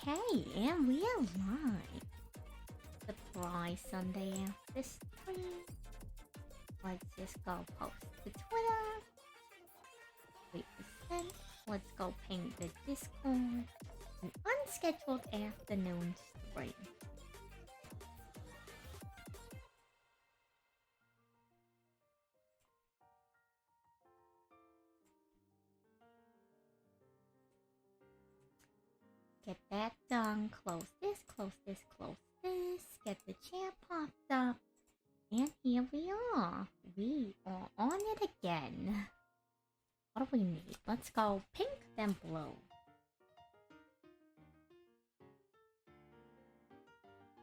Okay, and we are live. Surprise Sunday after stream. Let's just go post to Twitter. Wait a sec. Let's go ping the Discord. An unscheduled afternoon stream. Get that done. Close this, close this, close this. Get the chat popped up. And here we are. We are on it again. What do we need? Let's go pink, then blue.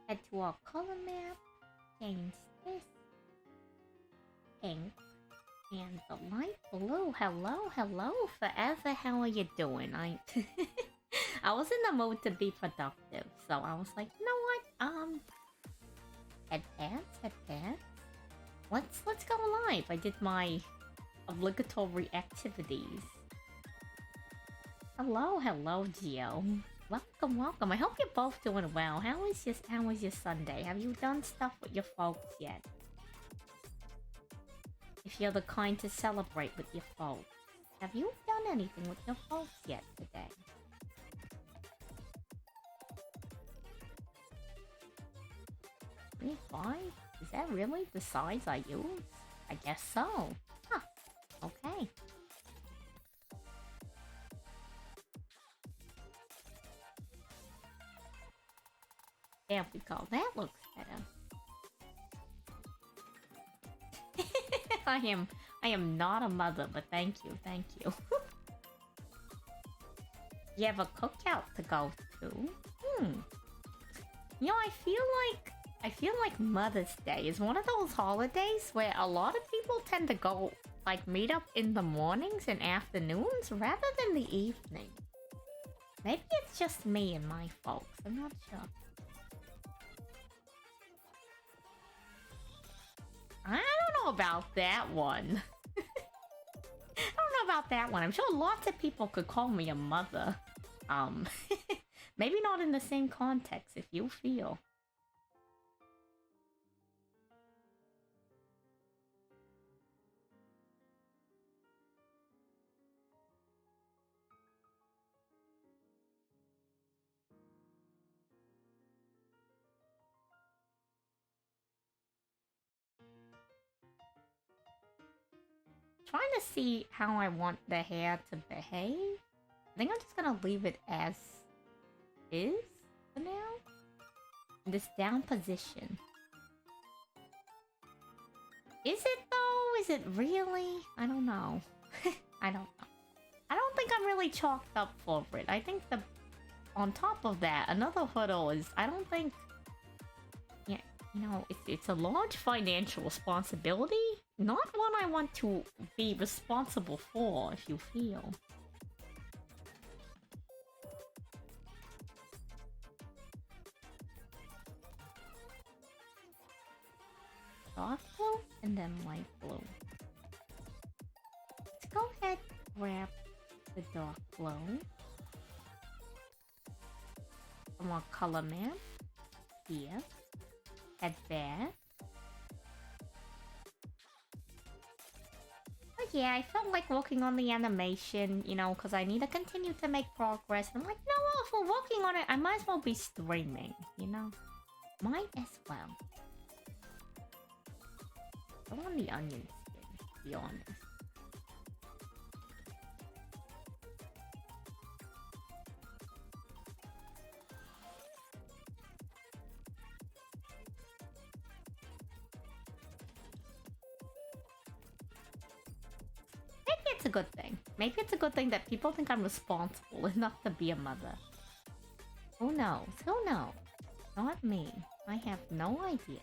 Head to our color map. Change this. Pink. And the light blue. Hello, hello, forever. How are you doing? I was in the mood to be productive, so I was like, you know what? Headpads. Let's go live. I did my obligatory activities. Hello, Gio. Welcome. I hope you're both doing well. How was your Sunday? Have you done stuff with your folks yet? If you're the kind to celebrate with your folks, have you done anything with your folks yet today? $3.5? Is that really the size I use? I guess so. Huh. Okay. There we go. That looks better. I am not a mother, but thank you. You have a cookout to go to? You know, I feel like Mother's Day is one of those holidays where a lot of people tend to go, like, meet up in the mornings and afternoons rather than the evening. Maybe it's just me and my folks, I'm not sure. I don't know about that one. I'm sure lots of people could call me a mother. Maybe not in the same context, if you feel. Trying to see how I want the hair to behave. I think I'm just gonna leave it as is for now. In this down position. Is it though? Is it really? I don't know. I don't know. I don't think I'm really chalked up for it. I think on top of that, another hurdle is I don't think, yeah, you know, it's a large financial responsibility. Not one I want to be responsible for, if you feel. Dark blue and then light blue. Let's go ahead and grab the dark blue from our color map here. Head there. Oh yeah, I felt like working on the animation, you know, because I need to continue to make progress. I'm like, no, well, if we're working on it, I might as well be streaming, you know? Might as well. I want the onion skin, to be honest. Maybe it's a good thing. Maybe it's a good thing that people think I'm responsible enough to be a mother. Who knows? Who knows? Not me. I have no idea.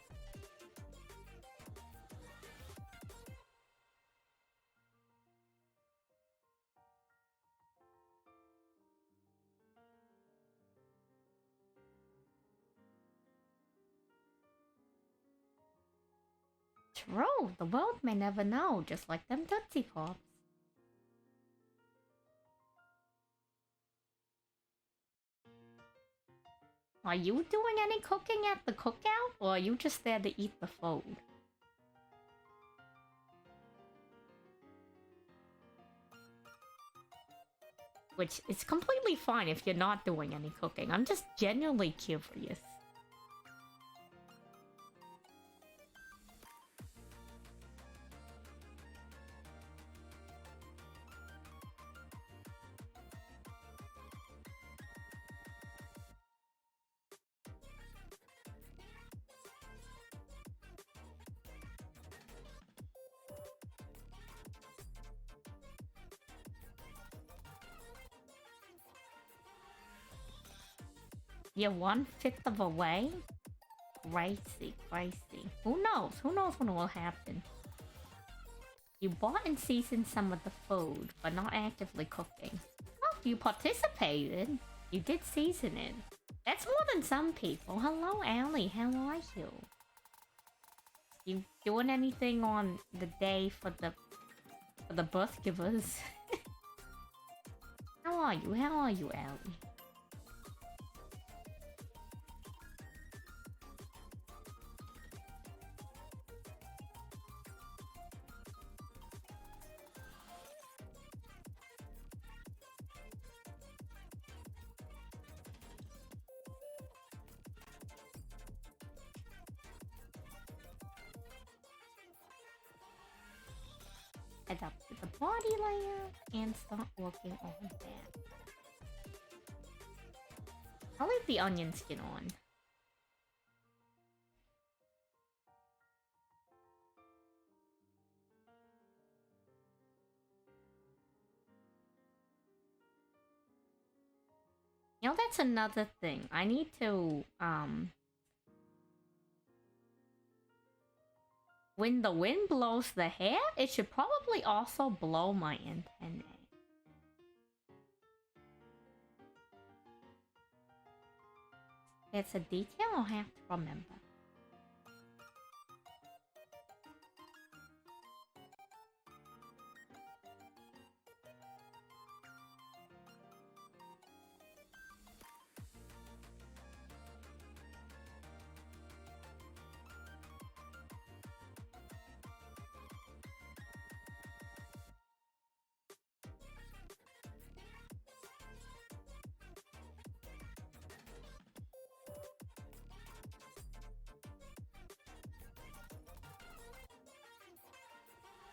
True, the world may never know, just like them Tootsie Pops. Are you doing any cooking at the cookout, or are you just there to eat the food? Which is completely fine if you're not doing any cooking. I'm just genuinely curious. You're 1/5 of a way? Crazy, crazy. Who knows? Who knows when it will happen? You bought and seasoned some of the food, but not actively cooking. Oh, you participated. You did season it. That's more than some people. Hello, Allie. How are you? You doing anything on the day for the birth givers? How are you? How are you, Allie? Head up to the body layer and start working on that. I'll leave the onion skin on. You know, that's another thing. I need to, when the wind blows the hair, it should probably also blow my antennae. It's a detail I'll have to remember.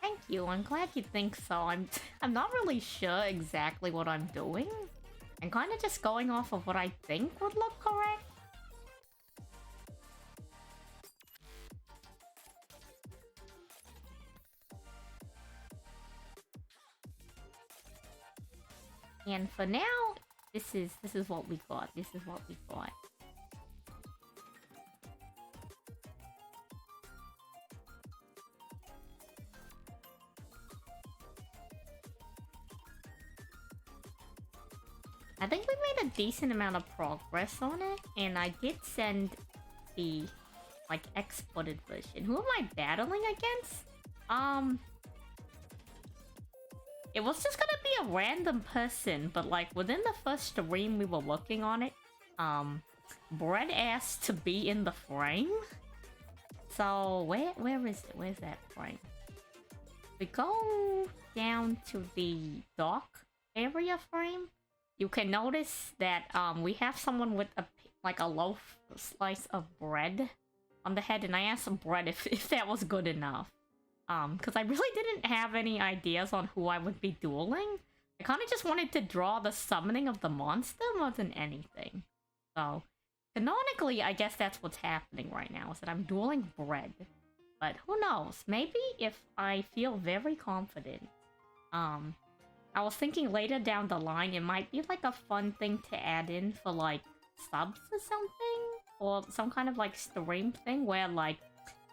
Thank you, I'm glad you think so. I'm not really sure exactly what I'm doing. I'm kind of just going off of what I think would look correct. And for now, this is what we got. This is what we got. I think we made a decent amount of progress on it, and I did send the, like, exported version. Who am I battling against? It was just gonna be a random person, but, like, within the first stream we were working on it, Brett asked to be in the frame. So, where is it? Where's that frame? We go down to the dock area frame. You can notice that we have someone with a loaf slice of bread on the head, and I asked Brett if that was good enough. Because I really didn't have any ideas on who I would be dueling. I kind of just wanted to draw the summoning of the monster more than anything. So, canonically, I guess that's what's happening right now, is that I'm dueling bread. But who knows? Maybe if I feel very confident, I was thinking later down the line, it might be like a fun thing to add in for like subs or something, or some kind of like stream thing where like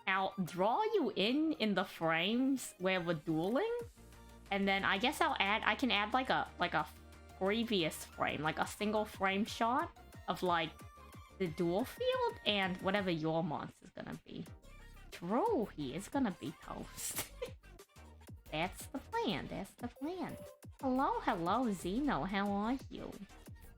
I'll draw you in the frames where we're dueling, and then I guess I can add like a previous frame, like a single frame shot of like the duel field and whatever your monster's gonna be. True, he is gonna be toast. That's the plan. That's the plan. Hello, hello, Zeno. How are you?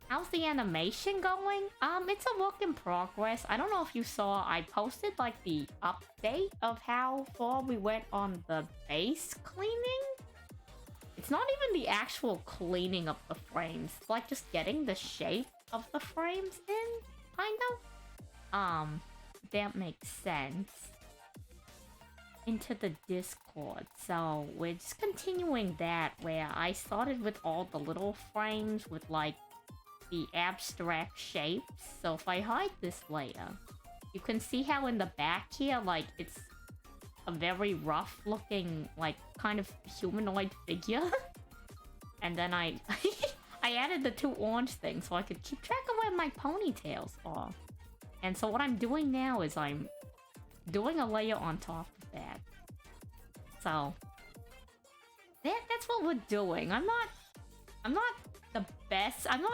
How's the animation going? It's a work in progress. I don't know if you saw, I posted like the update of how far we went on the base cleaning. It's not even the actual cleaning of the frames. It's like just getting the shape of the frames in, kind of. That makes sense. Into the Discord. So we're just continuing that where I started with all the little frames with like the abstract shapes. So if I hide this layer, you can see how in the back here, like, it's a very rough looking, like, kind of humanoid figure. And then I added the 2 orange things so I could keep track of where my ponytails are. And so what I'm doing now is I'm doing a layer on top of that. So that's what we're doing. I'm not the best. I don't know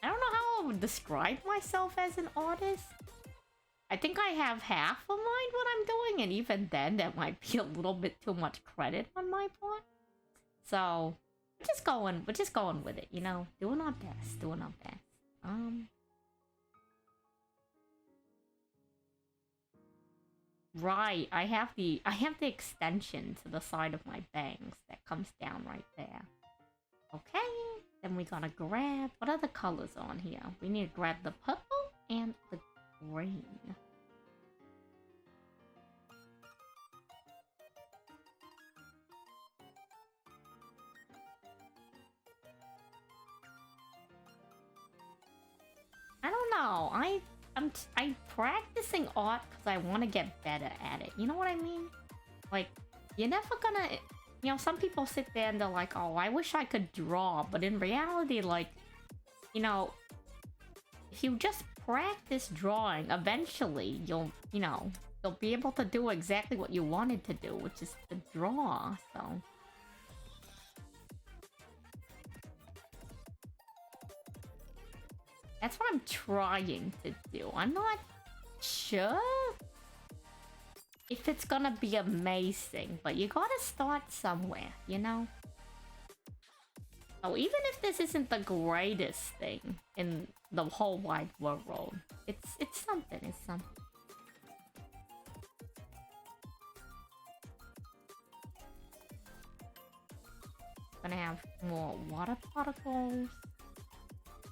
how I would describe myself as an artist. I think I have half of mind what I'm doing, and even then that might be a little bit too much credit on my part. So we're just going with it, you know, doing our best. Right, I have the extension to the side of my bangs that comes down right there. Okay, then we gotta grab, what are the colors on here? We need to grab the purple and the green. I don't know, I'm practicing art because I want to get better at it. You know what I mean? Like, you're never gonna... You know, some people sit there and they're like, oh, I wish I could draw. But in reality, like, you know, if you just practice drawing, eventually you'll be able to do exactly what you wanted to do, which is to draw, so... That's what I'm trying to do. I'm not sure if it's gonna be amazing, but you gotta start somewhere, you know? So even if this isn't the greatest thing in the whole wide world, it's something, it's something. Gonna have more water particles.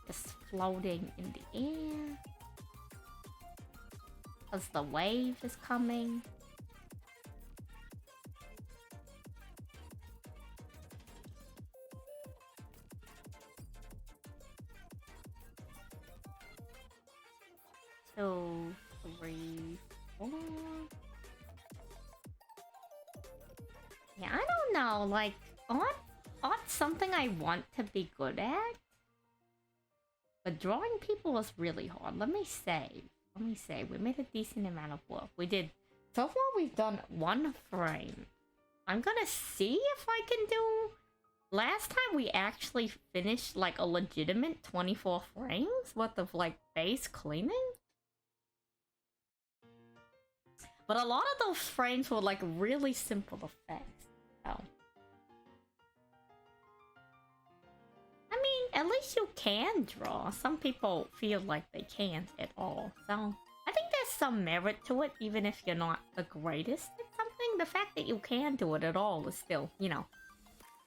Just floating in the air. Because the wave is coming. Two, three, four. Yeah, I don't know, like, art's something I want to be good at. But drawing people was really hard. Let me say, we made a decent amount of work. We did, so far we've done 1 frame. I'm gonna see if I can do... Last time we actually finished like a legitimate 24 frames worth of like base cleaning. But a lot of those frames were like really simple effects, so... I mean, at least you can draw. Some people feel like they can't at all. So, I think there's some merit to it, even if you're not the greatest at something. The fact that you can do it at all is still, you know,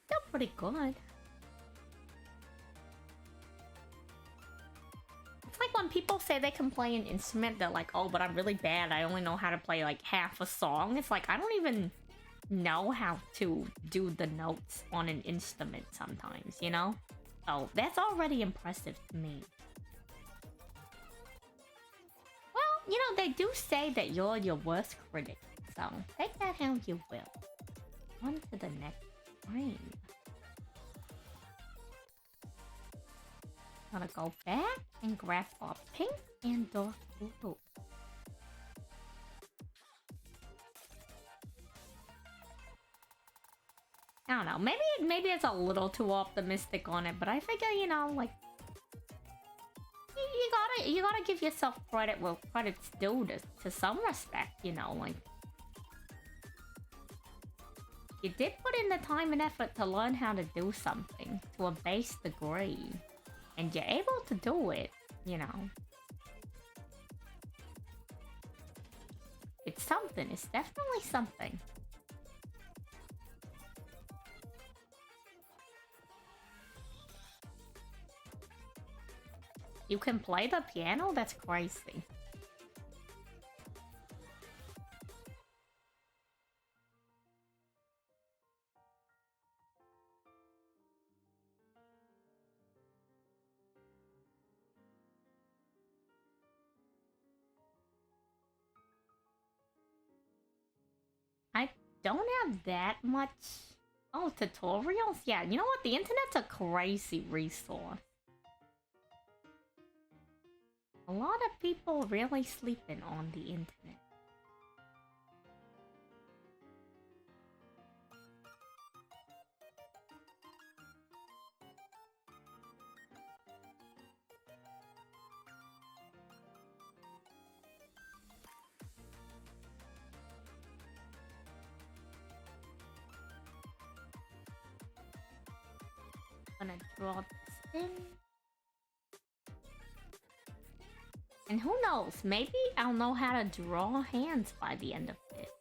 still pretty good. It's like when people say they can play an instrument, they're like, oh, but I'm really bad. I only know how to play like half a song. It's like, I don't even know how to do the notes on an instrument sometimes, you know? So, that's already impressive to me. Well, you know, they do say that you're your worst critic. So, take that how you will. On to the next frame. Gotta go back and grab our pink and dark blue. I don't know, maybe it's a little too optimistic on it, but I figure, you know, like, you gotta give yourself credit where credit's due to some respect, you know, like. You did put in the time and effort to learn how to do something to a base degree. And you're able to do it, you know. It's something. It's definitely something. You can play the piano? That's crazy. I don't have that much... Oh, tutorials? Yeah, you know what? The internet's a crazy resource. A lot of people really sleeping on the internet. Gonna draw this in. And who knows, maybe I'll know how to draw hands by the end of it.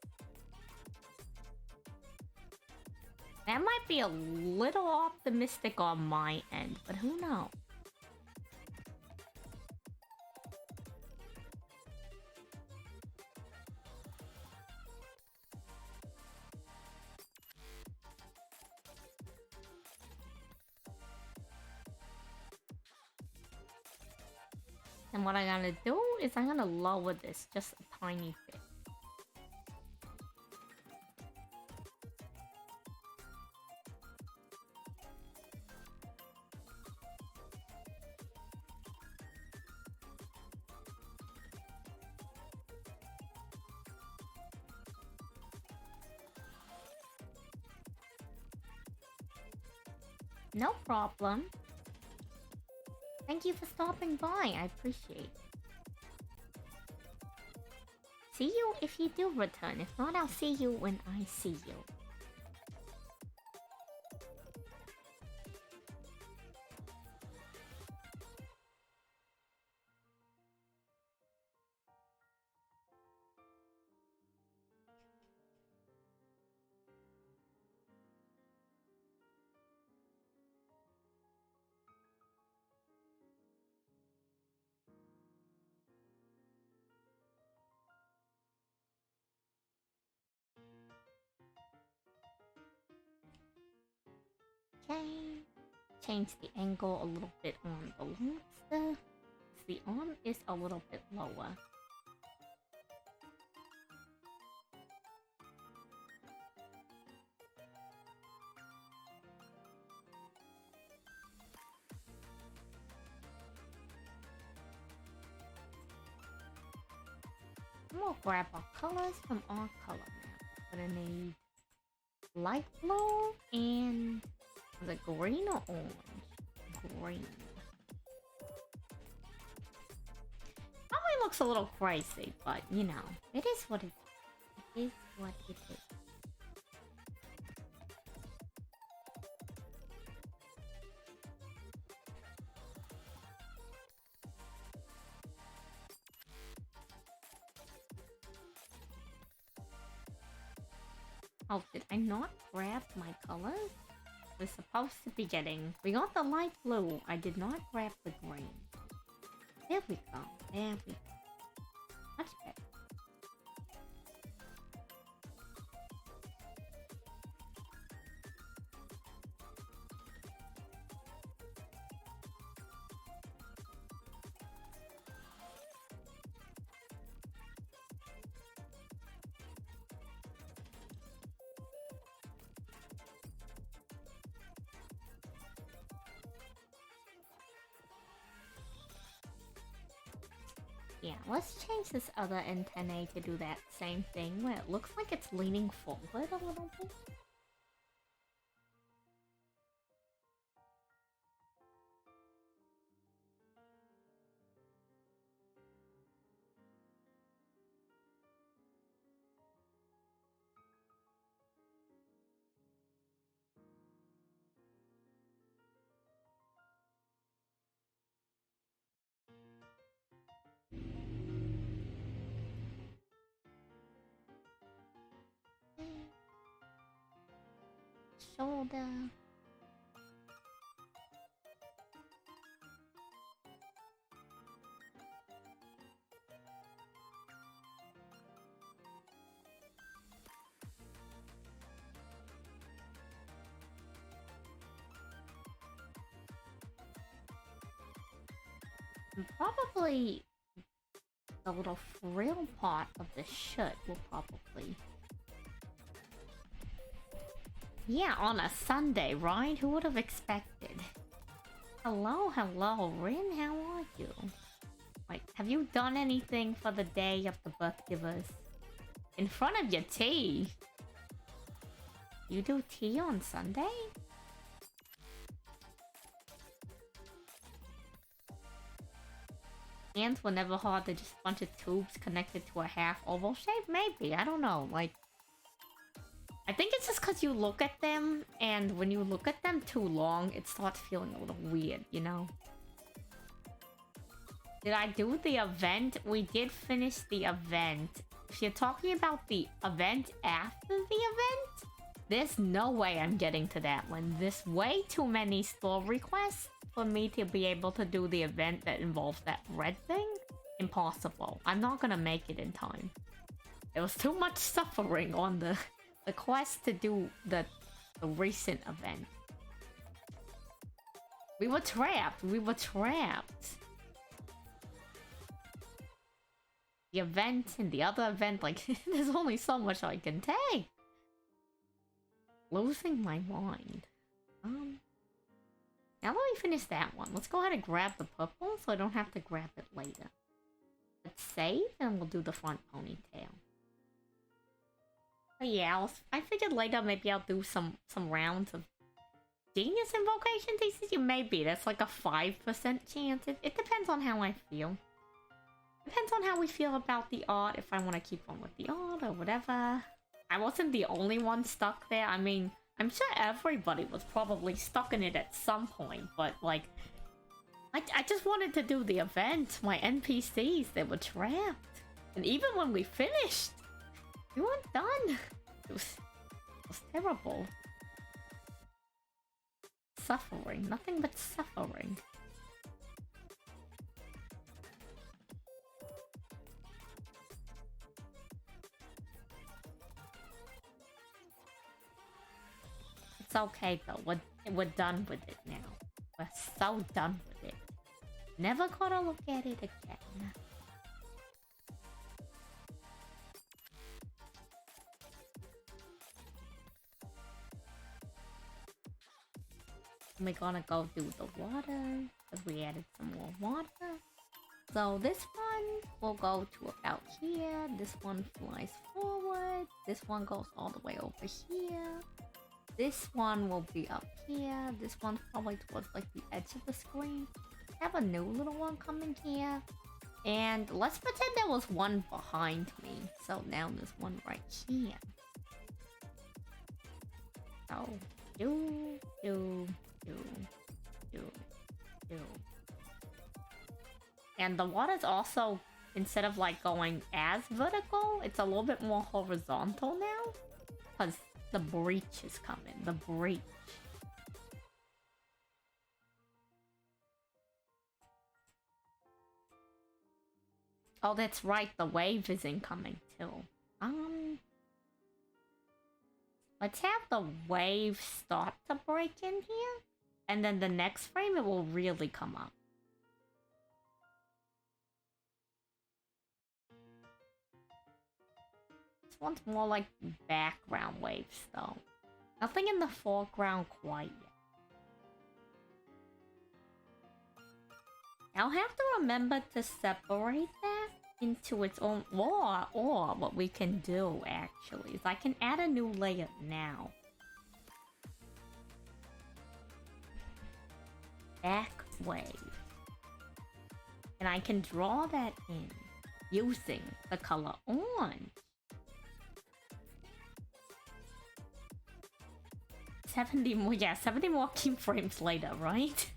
That might be a little optimistic on my end, but who knows? And what I'm gonna do is I'm gonna lower this just a tiny bit. No problem. Thank you for stopping by. I appreciate it. See you if you do return. If not, I'll see you when I see you. Okay. Change the angle a little bit on the lobster. The arm is a little bit lower. I'm gonna grab our colors from our color map. Gonna need light blue and the green or orange? Green. Probably looks a little crazy, but you know, it is what it is. It is what it is. Oh, did I not grab my colors? We're supposed to be getting... We got the light blue. I did not grab the green. There we go. There we go. Much better. Yeah, let's change this other antennae to do that same thing where it looks like it's leaning forward a little bit. shoulder. And probably the little frill part of the shirt will probably... Yeah, on a Sunday, right? Who would have expected? Hello, hello, Rin, how are you? Like, have you done anything for the day of the birth givers? In front of your tea? You do tea on Sunday? Hands were never hard, they're just a bunch of tubes connected to a half oval shape? Maybe, I don't know, like... I think it's just because you look at them, and when you look at them too long, it starts feeling a little weird, you know? Did I do the event? We did finish the event. If you're talking about the event after the event, there's no way I'm getting to that one. There's way too many store requests for me to be able to do the event that involves that red thing. Impossible. I'm not gonna make it in time. There was too much suffering on the quest to do the recent event. We were trapped. We were trapped. The event and the other event, like, there's only so much I can take. Losing my mind. Now that we finish that one, let's go ahead and grab the purple so I don't have to grab it later. Let's save and we'll do the front ponytail. But yeah, I figured later maybe I'll do some rounds of Genius Invocation TCG. Maybe that's like a 5% chance. It depends on how I feel. Depends on how we feel about the art, if I want to keep on with the art or whatever. I wasn't the only one stuck there. I mean, I'm sure everybody was probably stuck in it at some point, but like, I just wanted to do the event. My NPCs, they were trapped. And even when we finished, we weren't done. It was terrible. Suffering. Nothing but suffering. It's okay though. We're done with it now. We're so done with it. Never gonna look at it again. We're gonna go do the water, because we added some more water. So this one will go to about here. This one flies forward. This one goes all the way over here. This one will be up here. This one's probably towards like the edge of the screen. Have a new little one coming here. And let's pretend there was one behind me. So now there's one right here. So do. And the water's also, instead of like going as vertical, it's a little bit more horizontal now. Because the breach is coming. The breach. Oh, that's right. The wave is incoming too. Let's have the wave start to break in here. And then the next frame, it will really come up. This one's more like background waves, though. Nothing in the foreground quite yet. I'll have to remember to separate that into its own... Or what we can do, actually, is I can add a new layer now. Back wave. And I can draw that in using the color orange. 70 more, yeah, 70 more keyframes later, right?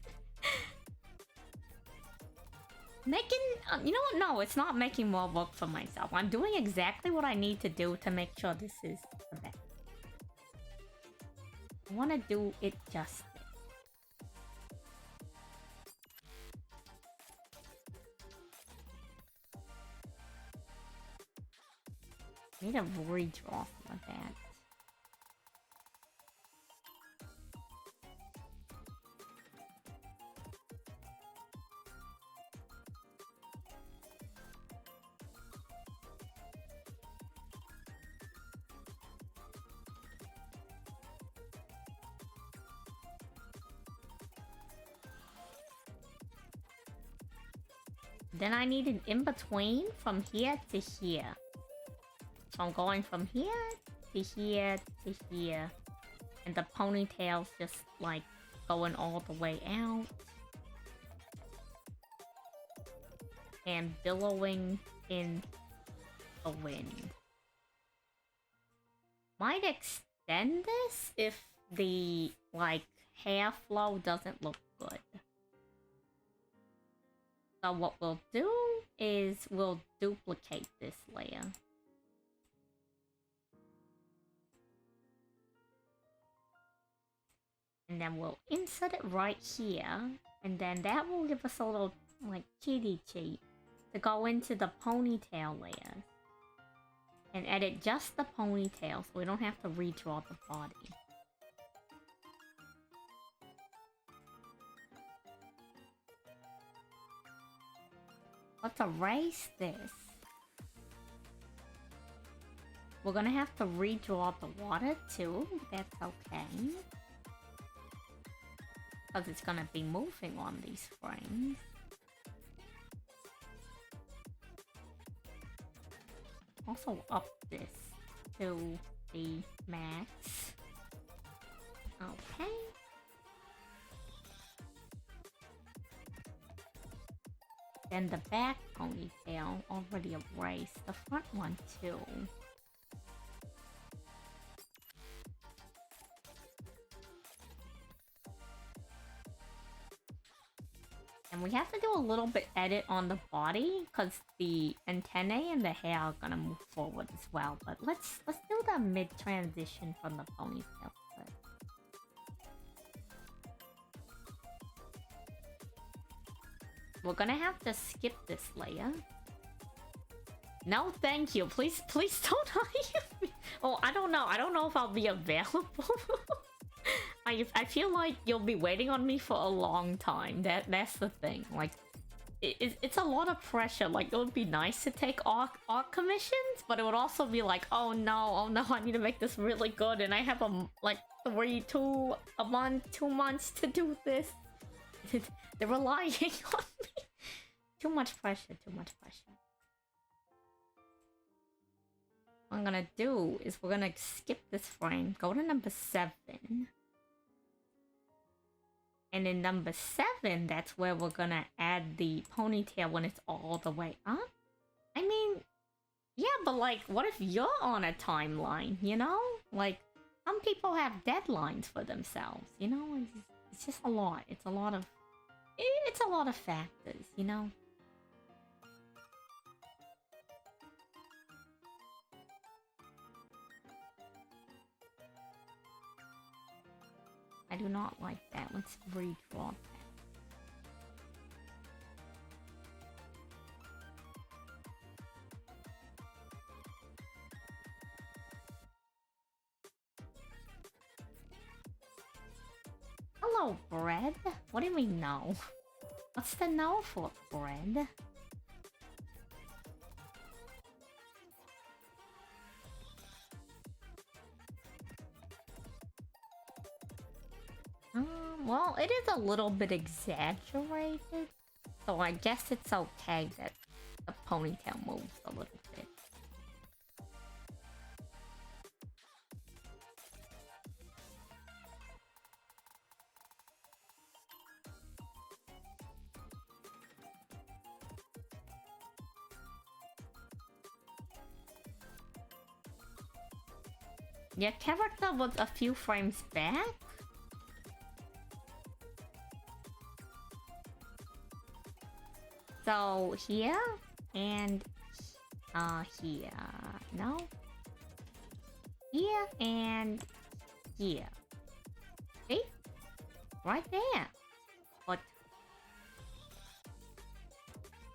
Making, you know what? No, it's not making more work for myself. I'm doing exactly what I need to do to make sure this is the best. I want to do it justice. Need a redraw for that. Then I need an in-between from here to here. So I'm going from here to here to here. And the ponytail's just like going all the way out. And billowing in the wind. Might extend this if the like hair flow doesn't look good. So what we'll do is we'll duplicate this layer. And then we'll insert it right here. And then that will give us a little like cheaty cheat to go into the ponytail layer. And edit just the ponytail so we don't have to redraw the body. Let's erase this. We're gonna have to redraw the water too, that's okay. Because it's gonna be moving on these frames. Also up this to the max. Okay. Then the back ponytail already erased. The front one too. And we have to do a little bit edit on the body because the antennae and the hair are gonna move forward as well. But let's do the mid transition from the ponytail first. We're gonna have to skip this layer. No, thank you. Please don't hire me. Oh, I don't know. I don't know if I'll be available. I feel like you'll be waiting on me for a long time. That's the thing. Like, it's a lot of pressure. Like, it would be nice to take art commissions, but it would also be like, oh no, I need to make this really good, and I have like 2 months to do this. They're relying on me. Too much pressure. What I'm gonna do is we're gonna skip this frame, go to number 7. And in number 7, that's where we're gonna add the ponytail when it's all the way up. I mean, yeah, but like, what if you're on a timeline, you know? Like, some people have deadlines for themselves, you know? It's just a lot. It's a lot of factors, you know? I do not like that. Let's redraw that. Hello, bread? What do you mean no? What's the no for, bread? Well, it is a little bit exaggerated, so I guess it's okay that the ponytail moves a little bit. Your character was a few frames back? So here and here. No? Here and here. right there. But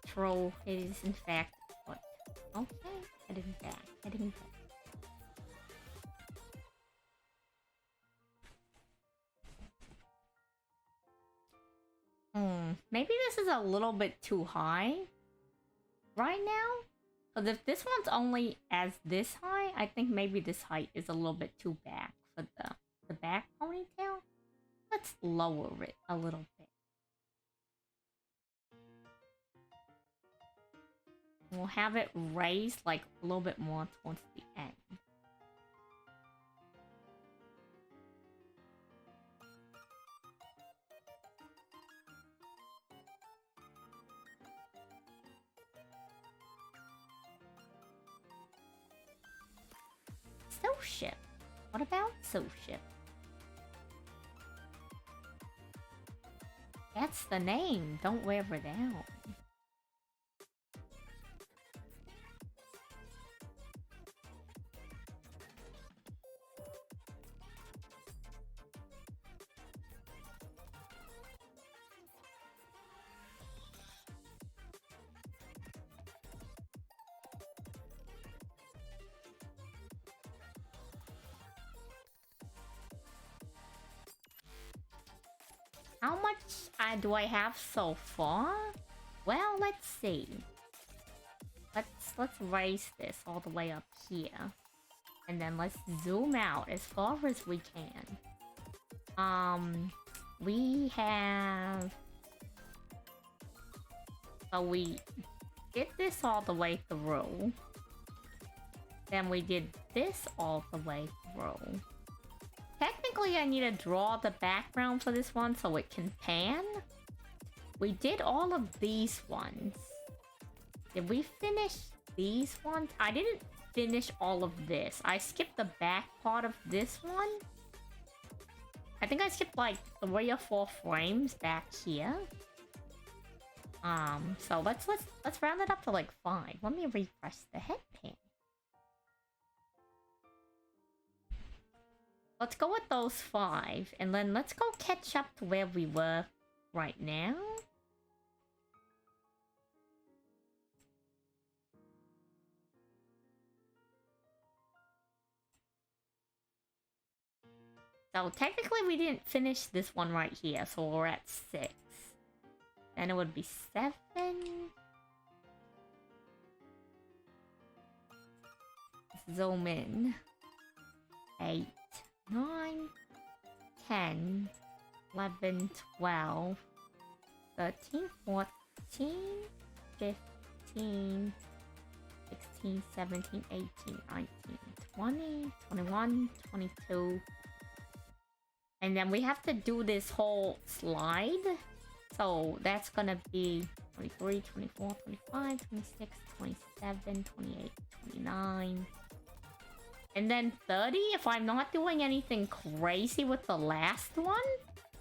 troll is in fact foot. Okay, heading back, heading back. Maybe this is a little bit too high right now. Because if this one's only as this high, I think maybe this height is a little bit too back for the back ponytail. Let's lower it a little bit. We'll have it raised like a little bit more towards the end. Ship. What about Ship? That's the name. Don't wear it out. How much do I have so far? Well, let's see. Let's raise this all the way up here. And then let's zoom out as far as we can. We have... So we did this all the way through. Then we did this all the way through. Technically, I need to draw the background for this one so it can pan. We did all of these ones. Did we finish these ones? I didn't finish all of this. I skipped the back part of this one. I think I skipped like 3 or 4 frames back here. So let's round it up to like 5. Let me refresh the headband. Let's go with those 5, and then let's go catch up to where we were right now. So technically we didn't finish this one right here, so we're at 6. Then it would be 7. Zoom in. 8. 9, 10, 11, 12, 13, 14, 15, 16, 17, 18, 19, 20, 21, 22. And then we have to do this whole slide. So that's gonna be 23, 24, 25, 26, 27, 28, 29. And then 30 if I'm not doing anything crazy with the last one.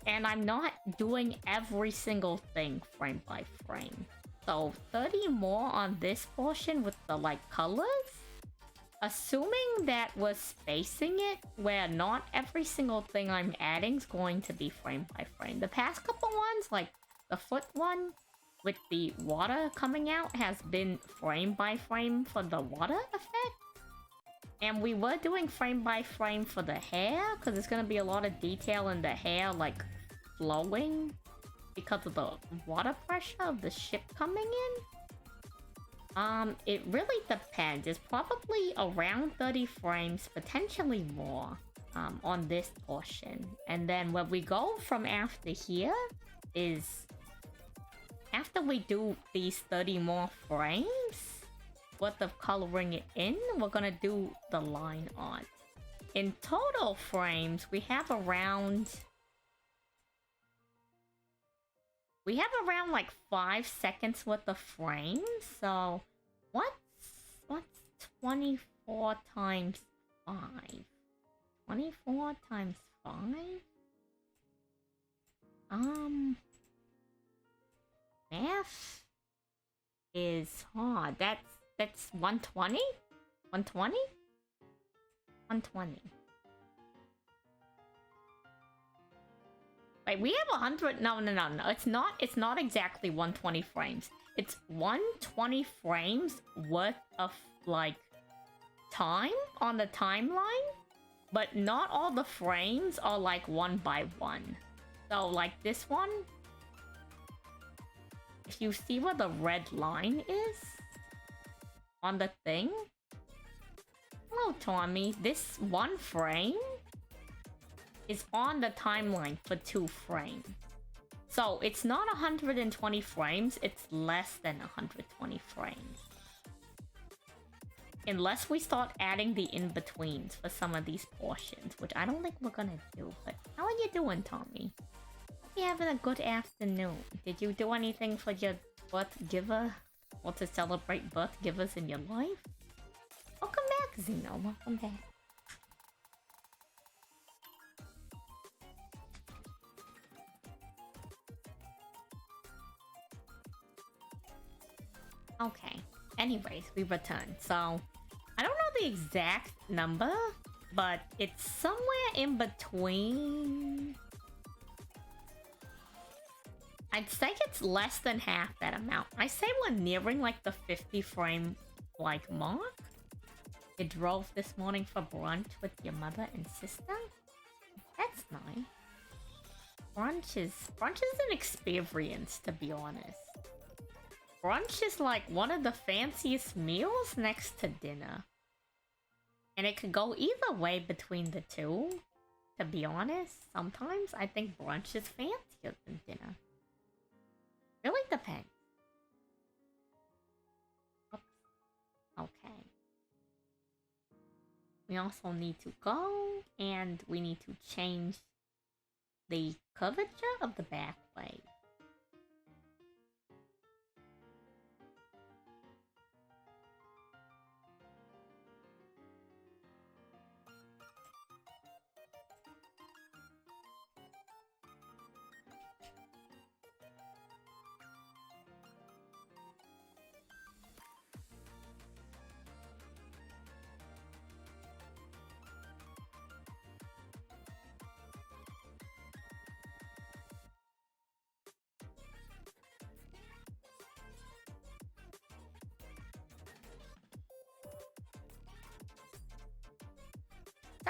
And I'm not doing every single thing frame by frame. So 30 more on this portion with the like colors. Assuming that we're spacing it where not every single thing I'm adding is going to be frame by frame. The past couple ones, like the foot one with the water coming out, has been frame by frame for the water effect. And we were doing frame by frame for the hair, because there's going to be a lot of detail in the hair, like, flowing because of the water pressure of the ship coming in. It really depends. It's probably around 30 frames, potentially more, on this portion. And then where we go from after here is, after we do these 30 more frames worth of coloring it in, we're gonna do the line art. In total frames, we have around like 5 seconds worth of frames. So what's 24 times 5? 24 times 5? Math is hard. That's 120? 120? 120. Wait, we have 100. No, no, no, no. It's not exactly 120 frames. It's 120 frames worth of, like, time on the timeline. But not all the frames are, like, one by one. So, like, this one... If you see where the red line is... on the thing... Hello, Tommy. This one frame... is on the timeline for 2 frames. So, it's not 120 frames, it's less than 120 frames. Unless we start adding the in-betweens for some of these portions, which I don't think we're gonna do, but how are you doing, Tommy? Hope you're having a good afternoon. Did you do anything for your birth giver? Or to celebrate birth givers in your life? Welcome back, Xeno. Welcome back. Okay. Anyways, we returned. So, I don't know the exact number, but it's somewhere in between. I'd say it's less than half that amount. I say we're nearing like the 50 frame like mark. You drove this morning for brunch with your mother and sister? That's nice. Brunch is an experience, to be honest. Brunch is like one of the fanciest meals next to dinner. And it could go either way between the two. To be honest, sometimes I think brunch is fancier than dinner. Really depends. Oops. Okay. We also need to go and we need to change the curvature of the back leg.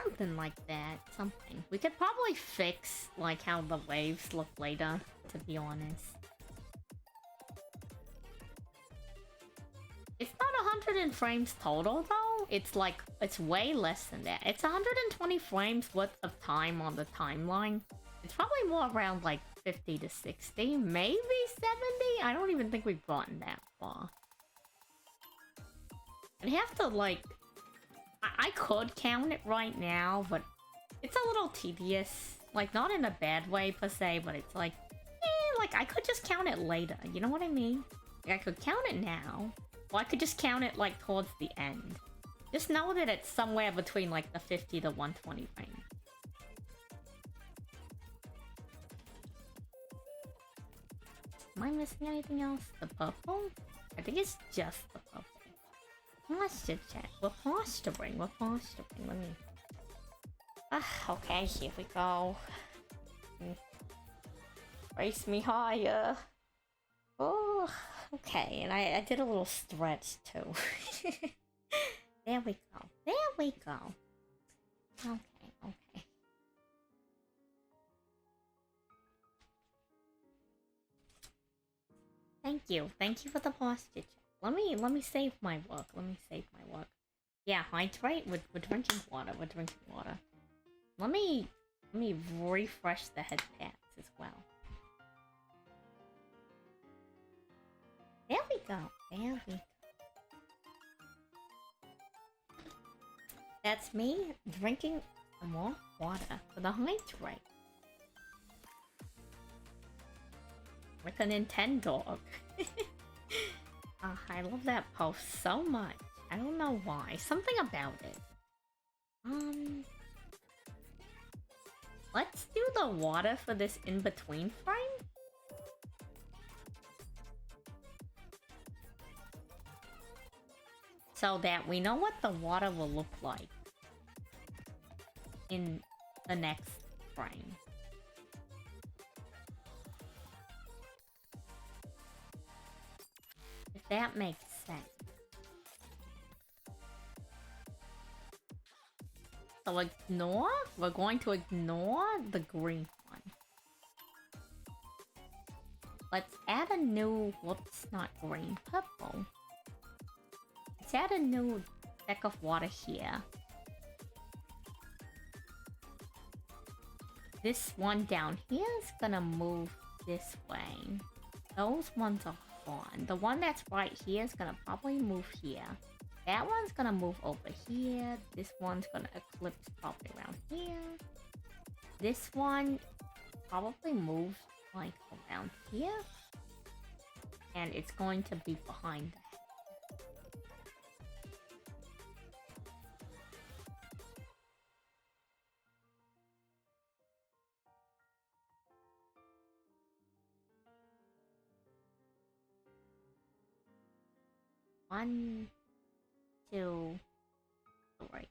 Something like that. Something. We could probably fix, like, how the waves look later, to be honest. It's not 100 frames total, though. It's like, it's way less than that. It's 120 frames worth of time on the timeline. It's probably more around, like, 50 to 60, maybe 70? I don't even think we've gotten that far. I'd have to, like... I could count it right now, but it's a little tedious. Like, not in a bad way, per se, but it's like... like, I could just count it later, you know what I mean? Like, I could count it now, or I could just count it, like, towards the end. Just know that it's somewhere between, like, the 50 to 120 range. Am I missing anything else? The purple? I think it's just the purple. Posture check. We're posturing. We're posturing. Let me... okay, here we go. Raise me higher. Oh, okay. And I did a little stretch, too. There we go. There we go. Okay, okay. Thank you. Thank you for the posture check. Let me save my work. Let me save my work. Yeah, hydrate. We're drinking water. We're drinking water. Let me refresh the head pads as well. There we go. There we go. That's me drinking some more water for the hydrate. With a Nintendo. I love that post so much. I don't know why. Something about it. Let's do the water for this in-between frame. So that we know what the water will look like in the next frame. that makes sense. So ignore? We're going to ignore the green one. Let's add a new... Whoops, not green. Purple. Let's add a new deck of water here. This one down here is gonna move this way. Those ones are gone. The one that's right here is gonna probably move here. That one's gonna move over here. This one's gonna eclipse probably around here. This one probably moves like around here. And it's going to be behind that. One, two, three.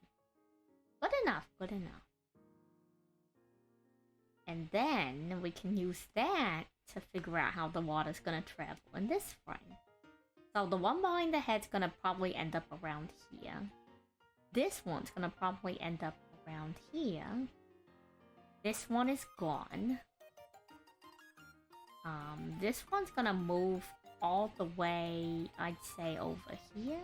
Good enough, good enough. And then we can use that to figure out how the water's gonna travel in this frame. So the one behind the head's gonna probably end up around here. This one's gonna probably end up around here. This one is gone. This one's gonna move all the way, I'd say, over here.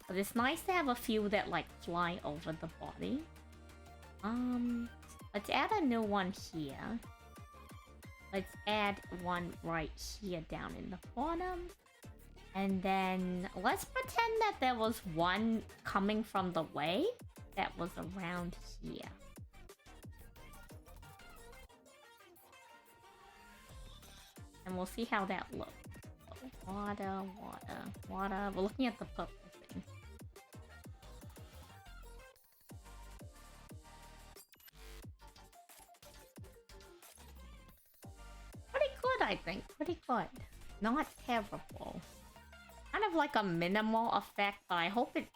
But it's nice to have a few that like fly over the body. Let's add a new one here. Let's add one right here down in the bottom. And then let's pretend that there was one coming from the way that was around here. And we'll see how that looks. Water, water, water. We're looking at the purple thing. Pretty good, I think. Pretty good. Not terrible. Kind of like a minimal effect, but I hope it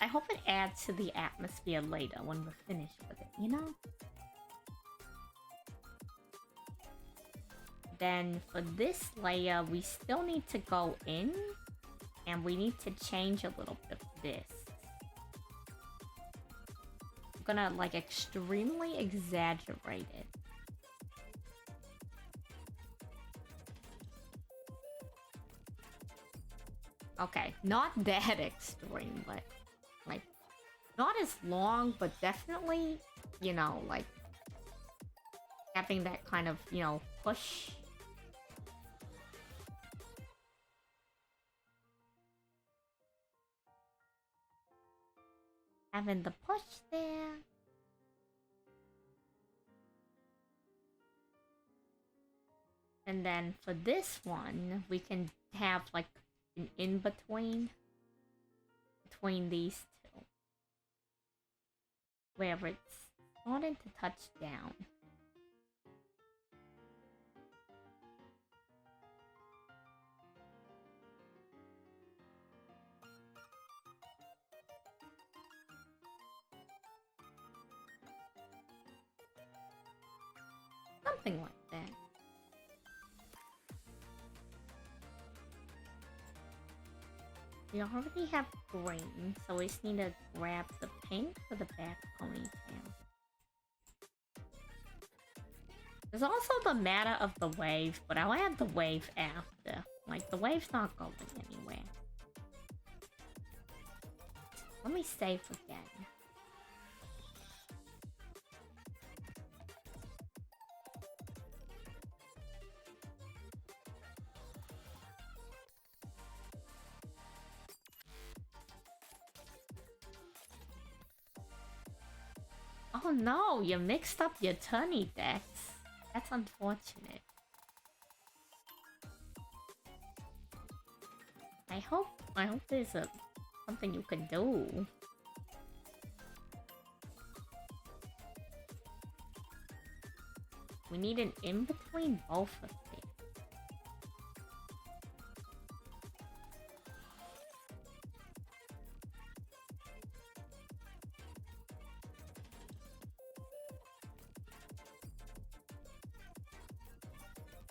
adds to the atmosphere later when we're finished with it, you know? Then for this layer, we still need to go in and we need to change a little bit of this. I'm gonna like extremely exaggerate it. Okay, not that extreme, but like not as long, but definitely, you know, like having that kind of, you know, push. Having the push there. And then for this one, we can have like an in-between between these two. Where it's starting to touch down. Something like that. We already have green, so we just need to grab the pink for the back ponytail. There's also the matter of the wave, but I'll add the wave after. Like, the wave's not going anywhere. Let me save again. Oh no, you mixed up your tourney decks. That's unfortunate. I hope there's something you can do. We need an in-between both of these.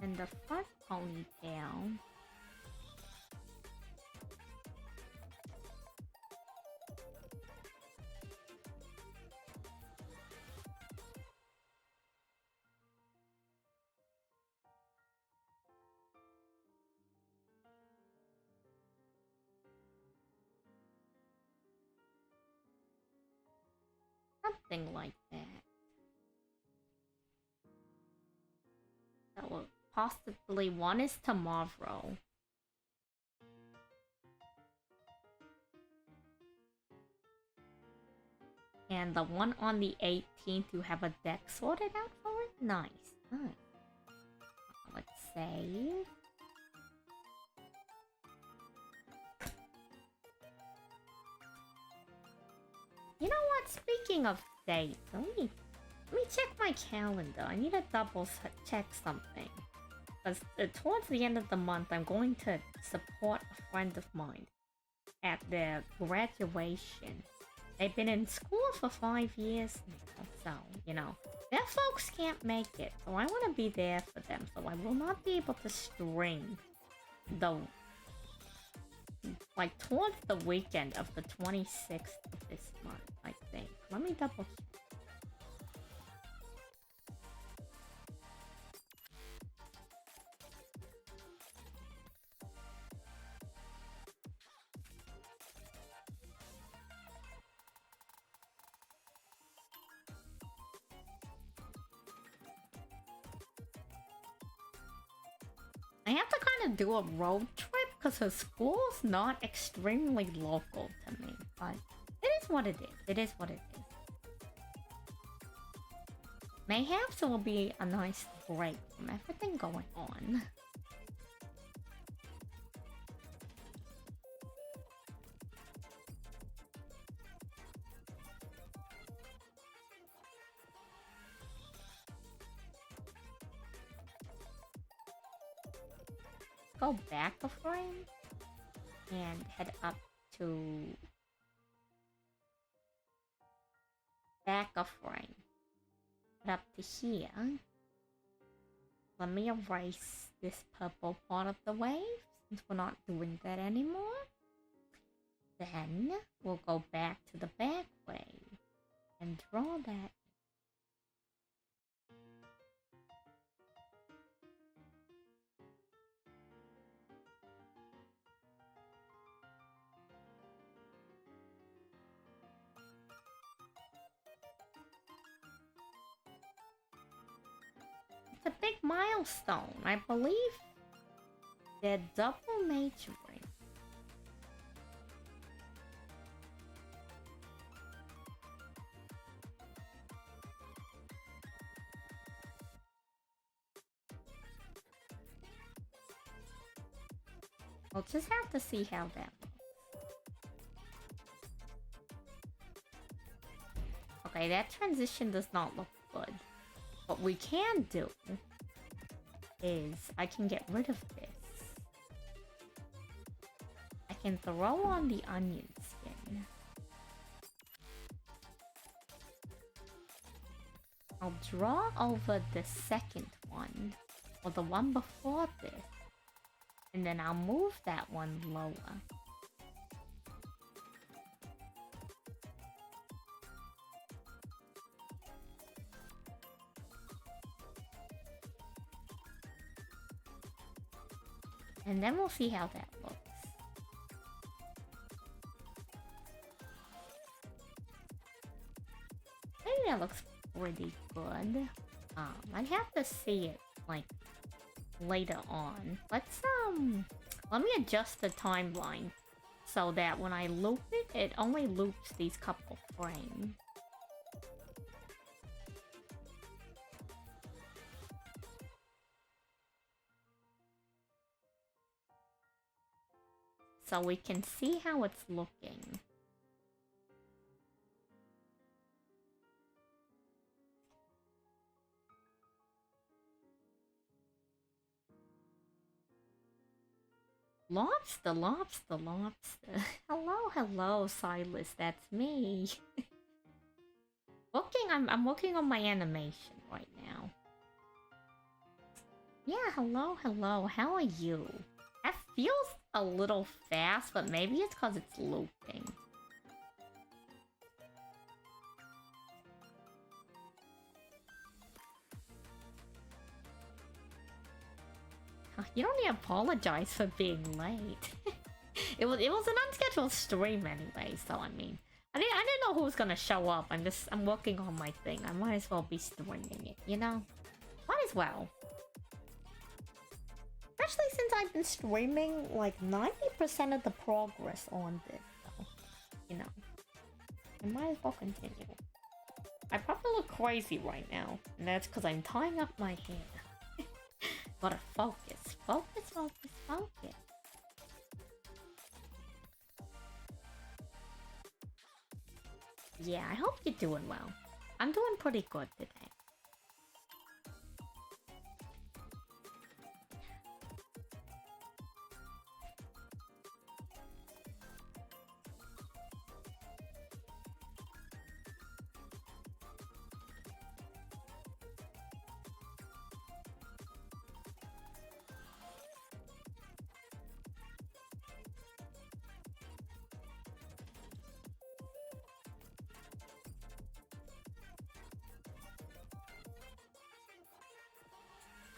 And the front ponytail. something like that. So possibly one is tomorrow. And the one on the 18th, you have a deck sorted out for it? Nice, nice. Let's save. You know what? Speaking of dates, let me check my calendar. I need to double check something. Because towards the end of the month, I'm going to support a friend of mine at their graduation. They've been in school for 5 years now, so, you know, their folks can't make it. So I want to be there for them, so I will not be able to stream the, like, towards the weekend of the 26th of this month, I think. Let me double check. I have to kind of do a road trip because her school's not extremely local to me, but it is what it is. It is what it is. Mayhaps it will be a nice break from everything going on. Go back a frame and head up to back a frame. Head up to here. Let me erase this purple part of the wave since we're not doing that anymore. Then we'll go back to the back wave and draw that. It's a big milestone. I believe they're double majoring. We'll just have to see how that looks. Okay, that transition does not look good. What we can do is I can get rid of this. I can throw on the onion skin. I'll draw over the second one, or the one before this, and then I'll move that one lower. And then we'll see how that looks. I think that looks pretty good. I'd have to see it, like, later on. Let me adjust the timeline so that when I loop it, it only loops these couple frames. So we can see how it's looking. Lobster, lobster, lobster. Hello, hello, Silas, that's me. I'm working on my animation right now. Yeah, hello, hello, how are you? That feels a little fast, but maybe it's because it's looping. You don't need to apologize for being late. It was an unscheduled stream anyway, so I mean, I didn't know who's gonna show up. I'm working on my thing. I might as well be streaming it, you know? Might as well. Especially since I've been streaming like 90% of the progress on this, so, you know. I might as well continue. I probably look crazy right now, and that's because I'm tying up my hair. Gotta focus. Focus, focus, focus. Yeah, I hope you're doing well. I'm doing pretty good today.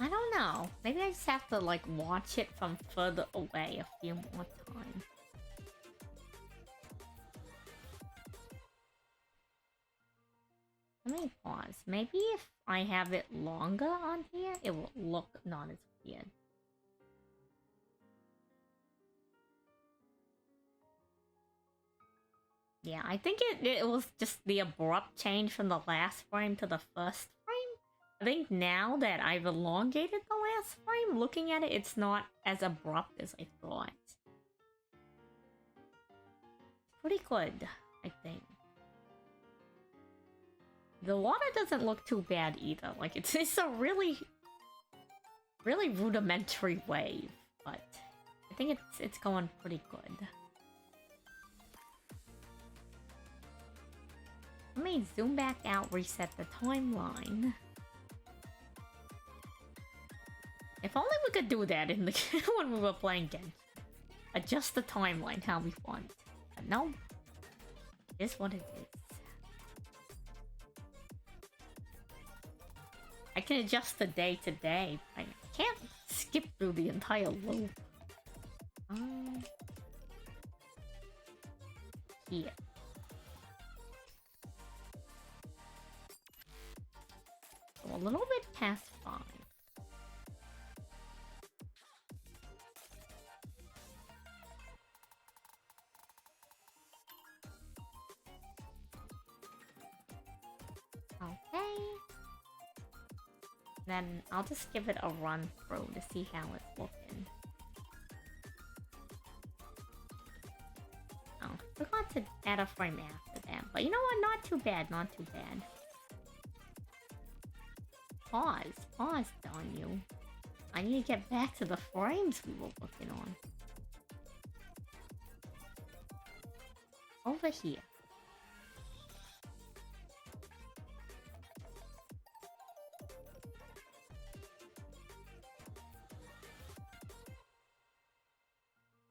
I don't know. Maybe I just have to like watch it from further away a few more times. Let me pause. Maybe if I have it longer on here, it will look not as weird. Yeah, I think it was just the abrupt change from the last frame to the first frame. I think now that I've elongated the last frame, looking at it, it's not as abrupt as I thought. Pretty good, I think. The water doesn't look too bad either. Like, it's a really rudimentary wave, but I think it's going pretty good. Let me zoom back out, reset the timeline. If only we could do that in the when we were playing Genshin. Adjust the timeline how we want. But no, it's what it is. I can adjust the day to day. I can't skip through the entire loop. Here. So a little bit past 5. Okay. Then I'll just give it a run through to see how it's looking. Oh, forgot to add a frame after that. But you know what? Not too bad, not too bad. Pause, darn you. I need to get back to the frames we were looking on. Over here.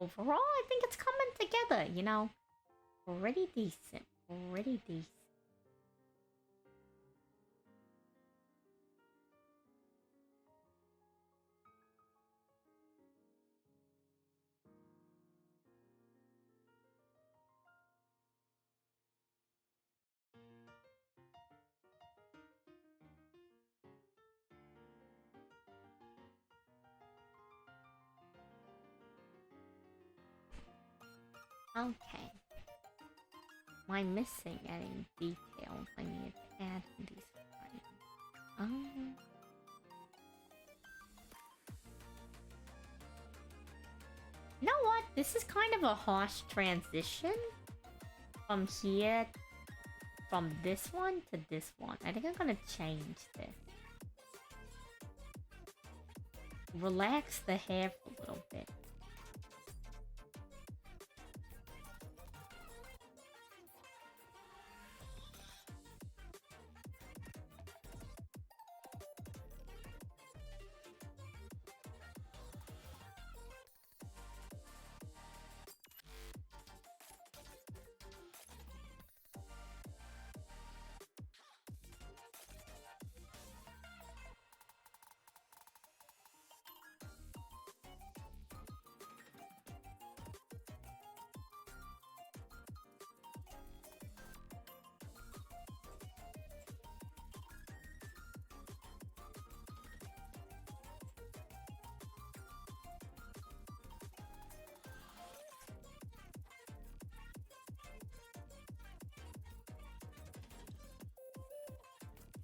Overall, I think it's coming together, you know. Pretty decent. Pretty decent. Okay. Am I missing any details I need to add in these frames? You know what? This is kind of a harsh transition from here, from this one to this one. I think I'm gonna change this. Relax the hair a little bit.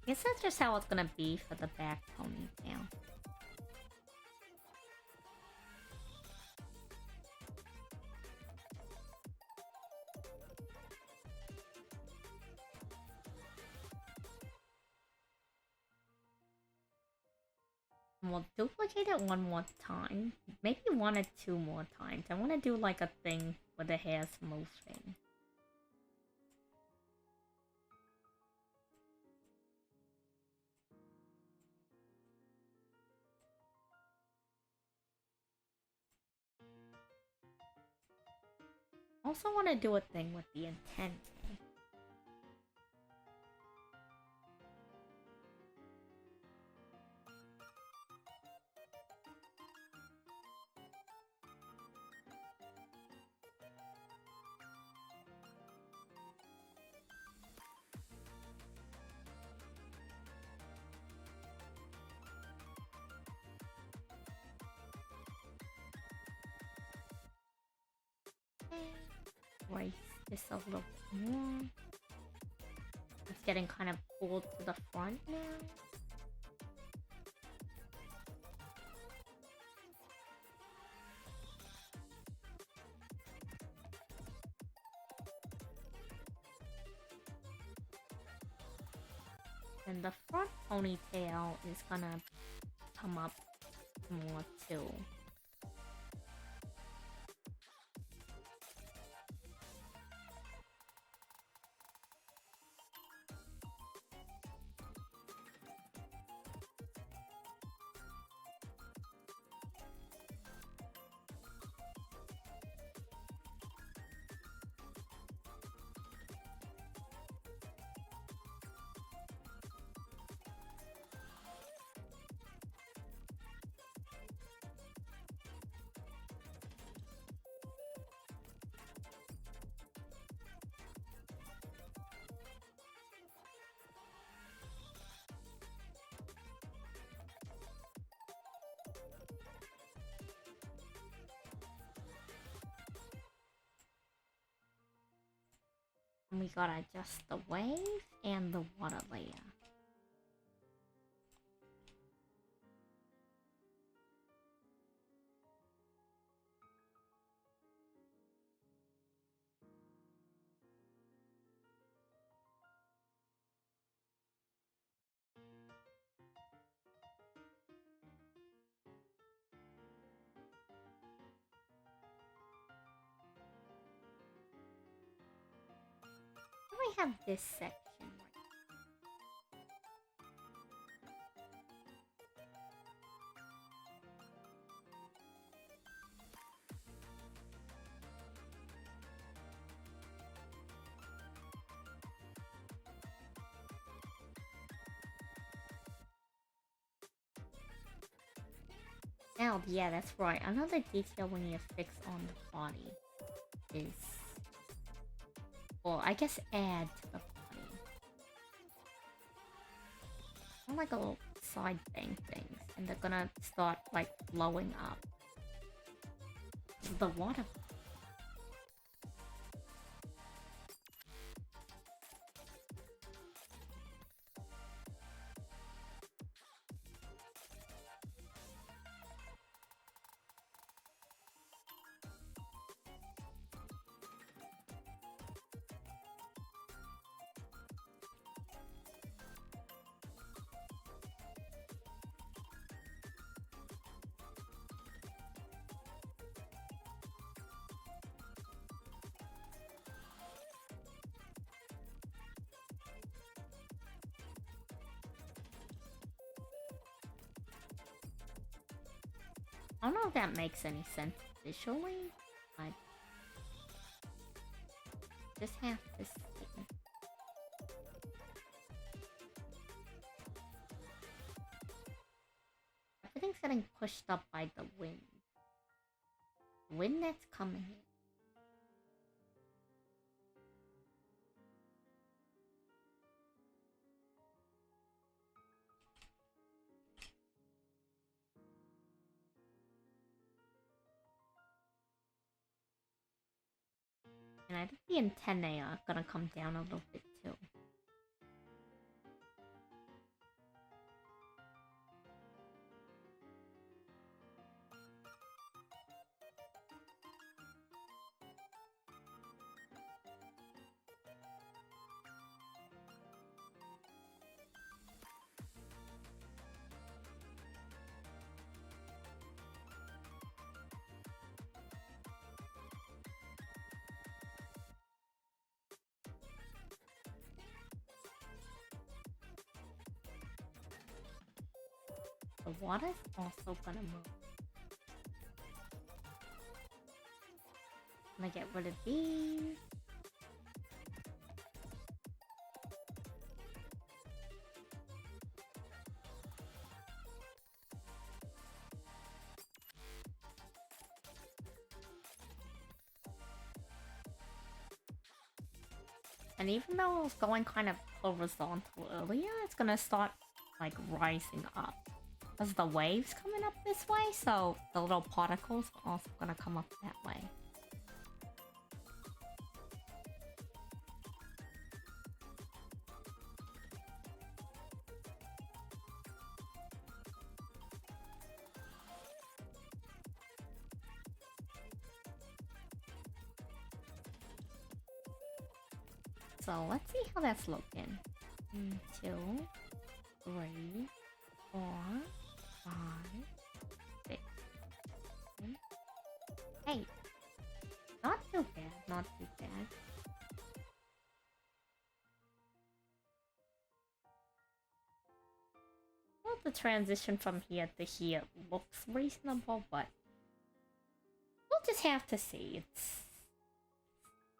Guess that's just how it's gonna be for the back ponytail. We'll duplicate it one more time. Maybe 1 or 2 more times. I want to do like a thing where the hair's moving. Also want to do a thing with the antennae. Raise this a little more. It's getting kind of pulled to the front now. And the front ponytail is gonna come up more too. And we gotta adjust the wave and the water layer. I have this section right. Oh, yeah, that's right. Another detail we need to fix on the body is, well, I guess add to the body. Not like a little side bang things, and they're gonna start like blowing up. The water. I don't know if that makes any sense visually, but just have to see. Everything's getting pushed up by the wind. Wind that's coming in. And I think the antennae are gonna come down a little bit too. the water's also gonna move. I'm gonna get rid of these. And even though it was going kind of horizontal earlier, it's gonna start like rising up. Because the wave's coming up this way, so the little particles are also gonna come up that way. So let's see how that's looking. 2, 3, 4, 5, 6, 7, 8. Not too bad, not too bad. Well, the transition from here to here looks reasonable, but we'll just have to see.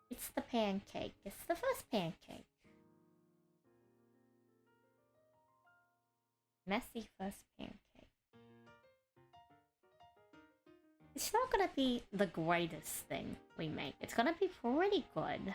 It's the pancake. It's the first pancake. Messy first pancake. It's not gonna be the greatest thing we make. It's gonna be pretty good.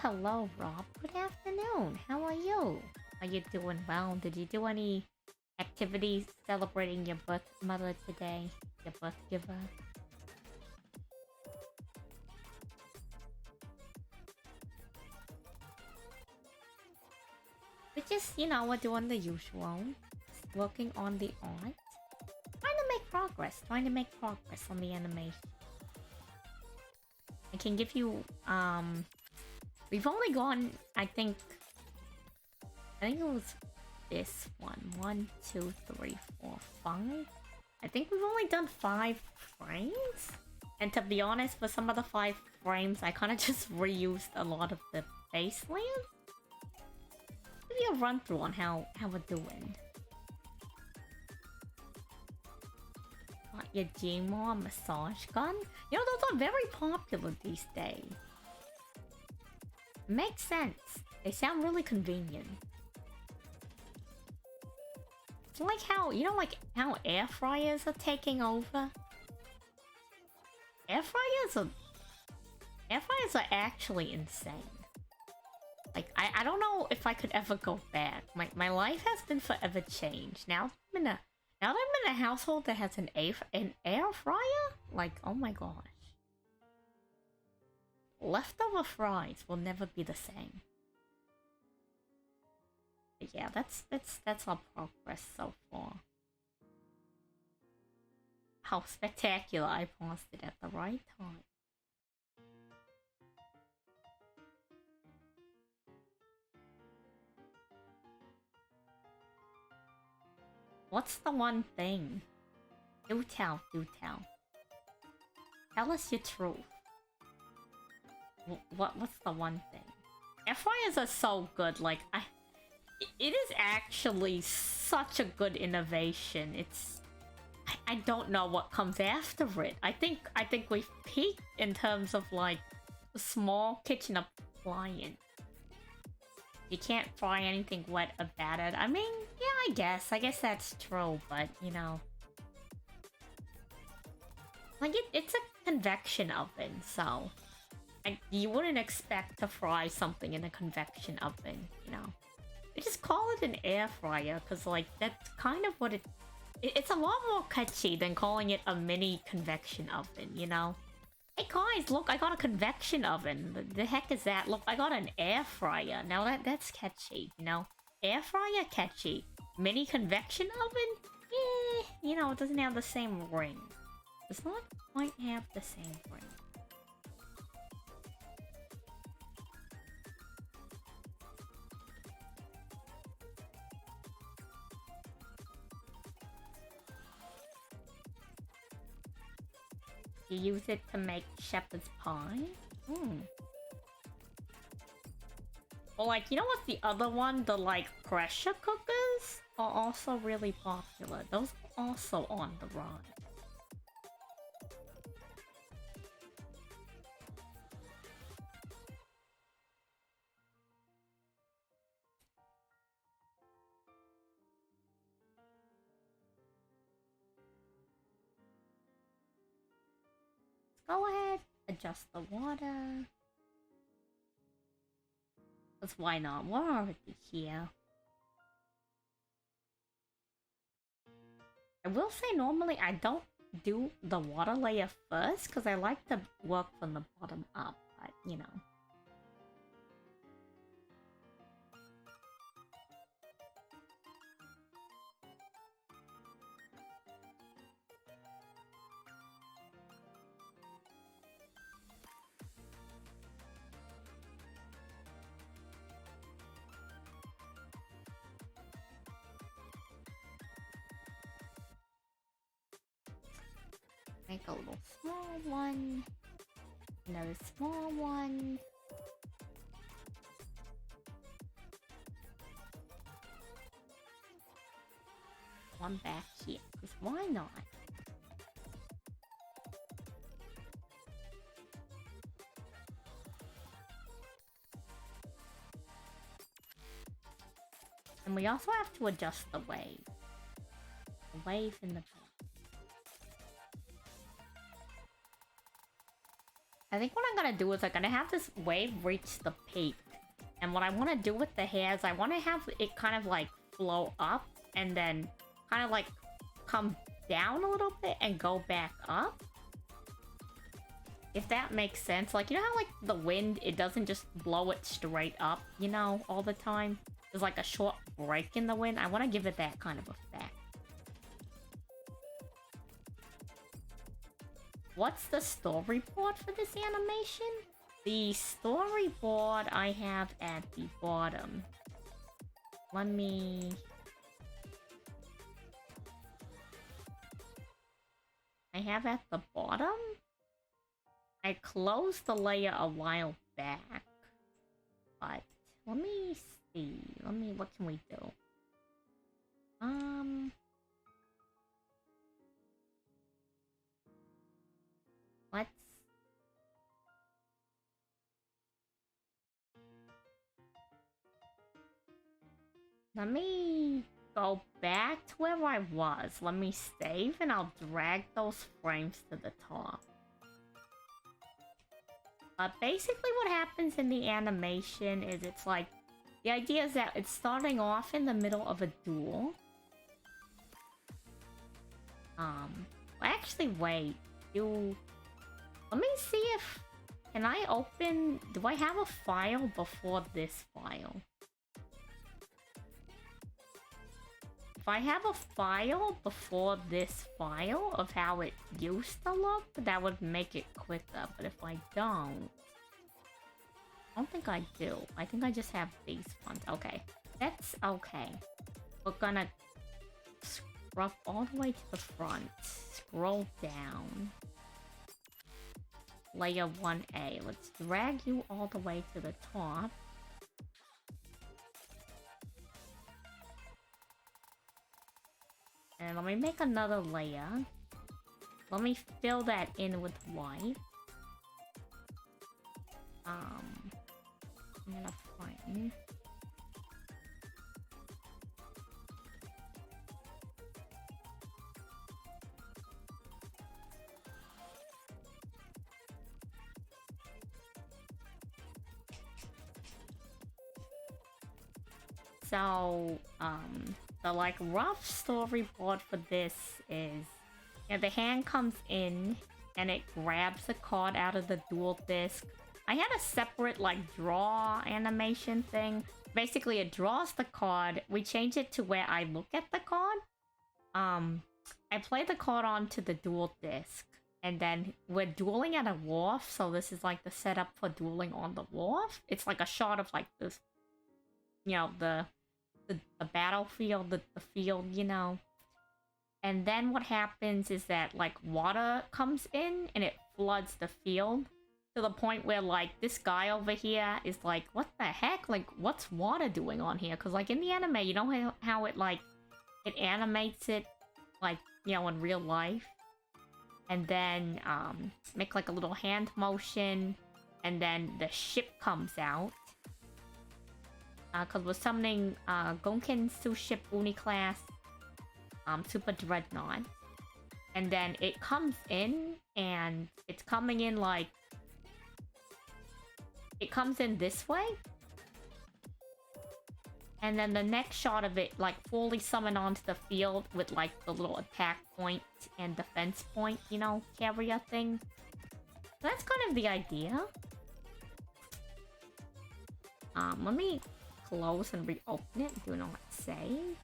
Hello, Rob. Good afternoon. How are you? Are you doing well? Did you do any activities celebrating your birth mother today? Your birth giver? We're doing the usual. Just working on the art. Trying to make progress on the animation. I can give you, we've only gone, I think it was this one. 1, 2, 3, 4, 5. I think we've only done 5 frames. And to be honest, for some of the 5 frames, I kind of just reused a lot of the baselands. Give you a run through on how we're doing. Got your Gmor massage gun. You know, those are very popular these days. Makes sense. They sound really convenient. It's like how, how air fryers are taking over? Air fryers are actually insane. Like, I don't know if I could ever go back. My life has been forever changed. Now that I'm in a household that has an air fryer? Like, oh my gosh. Leftover fries will never be the same. But yeah, that's our progress so far. How spectacular! I paused it at the right time. What's the one thing? Do tell. Tell us your truth. What's the one thing? Air fryers are so good. Like, it is actually such a good innovation. I don't know what comes after it. I think we've peaked in terms of like small kitchen appliance. You can't fry anything wet about it. I mean, yeah, I guess that's true, but like it's a convection oven, so you wouldn't expect to fry something in a convection oven, They just call it an air fryer, because like that's kind of what it's a lot more catchy than calling it a mini convection oven, Hey guys, look, I got a convection oven. The heck is that? Look, I got an air fryer. Now that's catchy, Air fryer, catchy. Mini convection oven? It doesn't have the same ring. Does not quite have the same ring. You use it to make shepherd's pie? Hmm. Well, like, you know what's the other one? The, like, pressure cookers are also really popular. Those are also on the rise. Go ahead, adjust the water. Because why not? We're already here. I will say normally I don't do the water layer first because I like to work from the bottom up, but you know. Make a little small one. Another small one. One back here, because why not? And we also have to adjust the wave. The wave in the back. I think what I'm gonna do is I'm gonna have this wave reach the peak. And what I want to do with the hair is I want to have it kind of like flow up and then kind of like come down a little bit and go back up. If that makes sense. Like, you know how like the wind, it doesn't just blow it straight up, you know, all the time? There's like a short break in the wind. I want to give it that kind of effect. What's the storyboard for this animation? The storyboard I have at the bottom. Let me... I have at the bottom? I closed the layer a while back. But, let me see. What can we do? Let's... Let me go back to where I was. Let me save and I'll drag those frames to the top. But basically what happens in the animation is it's like... The idea is that it's starting off in the middle of a duel. Actually, wait. Let me see if... Can I open... Do I have a file before this file? If I have a file before this file of how it used to look, that would make it quicker. But if I don't think I do. I think I just have these ones. Okay. That's okay. We're gonna scrub all the way to the front. Scroll down. Layer 1A. Let's drag you all the way to the top. And let me make another layer. Let me fill that in with white. I'm gonna find... So, the like rough storyboard for this is, you know, the hand comes in and it grabs the card out of the dual disc. I had a separate like draw animation thing. Basically, it draws the card. We change it to where I look at the card. I play the card onto the dual disc, and then we're dueling at a wharf. So this is like the setup for dueling on the wharf. It's like a shot of like this, you know, the battlefield, the field, you know. And then what happens is that, like, water comes in and it floods the field to the point where, like, this guy over here is like, what the heck? Like, what's water doing on here? Because, like, in the anime, you know how it, like, it animates it, like, you know, in real life? And then, make, like, a little hand motion, and then the ship comes out. Because we're summoning, Gonkin Ship Uni-class, Super Dreadnought. And then it comes in, and it's coming in, like... It comes in this way. And then the next shot of it, like, fully summon onto the field with, like, the little attack point and defense point, you know, carrier thing. So that's kind of the idea. Let me close and reopen it. Do not save.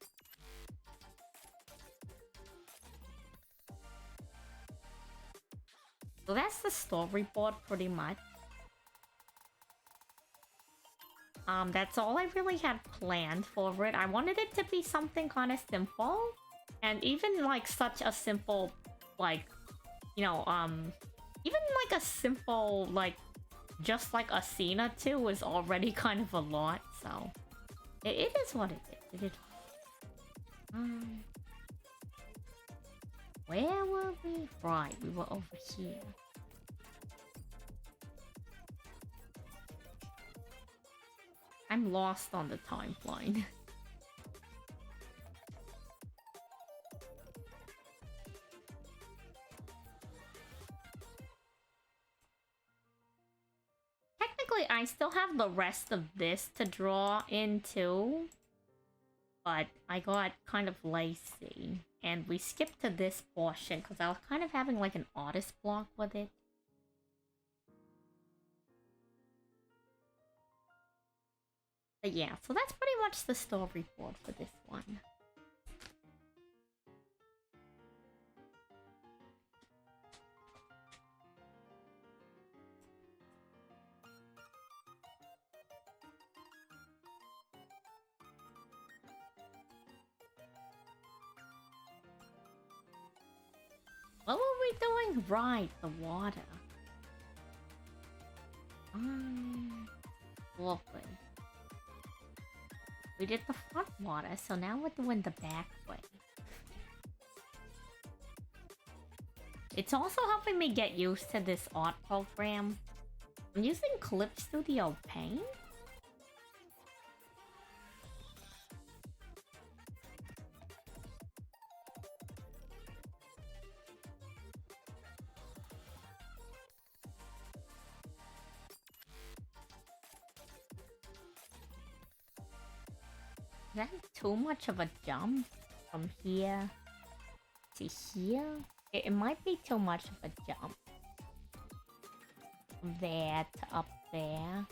So that's the storyboard, pretty much. That's all I really had planned for it. I wanted it to be something kind of simple. And even, like, such a simple, like, you know, even, like, a simple, like, just, like, a scene or two is already kind of a lot, so... It is what it is. It is. Where were we? Right, we were over here. I'm lost on the timeline. Technically, I still have the rest of this to draw into. But I got kind of lazy. And we skipped to this portion because I was kind of having like an artist block with it. But yeah, so that's pretty much the storyboard for this one. What were we doing? Right, the water. Lovely. We did the front water, so now we're doing the back way. It's also helping me get used to this art program. I'm using Clip Studio Paint. Is that too much of a jump from here to here? It might be too much of a jump. From there to up there.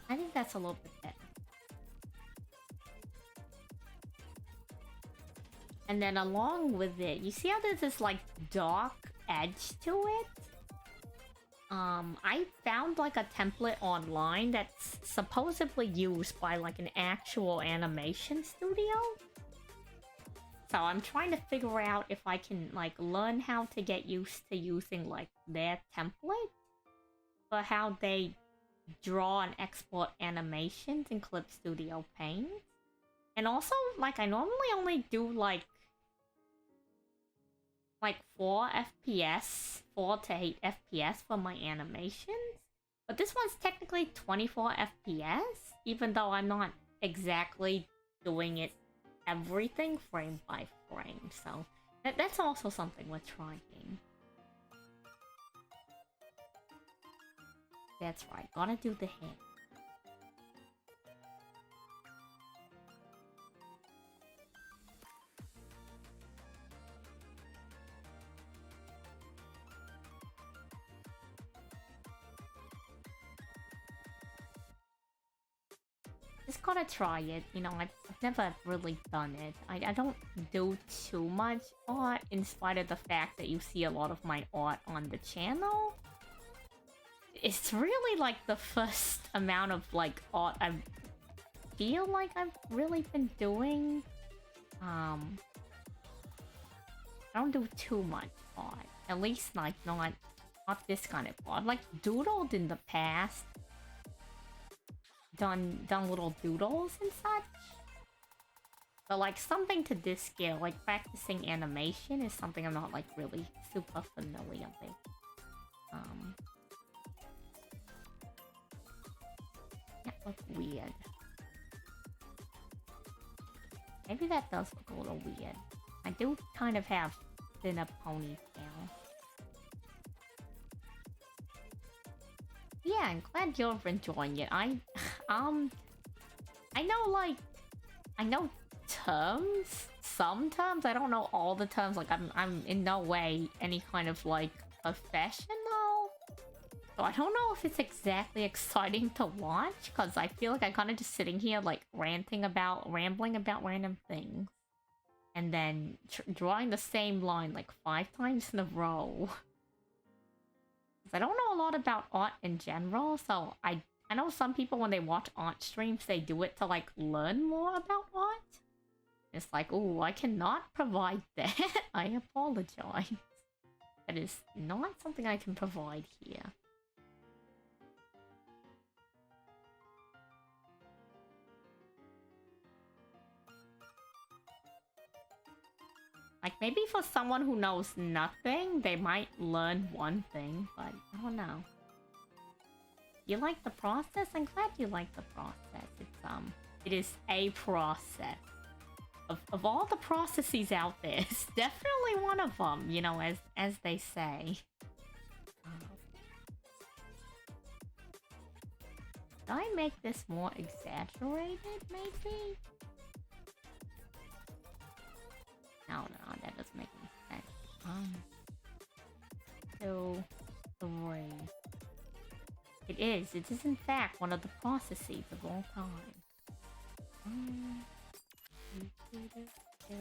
I think that's a little bit better. And then along with it, you see how there's this like dark edge to it? I found like a template online that's supposedly used by like an actual animation studio. So I'm trying to figure out if I can like learn how to get used to using like their template for how they draw and export animations in Clip Studio Paint. And also, like, I normally only do like 4 FPS, 4 to 8 FPS for my animations. But this one's technically 24 FPS, even though I'm not exactly doing it everything frame by frame. So that's also something we're trying. That's right, gotta do the hair. just gotta try it. You know, I've never really done it. I don't do too much art, in spite of the fact that you see a lot of my art on the channel. It's really like the first amount of like art I feel like I've really been doing. I don't do too much art. At least like not this kind of art. I've like doodled in the past. Done little doodles and such. But like something to this scale, like practicing animation is something I'm not like really super familiar with. That looks weird. Maybe that does look a little weird. I do kind of have thinner ponytail. Yeah, I'm glad you're enjoying it. I know like, I know terms, some terms. I don't know all the terms. Like I'm in no way any kind of like professional. So I don't know if it's exactly exciting to watch, because I feel like I'm kind of just sitting here like rambling about random things. And then drawing the same line like 5 times in a row. I don't know a lot about art in general, so I know some people when they watch art streams, they do it to like learn more about art. It's like, oh, I cannot provide that. I apologize. That is not something I can provide here. Like, maybe for someone who knows nothing, they might learn one thing, but I don't know. You like the process? I'm glad you like the process. It is a process. Of all the processes out there, it's definitely one of them, you know, as they say. Did I make this more exaggerated, maybe? No, that doesn't make any sense. 2, 3. It is in fact one of the processes of all time. 2.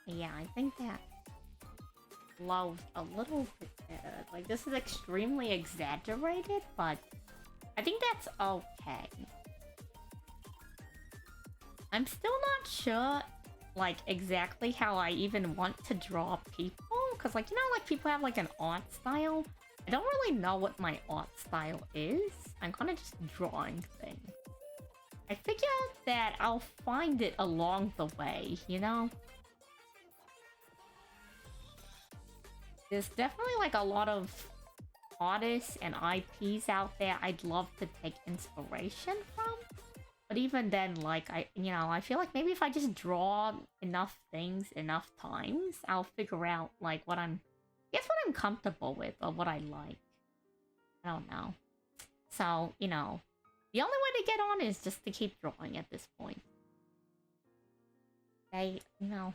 Yeah, I think that flows a little bit better. Like, this is extremely exaggerated, but I think that's okay. I'm still not sure, like, exactly how I even want to draw people, because, like, you know, like, people have, like, an art style? I don't really know what my art style is. I'm kind of just drawing things. I figure that I'll find it along the way, you know? There's definitely like a lot of artists and IPs out there I'd love to take inspiration from. But even then, like, I feel like maybe if I just draw enough things enough times, I'll figure out like what I'm comfortable with or what I like. I don't know. So, you know, the only way to get on is just to keep drawing at this point. You know,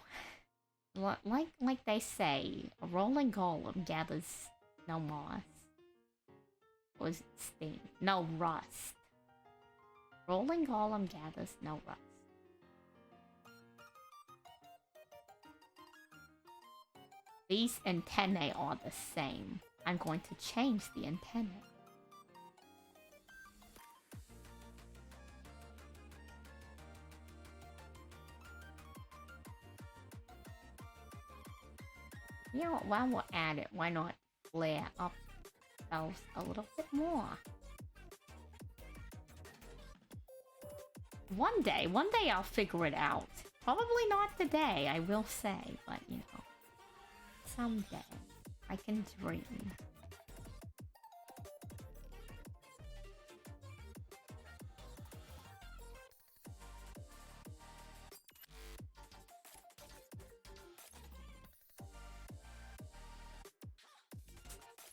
like they say, a rolling golem gathers no moss. Or is it steam? No rust. Rolling golem gathers no rust. These antennae are the same. I'm going to change the antennae. You know, while we're at it, why not flare up those a little bit more? One day I'll figure it out. Probably not today, I will say, but you know, someday I can dream.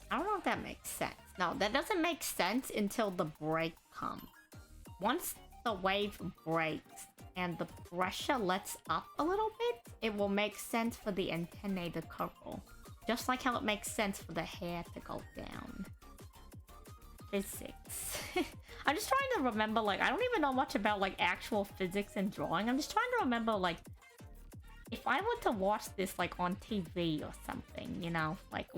I don't know if that makes sense. No, that doesn't make sense until the break comes. Once the wave breaks and the pressure lets up a little bit, it will make sense for the antennae to curl. Just like how it makes sense for the hair to go down. Physics. I'm just trying to remember, like, I don't even know much about, like, actual physics and drawing. I'm just trying to remember, like, if I were to watch this, like, on TV or something, you know? Like,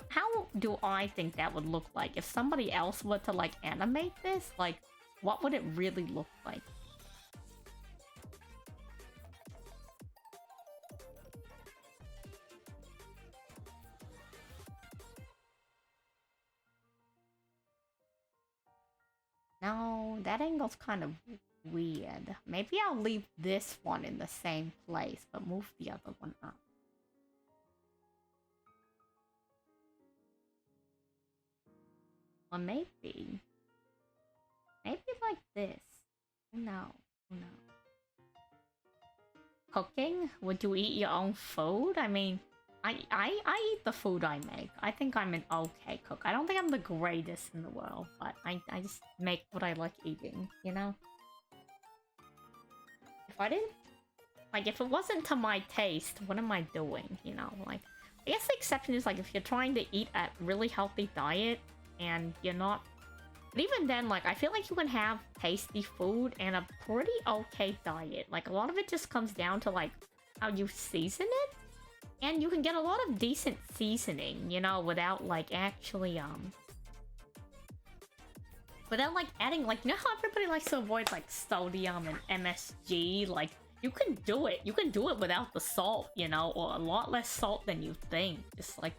how do I think that would look like? If somebody else were to, like, animate this, like, what would it really look like? No, that angle's kind of weird. Maybe I'll leave this one in the same place, but move the other one up. Or maybe like this. No. Cooking? Would you eat your own food? I mean, I eat the food I make. I think I'm an okay cook. I don't think I'm the greatest in the world, but I just make what I like eating, you know? If I didn't... Like, if it wasn't to my taste, what am I doing, you know? Like, I guess the exception is, like, if you're trying to eat a really healthy diet, and you're not... But even then, like, I feel like you can have tasty food and a pretty okay diet. Like, a lot of it just comes down to, like, how you season it. And you can get a lot of decent seasoning, you know, without, like, actually, without, like, adding, like, you know how everybody likes to avoid, like, sodium and MSG? Like, you can do it. You can do it without the salt, you know, or a lot less salt than you think. Just, like,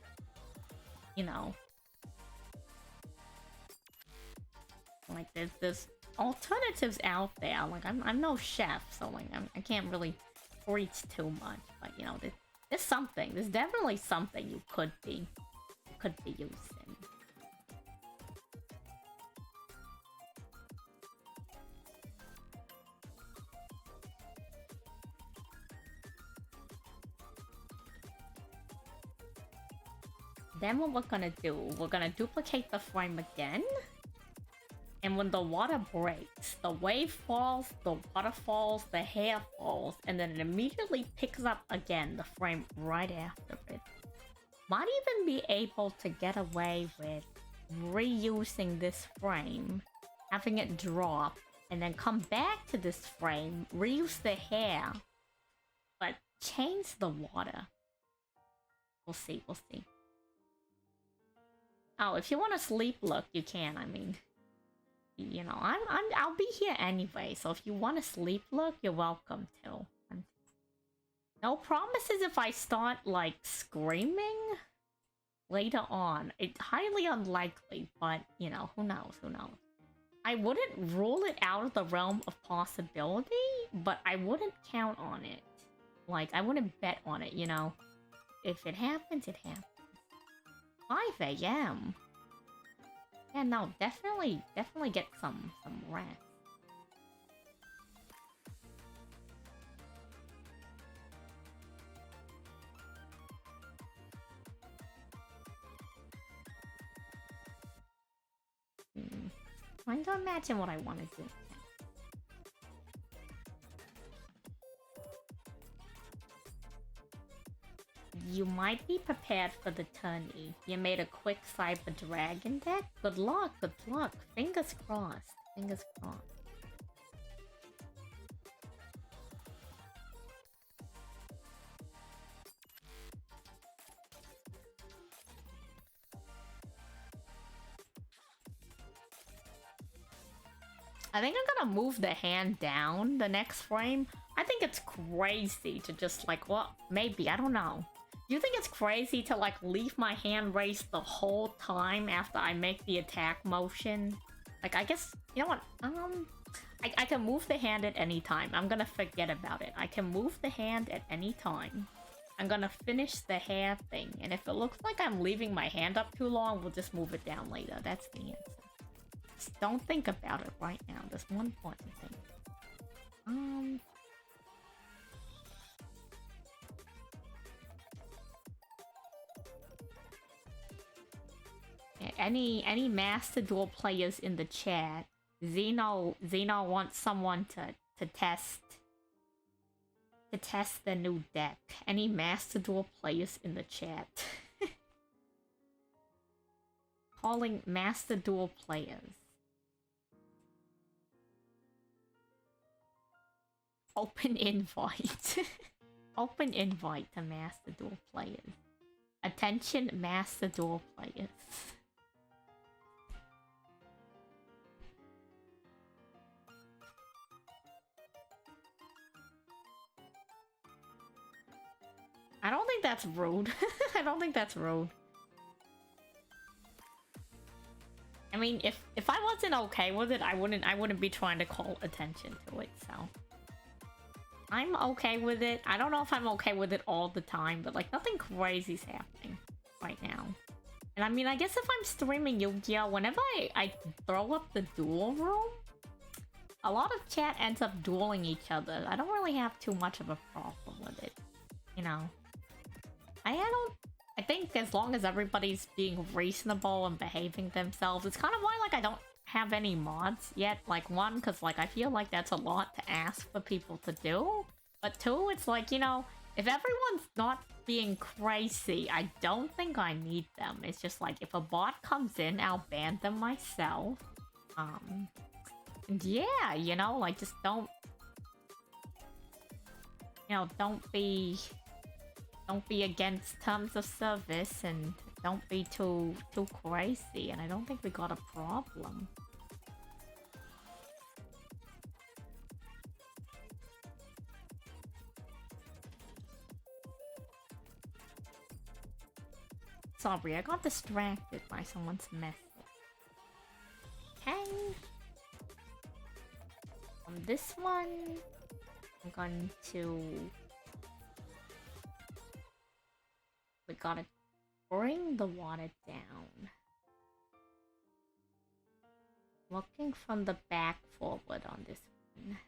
you know. Like, there's alternatives out there. Like, I'm no chef, so, like, I can't really preach too much. But, you know, there's something. There's definitely something you could be using. Then what we're gonna do, we're gonna duplicate the frame again. And when the water breaks, the wave falls, the water falls, the hair falls, and then it immediately picks up again the frame right after it. Might even be able to get away with reusing this frame, having it drop, and then come back to this frame, reuse the hair, but change the water. We'll see, we'll see. Oh, if you want a sleep look, you can, I mean... You know, I'll be here anyway, so if you want a sleep look, you're welcome to. No promises if I start, like, screaming later on. It's highly unlikely, but, you know, who knows, who knows. I wouldn't rule it out of the realm of possibility, but I wouldn't count on it. Like, I wouldn't bet on it, you know. If it happens, it happens. 5 AM. Yeah, no, definitely get some rest. Trying to imagine what I want to do. You might be prepared for the tourney. You made a quick Cyber Dragon deck? Good luck, good luck. Fingers crossed. Fingers crossed. I think I'm gonna move the hand down the next frame. I think it's crazy to just like, well, maybe, I don't know. Do you think it's crazy to like leave my hand raised the whole time after I make the attack motion? Like, I guess, you know what, I can move the hand at any time. I'm gonna forget about it. I can move the hand at any time. I'm gonna finish the hair thing, and if it looks like I'm leaving my hand up too long, we'll just move it down later. That's the answer. Just don't think about it right now. There's one important thing. Any Master Duel players in the chat? Xeno wants someone to test the new deck. Any Master Duel players in the chat? calling Master Duel players. Open invite. Open invite to Master Duel players. Attention, Master Duel players. I don't think that's rude. I don't think that's rude. I mean, if I wasn't okay with it, I wouldn't be trying to call attention to it, so. I'm okay with it. I don't know if I'm okay with it all the time, but like nothing crazy's happening right now. And I mean, I guess if I'm streaming Yu-Gi-Oh, whenever I throw up the duel room, a lot of chat ends up dueling each other. I don't really have too much of a problem with it, you know. I think as long as everybody's being reasonable and behaving themselves, it's kind of why like I don't have any mods yet. Like, one, because like I feel like that's a lot to ask for people to do, but two, it's like, you know, if everyone's not being crazy, I don't think I need them. It's just like if a bot comes in, I'll ban them myself. And yeah, you know, like just don't, you know, don't be against terms of service, and don't be too crazy, and I don't think we got a problem. Sorry, I got distracted by someone's message. Okay. On this one, I'm going to... We gotta bring the water down. Looking from the back forward on this one.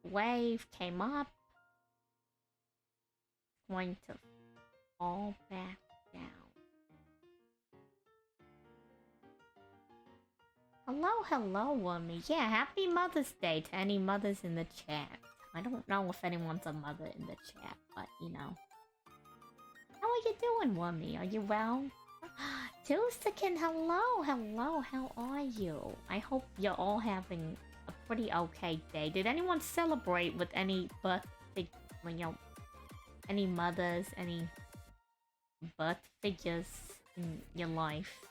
Wave came up. Going to fall back down. Hello, Wummy. Yeah, happy Mother's Day to any mothers in the chat. I don't know if anyone's a mother in the chat, but you know. How are you doing, Wummy? Are you well? Tusakin, hello, how are you? I hope you're all having a pretty okay day. Did anyone celebrate with any birthday, you know, any mothers, any birth figures in your life?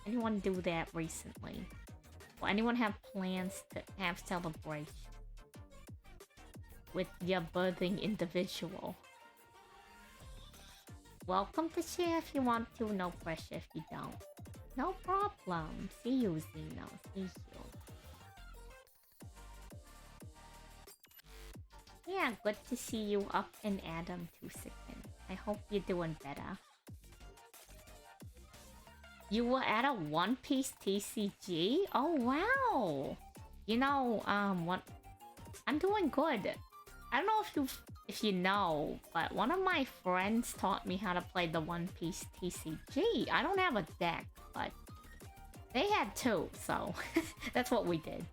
Anyone do that recently? Will anyone have plans to have celebration with your birthing individual? Welcome to share if you want to, no pressure if you don't. No problem. See you, Zeno. See you. Yeah, good to see you up and Adam 2 seconds. I hope you're doing better. You were at a One Piece TCG? Oh wow! You know, what? I'm doing good. I don't know if you know, but one of my friends taught me how to play the One Piece TCG. I don't have a deck, but they had two, so that's what we did.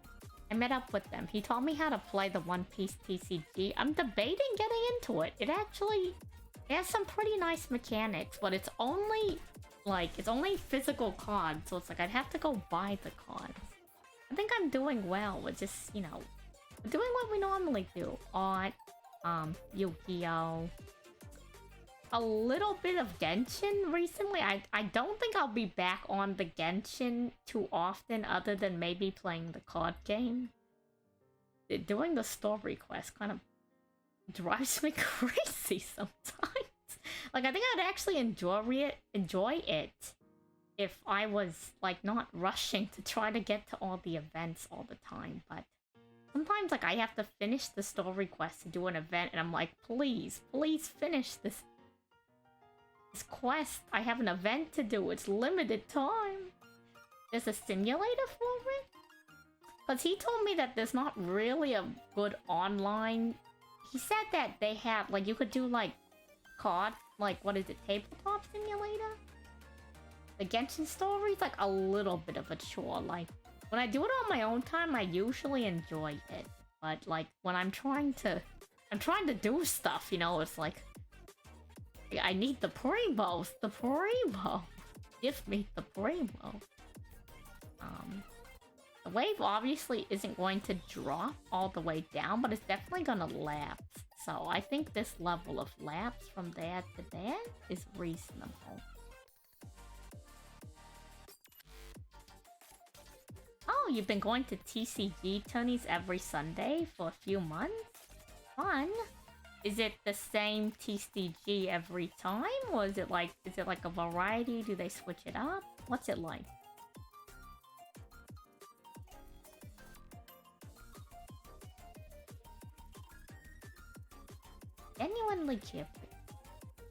I met up with them. He taught me how to play the One Piece TCG. I'm debating getting into it. It has some pretty nice mechanics, but it's only physical cards, so it's like I'd have to go buy the cards. I think I'm doing well with just, you know, doing what we normally do. Art, Yu-Gi-Oh! A little bit of Genshin recently. I don't think I'll be back on the Genshin too often, other than maybe playing the card game. Doing the story quest kind of drives me crazy sometimes. Like, I think I'd actually enjoy it if I was, like, not rushing to try to get to all the events all the time, but sometimes, like, I have to finish the story quest to do an event, and I'm like, please finish this quest. I have an event to do. It's limited time. There's a simulator for it? Because he told me that there's not really a good online... He said that they have, like, you could do, like, what is it, tabletop simulator? The Genshin story's like a little bit of a chore. Like, when I do it on my own time, I usually enjoy it. But, like, when I'm trying to I'm trying to do stuff, you know, it's like... I need the Primos! The Primo! Give me the Primo! The wave obviously isn't going to drop all the way down, but it's definitely gonna lapse. So I think this level of lapse from there to there is reasonable. Oh, you've been going to TCG tourneys every Sunday for a few months? Fun! Is it the same TCG every time? Or is it like a variety? Do they switch it up? What's it like? Genuinely curious.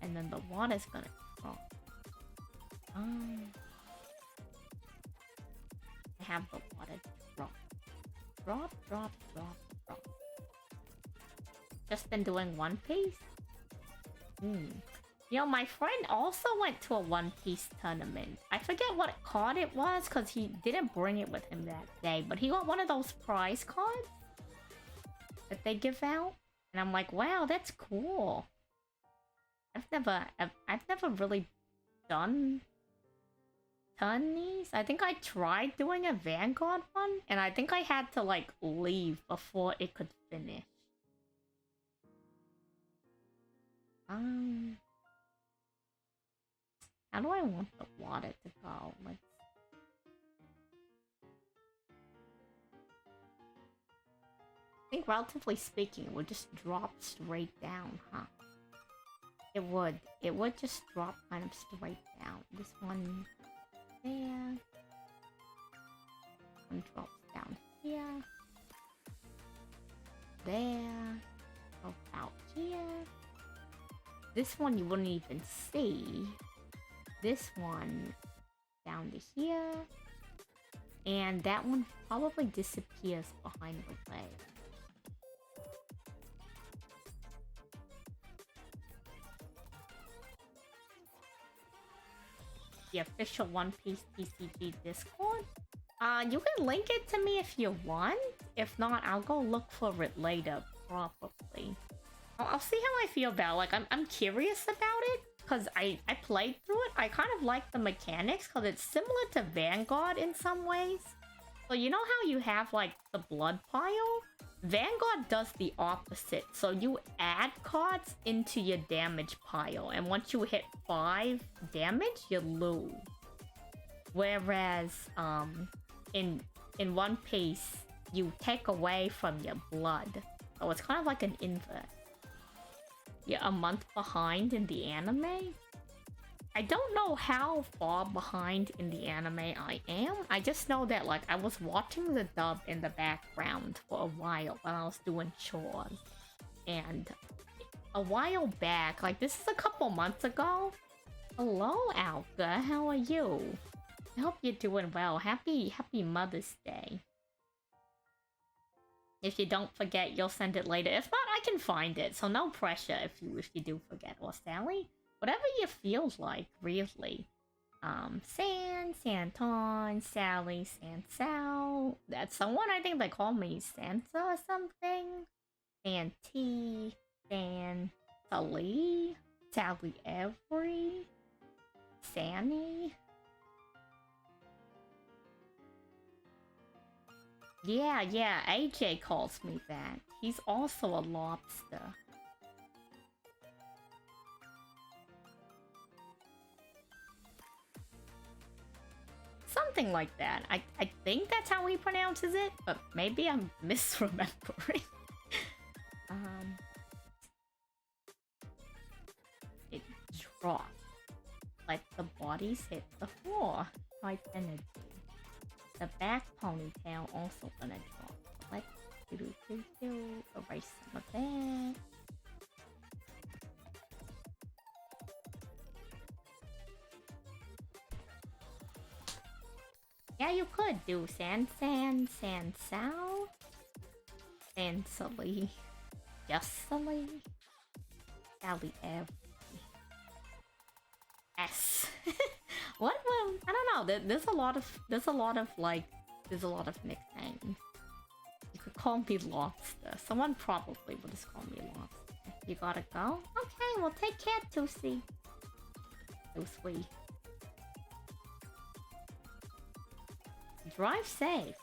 And then the water's gonna drop. I have the water drop. Drop, drop, drop, drop. Just been doing One Piece? You know, my friend also went to a One Piece tournament. I forget what card it was because he didn't bring it with him that day, but he got one of those prize cards that they give out. And I'm like, wow, that's cool. I've never really done tourneys. I think I tried doing a Vanguard one, and I think I had to like leave before it could finish. How do I want the water to go? Let's... I think relatively speaking, it would just drop straight down, huh? It would. It would just drop kind of straight down. This one there. One drops down here. There. About here. This one you wouldn't even see. This one down to here. And that one probably disappears behind the leg. The official One Piece TCG Discord. You can link it to me if you want. If not, I'll go look for it later, probably. I'll see how I feel about it. Like, I'm curious about it, because I played through it. I kind of like the mechanics, because it's similar to Vanguard in some ways. So you know how you have, like, the blood pile? Vanguard does the opposite. So you add cards into your damage pile, and once you hit 5 damage, you lose. Whereas, in One Piece, you take away from your blood. So it's kind of like an inverse. You're a month behind in the anime. I don't know how far behind in the anime I am. I just know that, like, I was watching the dub in the background for a while when I was doing chores. And a while back, like, this is a couple months ago. Hello, Alka. How are you? I hope you're doing well. Happy Mother's Day. If you don't forget, you'll send it later. If not, I can find it. So no pressure if you do forget. Or Salie, whatever you feel like, really. Santon, Salie, Sansal. That's someone I think they call me Sansa or something. Santi, Salie, Salie Every, Sanny. Yeah, AJ calls me that. He's also a lobster. Something like that. I think that's how he pronounces it, but maybe I'm misremembering. It dropped. Like the bodies hit the floor. Type energy. The back ponytail also gonna drop. Let's erase some of that. Yeah, you could do Sansal, Salie, just Salie, Salie F. S. What? Well, I don't know. There's a lot of nicknames. You call me Lobster. Someone probably would just call me Lobster. You gotta go? Okay, well take care, Tootsie. So sweet. Drive safe.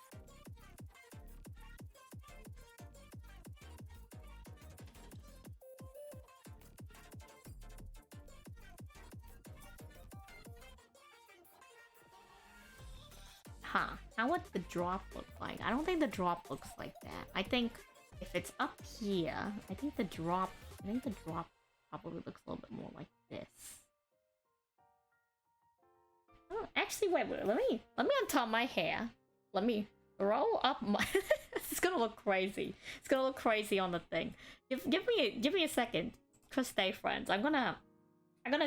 Huh. How would the drop look like? I don't think the drop looks like that. I think if it's up here, I think the drop probably looks a little bit more like this. Oh, actually, wait, let me untop my hair. Let me roll up my. It's gonna look crazy. It's gonna look crazy on the thing. Give me a second. To stay friends. I'm gonna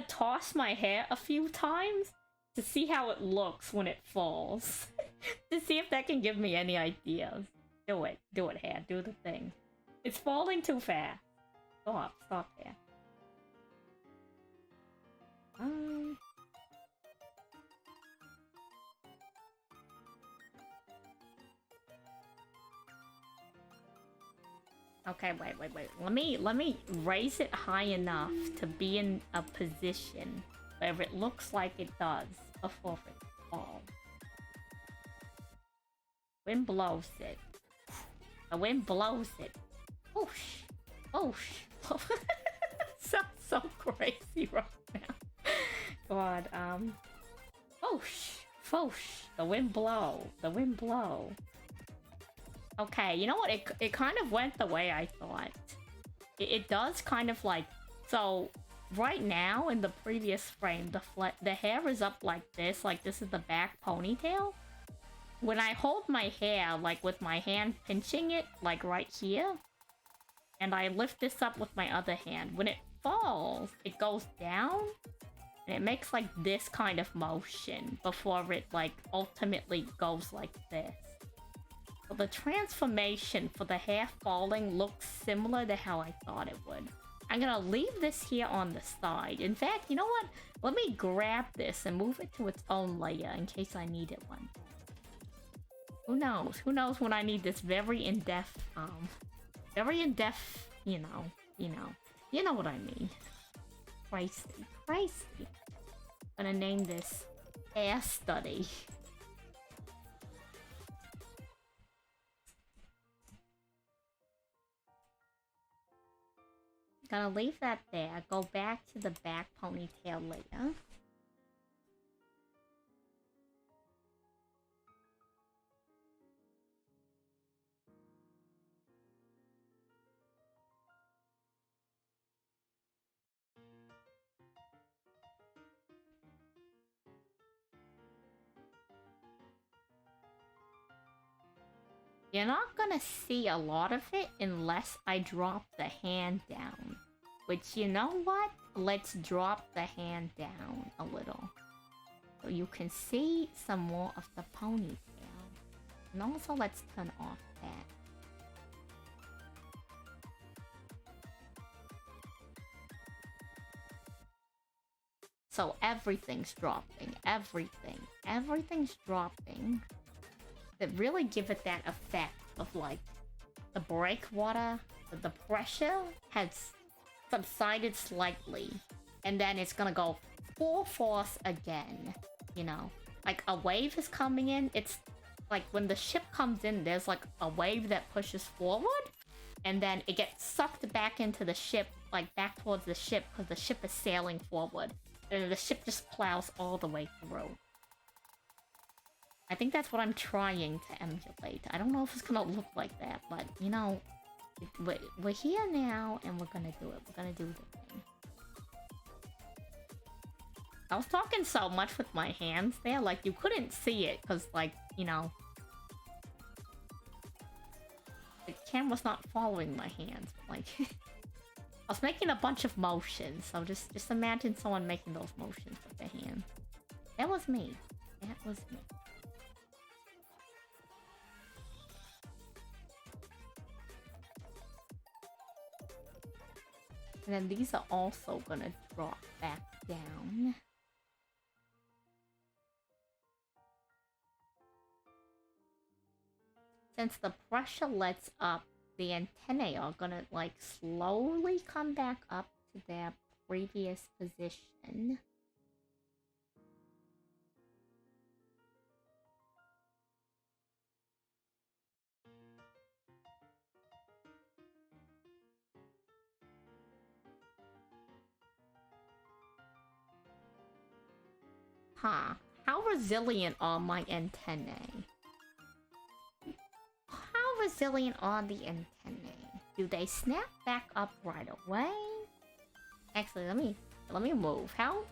toss my hair a few times to see how it looks when it falls. To see if that can give me any ideas. Do it, hair. Do the thing. It's falling too fast. Stop hair. Okay, wait. Let me raise it high enough to be in a position where it looks like it does before it falls. Wind blows it. The wind blows it. Whoosh! Whoosh! Sounds so crazy right now. God, whoosh! Whoosh! The wind blow. The wind blow. Okay, you know what? It kind of went the way I thought. It does kind of like... So, right now, in the previous frame, the hair is up like this is the back ponytail. When I hold my hair, like with my hand pinching it, like right here, and I lift this up with my other hand, when it falls, it goes down, and it makes like this kind of motion before it like ultimately goes like this. So the transformation for the hair falling looks similar to how I thought it would. I'm gonna leave this here on the side. In fact, you know what? Let me grab this and move it to its own layer in case I needed one. Who knows? Who knows when I need this very in-depth, you know what I mean. Pricey. I'm gonna name this Hair Study. Gonna leave that there. Go back to the back ponytail later. You're not gonna see a lot of it unless I drop the hand down. Which, you know what? Let's drop the hand down a little. So you can see some more of the ponytail. And also let's turn off that. So everything's dropping. Everything's dropping. That really give it that effect of like the breakwater, the pressure has subsided slightly, and then it's gonna go full force again, you know? Like a wave is coming in, it's like when the ship comes in, there's like a wave that pushes forward, and then it gets sucked back into the ship, like back towards the ship, because the ship is sailing forward, and the ship just plows all the way through. I think that's what I'm trying to emulate. I don't know if it's gonna look like that, but, you know, we're here now, and we're gonna do it. We're gonna do the thing. I was talking so much with my hands there, like, you couldn't see it, because, like, you know, the camera's not following my hands, but, like, I was making a bunch of motions, so just imagine someone making those motions with their hands. That was me. That was me. And then these are also gonna drop back down. since the pressure lets up, the antennae are gonna like slowly come back up to their previous position. Huh. How resilient are my antennae? How resilient are the antennae? Do they snap back up right away? Actually, let me move. How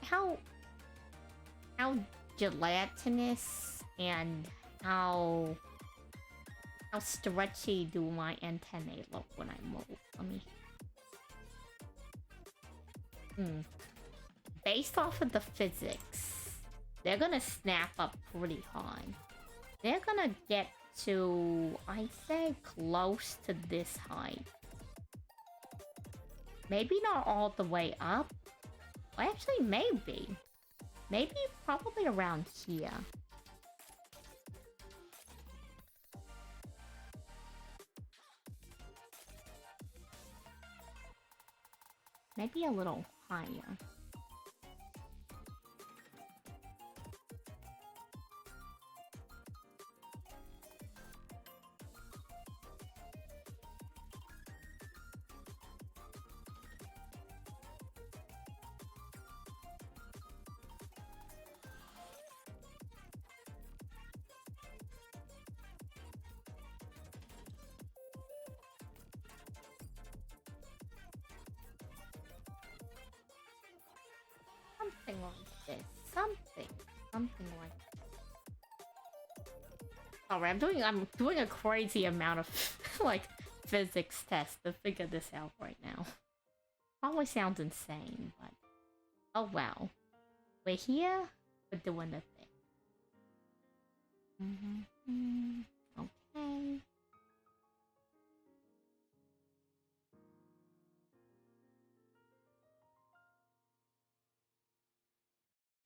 gelatinous and how stretchy do my antennae look when I move? Let me. Based off of the physics, they're gonna snap up pretty high. They're gonna get to, I'd say, close to this height. Maybe not all the way up. Well, actually, maybe. Maybe probably around here. Maybe a little higher. Something like this. Something like this. Alright, I'm doing a crazy amount of like physics tests to figure this out right now. Probably sounds insane, but oh wow. We're here, we're doing the thing. Okay.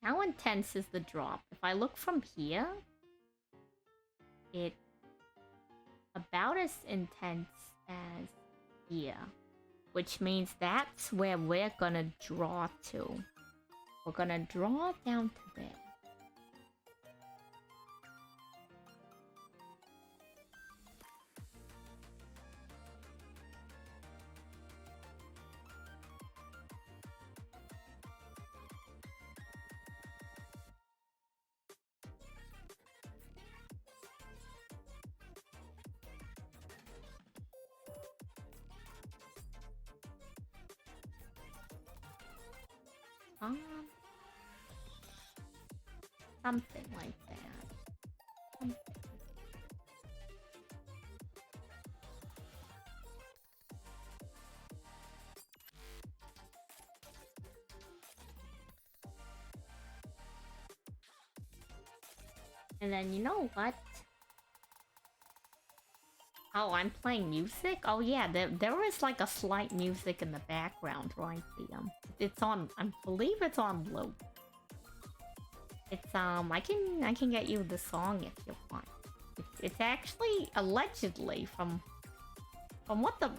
How intense is the drop? If I look from here, it's about as intense as here. Which means that's where we're gonna draw to. We're gonna draw down to there. Something like that. And then you know what? Oh, I'm playing music? Oh yeah, there is like a slight music in the background, right? It's on, I believe it's on loop. It's I can get you the song if you want. It's actually allegedly from what the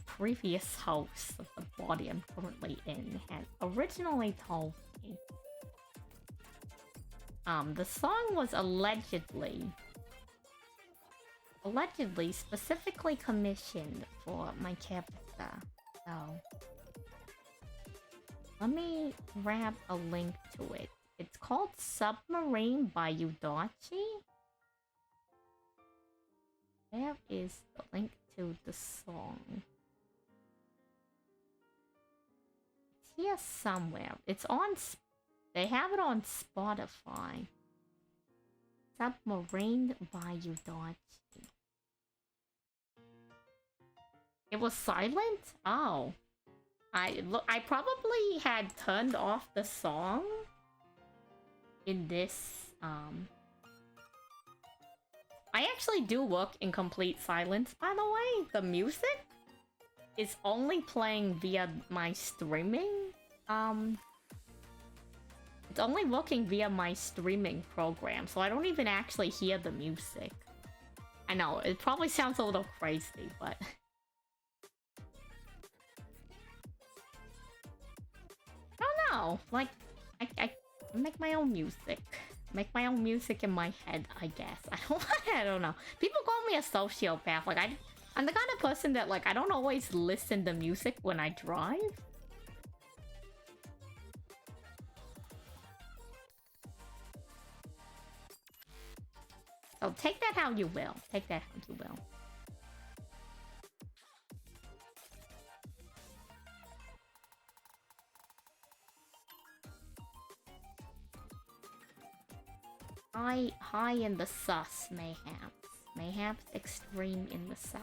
previous host of the body I'm currently in had originally told me. The song was allegedly specifically commissioned for my character. So let me grab a link to it. It's called Submarine by Udachi. Where is the link to the song? It's here somewhere. It's on... They have it on Spotify. Submarine by Udachi. It was silent? Oh. I probably had turned off the song in this, I actually do work in complete silence, by the way. The music is only playing via my streaming, It's only working via my streaming program, so I don't even actually hear the music. I know, it probably sounds a little crazy, but... I don't know, like, I make my own music. Make my own music in my head, I guess. I don't know. People call me a sociopath. Like, I'm the kind of person that, like, I don't always listen to music when I drive. So take that how you will. Take that how you will. High in the sus, mayhaps. Mayhaps extreme in the sus.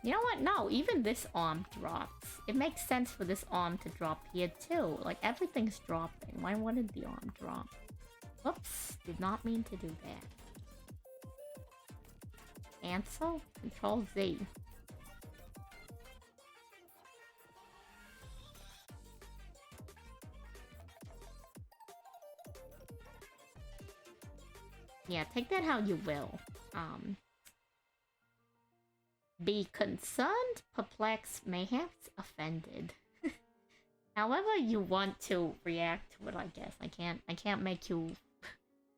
You know what? No, even this arm drops. It makes sense for this arm to drop here too. Like, everything's dropping. Why wouldn't the arm drop? Whoops, did not mean to do that. Cancel? Control Z. Yeah, take that how you will. Be concerned, perplexed, mayhaps offended. However you want to react to it, I guess. I can't make you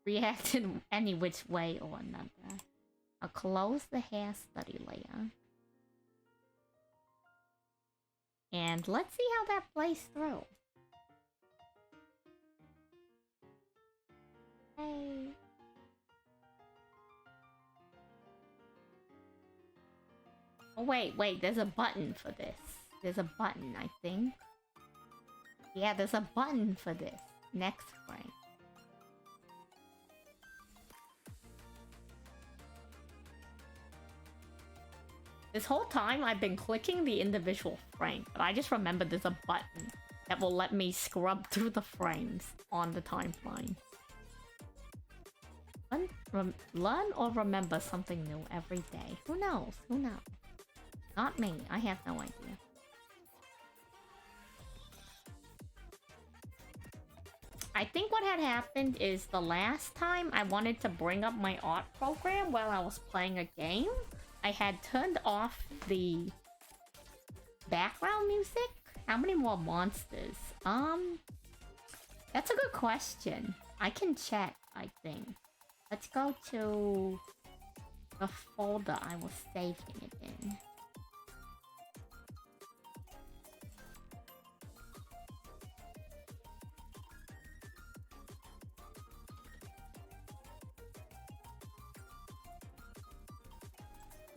react in any which way or another. I'll close the hair study layer. And let's see how that plays through. Hey. Oh, wait, there's a button for this. There's a button, I think. Yeah, there's a button for this. Next frame. This whole time I've been clicking the individual frame, but I just remembered there's a button that will let me scrub through the frames on the timeline. Learn or remember something new every day. Who knows? Who knows? Not me. I have no idea. I think what had happened is the last time I wanted to bring up my art program while I was playing a game, I had turned off the background music. How many more monsters? That's a good question. I can check, I think. Let's go to the folder I was saving it in.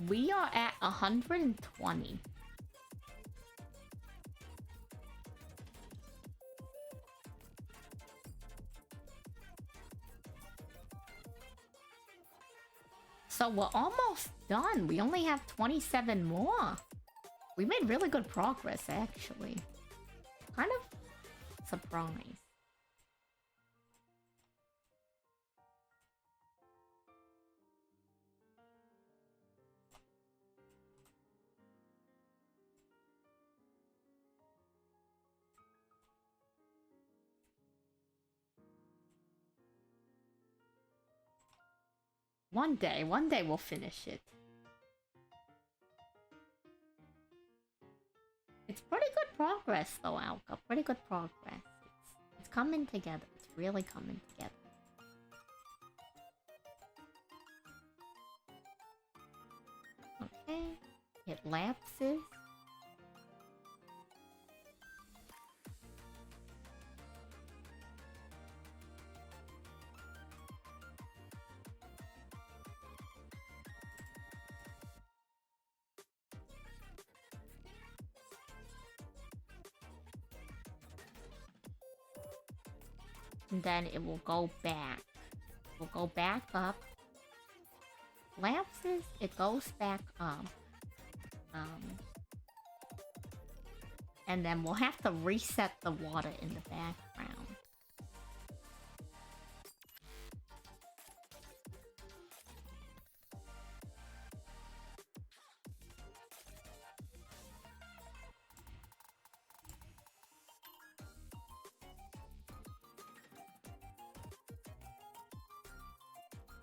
We are at 120. So we're almost done. We only have 27 more. We made really good progress, actually. Kind of surprised. One day we'll finish it. It's pretty good progress though, Alka. Pretty good progress. It's coming together. It's really coming together. Okay. It lapses. And then it will go back. It will go back up. Lapses, it goes back up. And then we'll have to reset the water in the background.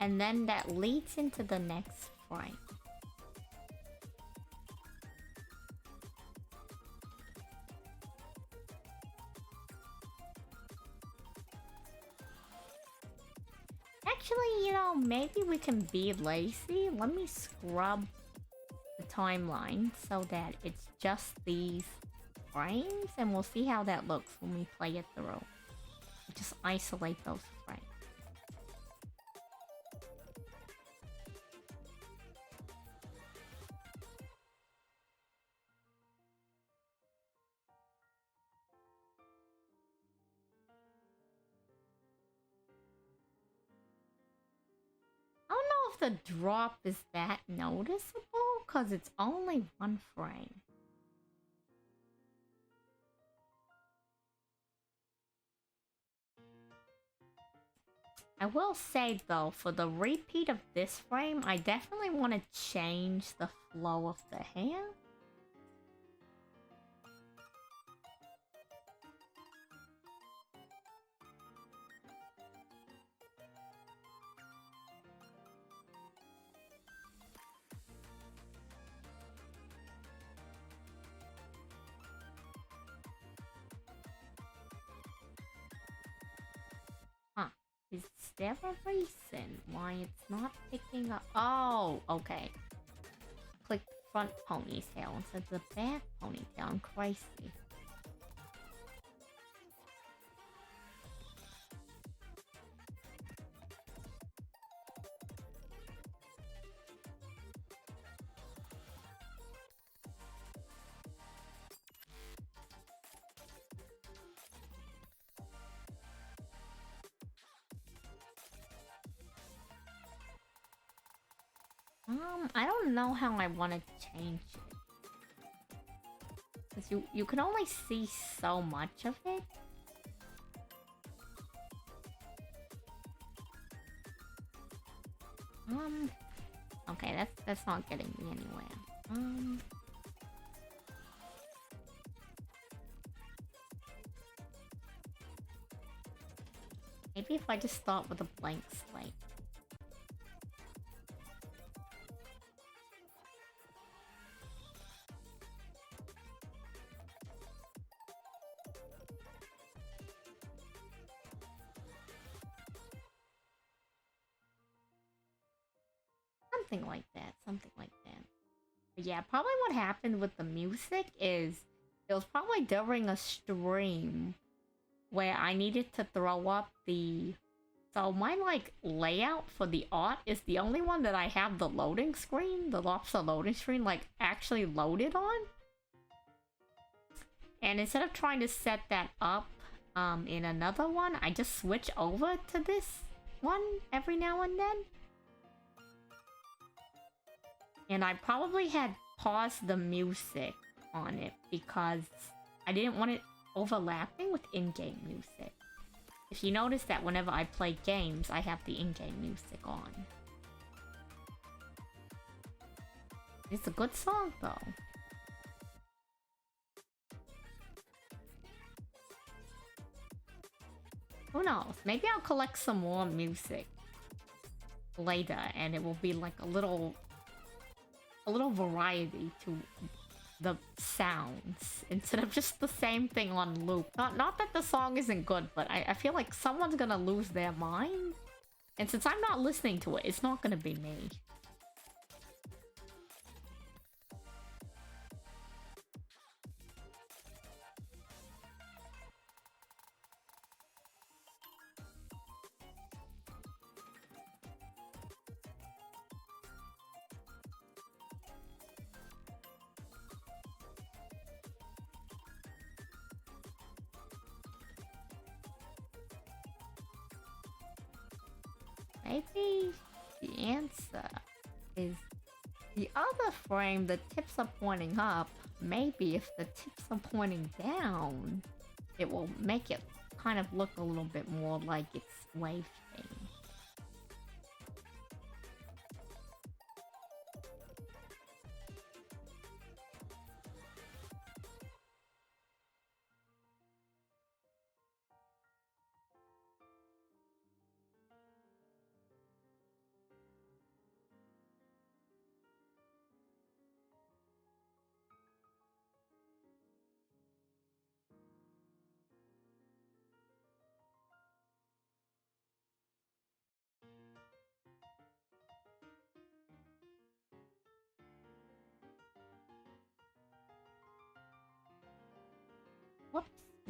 and then that leads into the next frame. Actually, you know, maybe we can be lazy. Let me scrub the timeline so that it's just these frames, and we'll see how that looks when we play it through. Just isolate those frames. I don't know if the drop is that noticeable, because it's only one frame. I will say though, for the repeat of this frame, I definitely want to change the flow of the hair. Is there a reason why it's not picking up? Oh, okay. Click front ponytail instead of the back ponytail. I'm crazy. I don't know how I want to change it. Because you can only see so much of it. Okay, that's not getting me anywhere. Maybe if I just start with a blank slate. Something like that, something like that. But yeah, probably what happened with the music is it was probably during a stream where I needed to throw up the... So my, like, layout for the art is the only one that I have the loading screen, the lobster loading screen, like, actually loaded on. And instead of trying to set that up in another one, I just switch over to this one every now and then. And I probably had paused the music on it because I didn't want it overlapping with in-game music. If you notice that whenever I play games, I have the in-game music on. It's a good song, though. Who knows? Maybe I'll collect some more music later, and it will be like a little variety to the sounds instead of just the same thing on loop. Not that the song isn't good, but I feel like someone's gonna lose their mind. And since I'm not listening to it, it's not gonna be me. Maybe the answer is the other frame. The tips are pointing up. Maybe if the tips are pointing down, it will make it kind of look a little bit more like it's waving.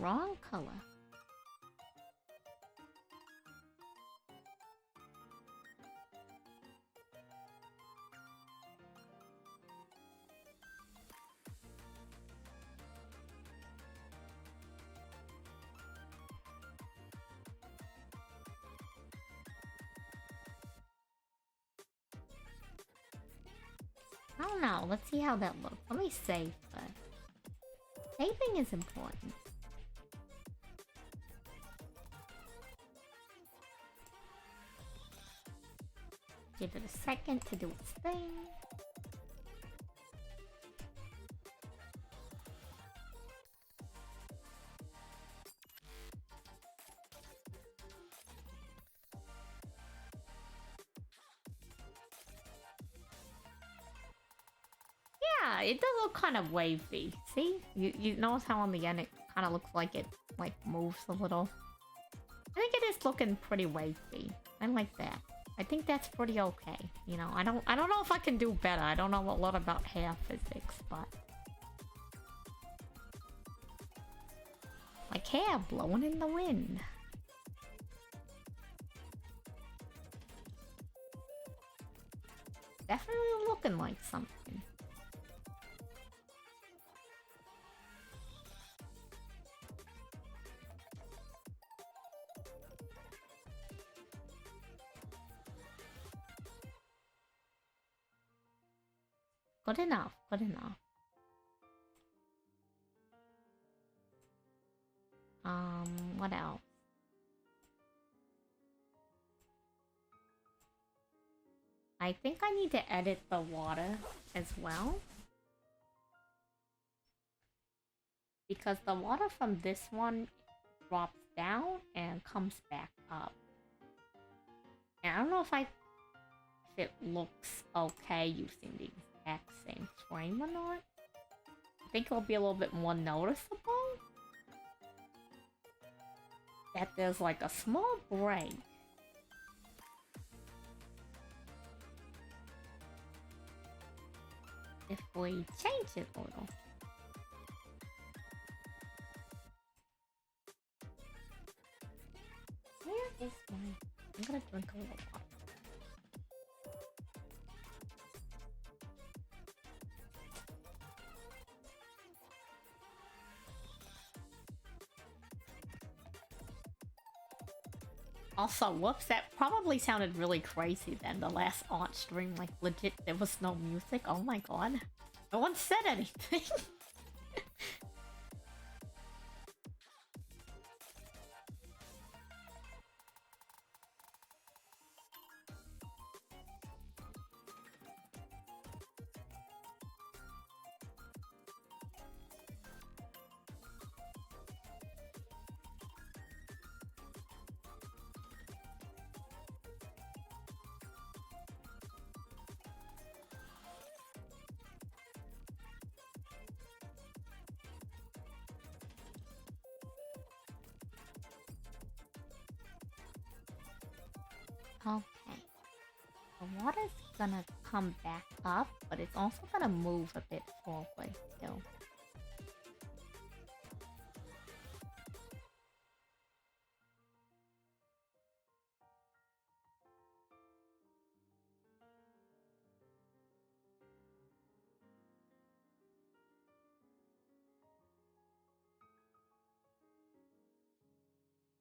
Wrong color. I don't know. Let's see how that looks. Let me save first. Saving is important. Give it a second to do its thing. Yeah, it does look kind of wavy. See? You notice how on the end it kind of looks like it like moves a little? I think it is looking pretty wavy. I like that. I think that's pretty okay. You know, I don't know if I can do better. I don't know a lot about hair physics, but like hair blowing in the wind. Definitely looking like something. Good enough, good enough. What else? I think I need to edit the water as well. Because the water from this one drops down and comes back up. And I don't know if it looks okay using the exact same frame or not. I think it'll be a little bit more noticeable that there's like a small break. If we change it a little. Where is my... I'm gonna drink a little water. Also, whoops, that probably sounded really crazy then. The last art stream, like legit, there was no music. Oh my god. No one said anything. Okay. The water's gonna come back up, but it's also gonna move a bit forward still.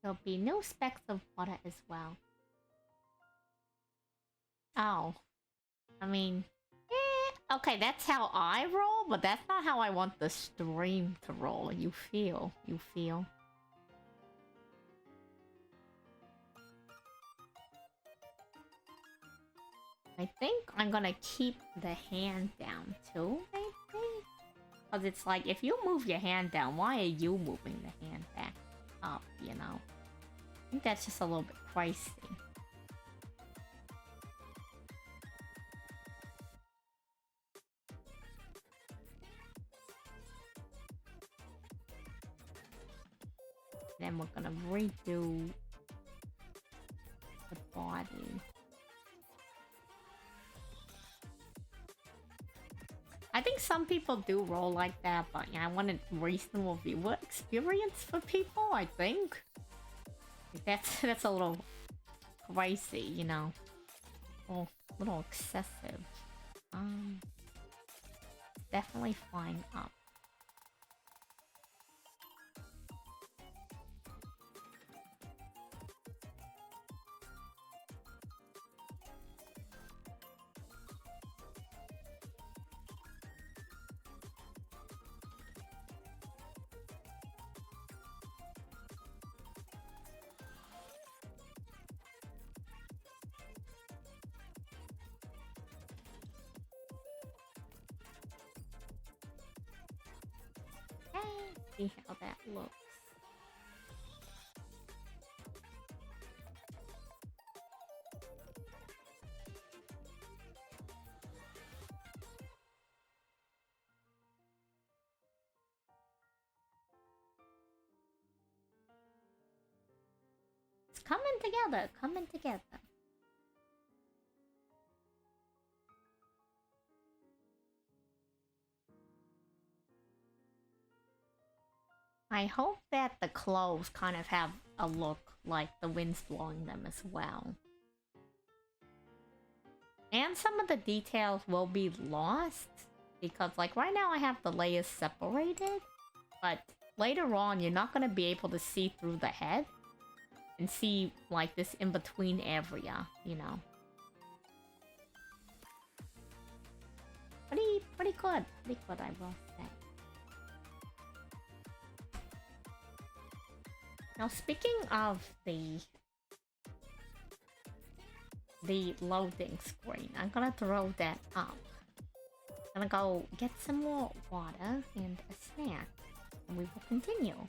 There'll be new specks of water as well. Oh. I mean, okay, that's how I roll, but that's not how I want the stream to roll. You feel. I think I'm gonna keep the hand down too, maybe? Because it's like, if you move your hand down, why are you moving the hand back up, you know? I think that's just a little bit pricey. Then we're gonna redo the body. I think some people do roll like that, but yeah, I wanted reasonable viewer experience for people, I think. That's a little crazy, you know. A little excessive. Definitely flying up. See how that looks. It's coming together, coming together. I hope that the clothes kind of have a look like the wind's blowing them as well. And some of the details will be lost because like right now I have the layers separated, but later on you're not going to be able to see through the head and see like this in-between area, you know. Pretty good, I will say. Now speaking of the loading screen, I'm gonna throw that up. I'm gonna go get some more water and a snack, and we will continue.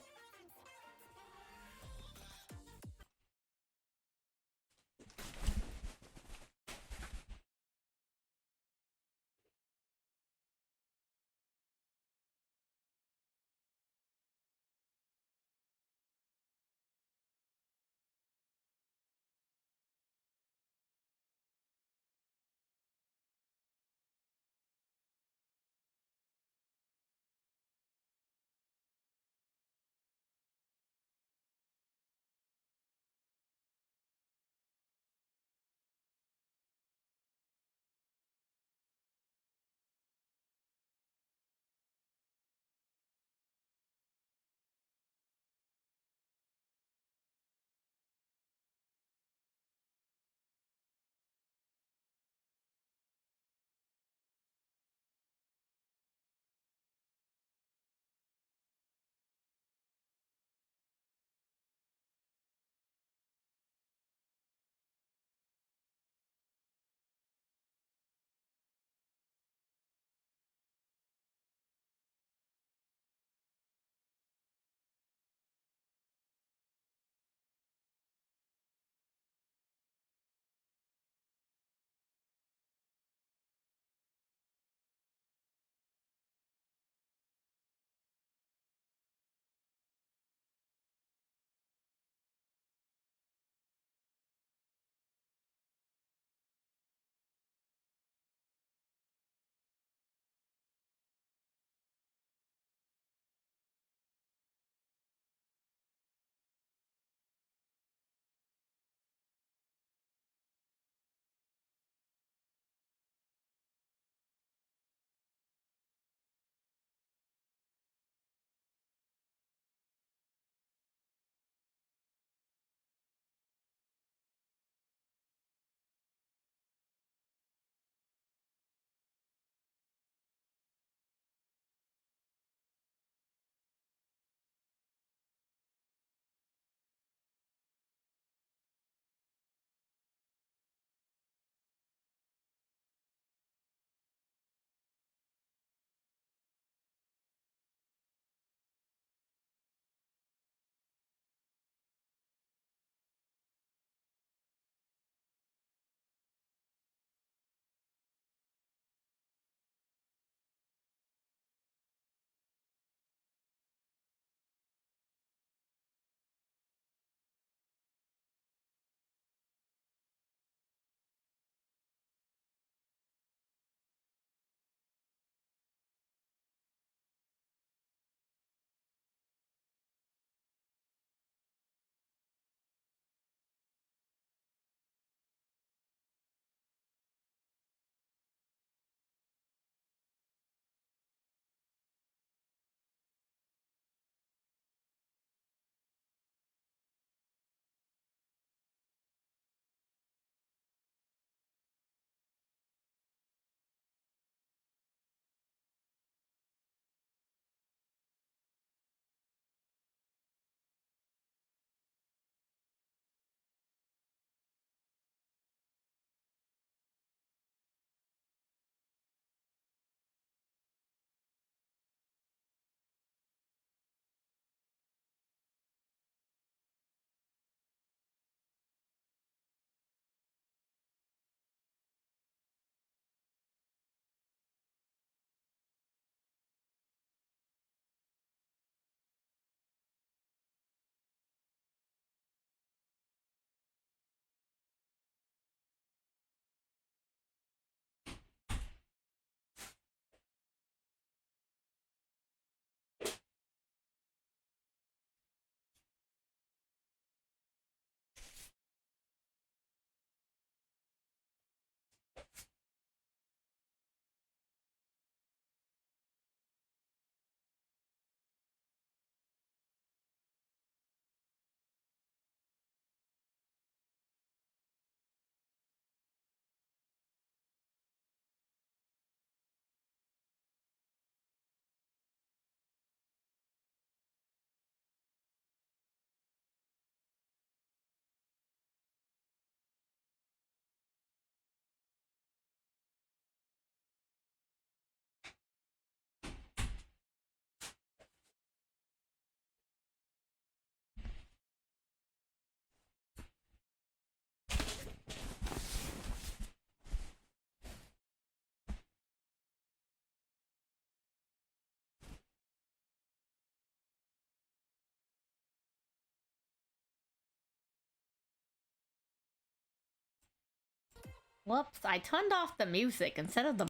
Whoops, I turned off the music instead of the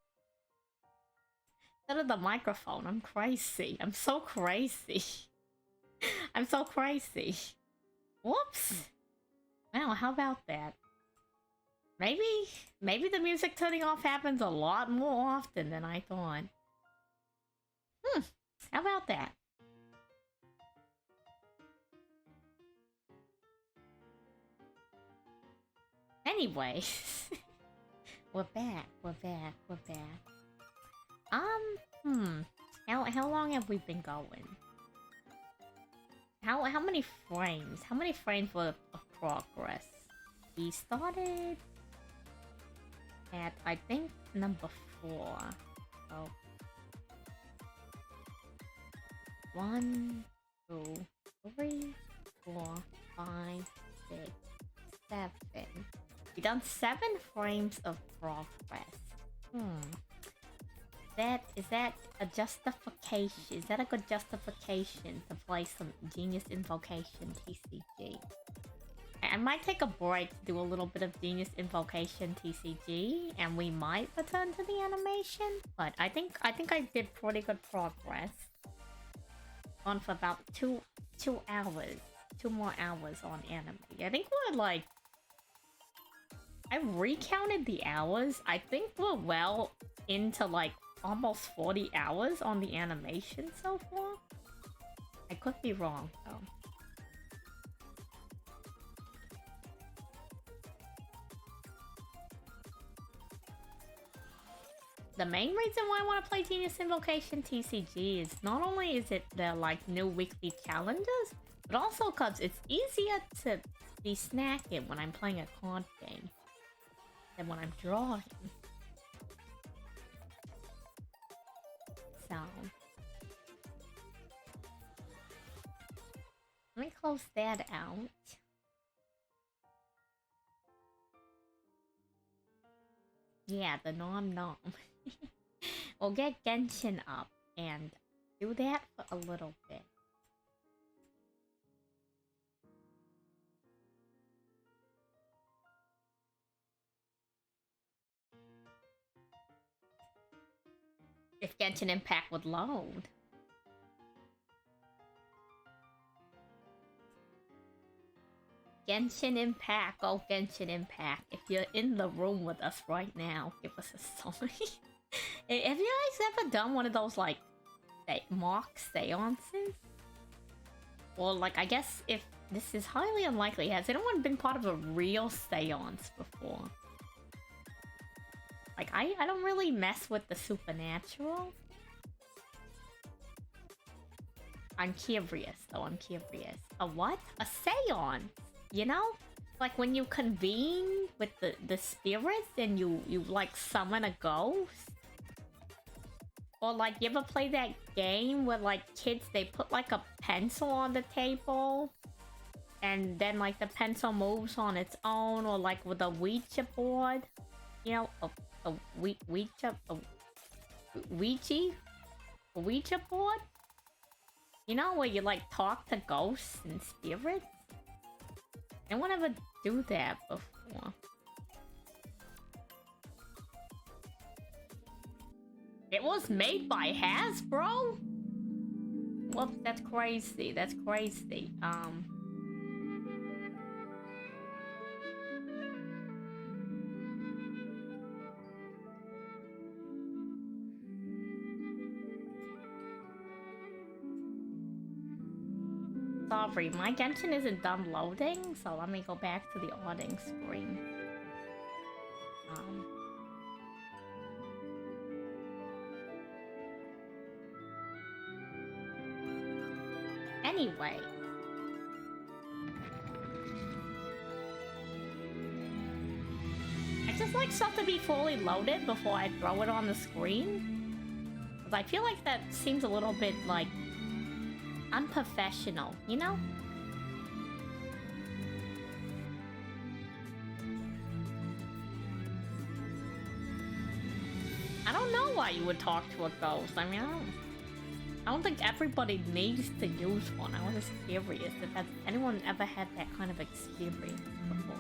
microphone. I'm crazy. I'm so crazy. I'm so crazy. Whoops. Well, how about that? Maybe the music turning off happens a lot more often than I thought. How about that? Anyway, we're back. How long have we been going? How many frames? How many frames worth of progress? We started at, I think, number 4. So 1, 2, 3, 4, 5, 6, 7. We done 7 frames of progress. Is that a justification? Is that a good justification to play some Genius Invocation TCG? I might take a break to do a little bit of Genius Invocation TCG, and we might return to the animation. But I think I did pretty good progress. On for about 2 hours, 2 more hours on anime. I think we're like, I recounted the hours. I think we're well into like almost 40 hours on the animation so far. I could be wrong though. The main reason why I want to play Genius Invocation TCG is not only is it the like new weekly calendars, but also because it's easier to be snacking when I'm playing a card game than when I'm drawing. So let me close that out. Yeah, the nom nom. We'll get Genshin up and do that for a little bit. If Genshin Impact would load. Genshin Impact, oh Genshin Impact. If you're in the room with us right now, give us a sign. Have you guys ever done one of those like mock seances? Well, like I guess if this is highly unlikely, has anyone been part of a real seance before? Like I don't really mess with the supernatural. I'm curious though, I'm curious. A what? A seance, you know? Like when you convene with the spirits and you like summon a ghost? Or like you ever play that game where like kids, they put like a pencil on the table and then like the pencil moves on its own, or like with a Ouija board? You know, a Ouija board? You know, where you like talk to ghosts and spirits? Anyone ever do that before? It was made by Hasbro? Whoops, that's crazy. That's crazy. Sorry, my Genshin isn't done loading, so let me go back to the loading screen. Anyway. I just like stuff to be fully loaded before I throw it on the screen. Because I feel like that seems a little bit, like, unprofessional, you know? I don't know why you would talk to a ghost. I mean, I don't think everybody needs to use one. I was just curious if anyone ever had that kind of experience before.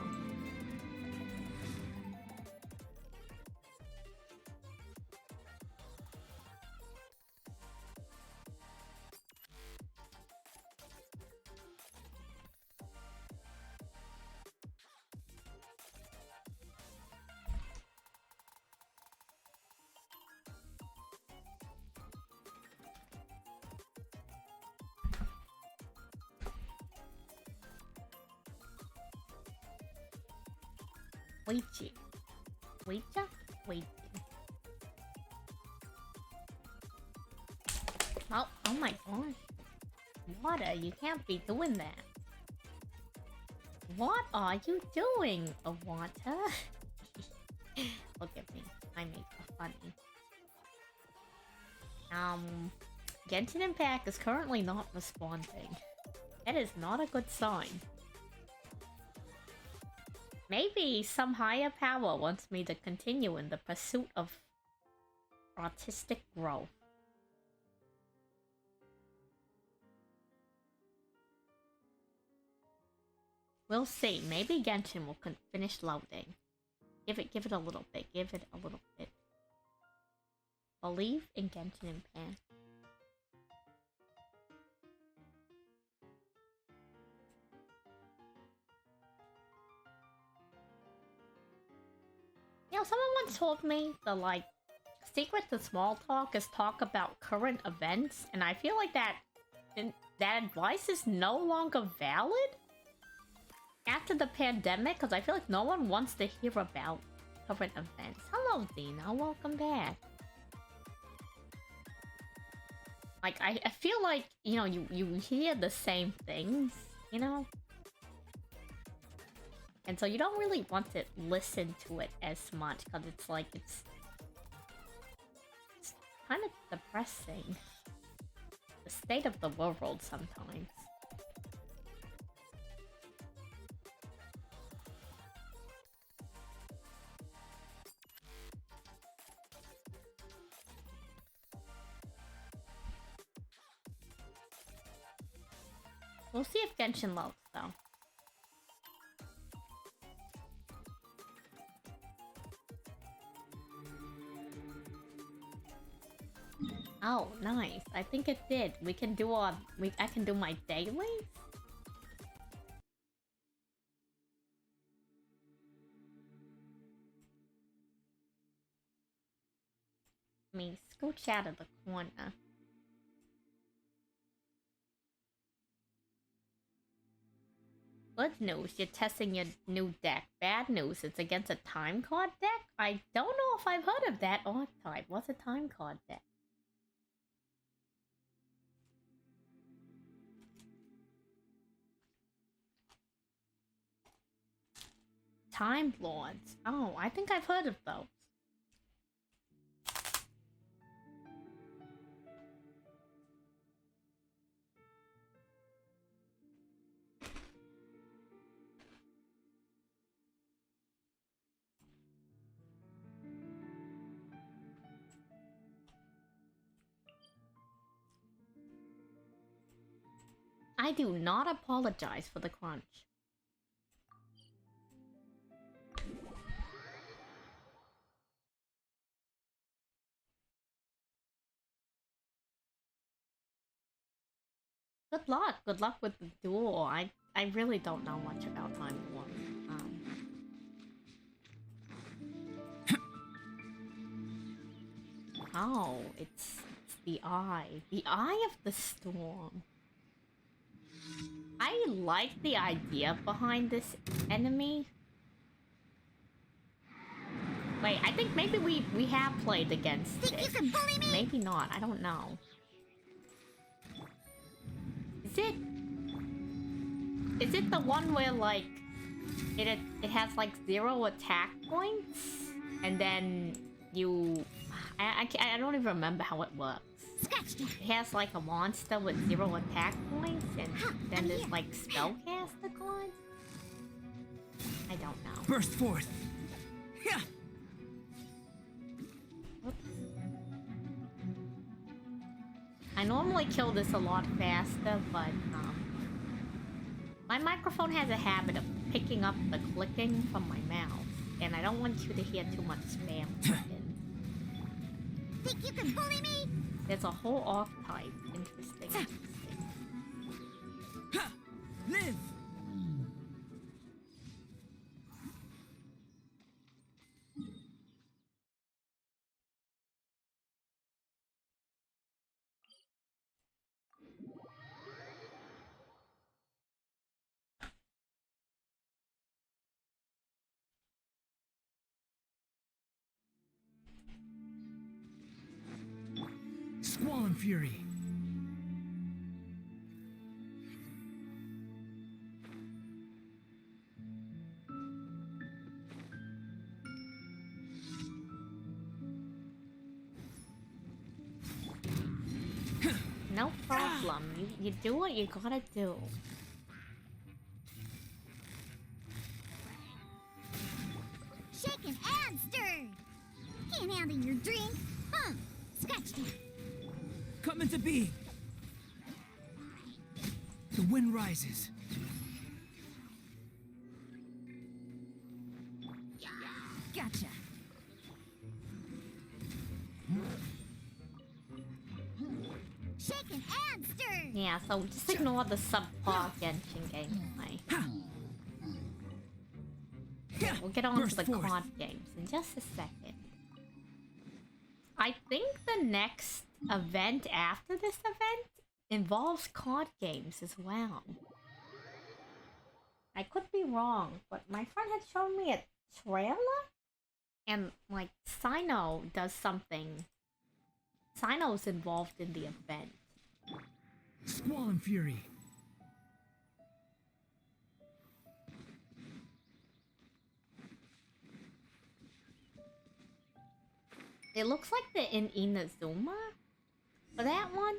Waichi. Waicha? Waichi. Oh my gosh. Water, you can't be doing that. What are you doing, Water? Look at me. I make a funny. Genshin Impact is currently not responding. That is not a good sign. Maybe some higher power wants me to continue in the pursuit of artistic growth. We'll see. Maybe Genshin will finish loading. Give it a little bit. Give it a little bit. Believe in Genshin Impact. You know, someone once told me the secret to small talk is talk about current events, and I feel like that advice is no longer valid after the pandemic, because I feel like no one wants to hear about current events. Hello, Dina. Welcome back. Like, I feel like, you know, you hear the same things, you know? And so you don't really want to listen to it as much, because it's like, it's kind of depressing. The state of the world sometimes. We'll see if Genshin loads, though. Oh, nice. I think it did. We can do I can do my dailies? Let me scooch out of the corner. Good news, you're testing your new deck. Bad news, it's against a time card deck? I don't know if I've heard of that archetype. What's a time card deck? Time Lords. Oh, I think I've heard of those. I do not apologize for the crunch. Good luck. Good luck with the duel. I really don't know much about Time War. Oh, it's the eye. The eye of the storm. I like the idea behind this enemy. Wait, I think maybe we have played against it. You can bully me? Maybe not. I don't know. Is it the one where like it has like 0 attack points and then you I don't even remember how it works. It has like a monster with 0 attack points and then there's like spellcaster cards. I don't know. Burst forth. Yeah. Oops. I normally kill this a lot faster, but my microphone has a habit of picking up the clicking from my mouth, and I don't want you to hear too much spam clicking. Think you can bully me? There's a whole archetype. Interesting. Live! Squall and fury. No problem. You do what you gotta do. Shaken and stirred. Can't handle your drink, huh? Scratch that. Come into being. The wind rises. Gotcha. Shaken and stirred. Yeah, so just ignore the subpar Genshin gameplay. We'll get on to the card games in just a second. I think the next event after this event involves card games as well. I could be wrong, but my friend had shown me a trailer, and like Sino does something. Sino's involved in the event. Squall and fury. It looks like they're in Inazuma for that one.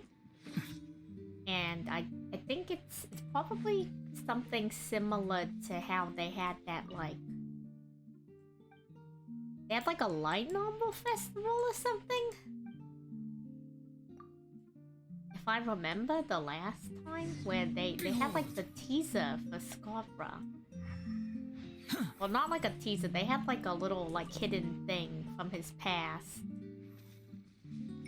And I think it's probably something similar to how they had that, like... They had like a light novel festival or something? If I remember the last time where they had like the teaser for Scarborough. Well, not like a teaser, they had like a little like hidden thing from his past.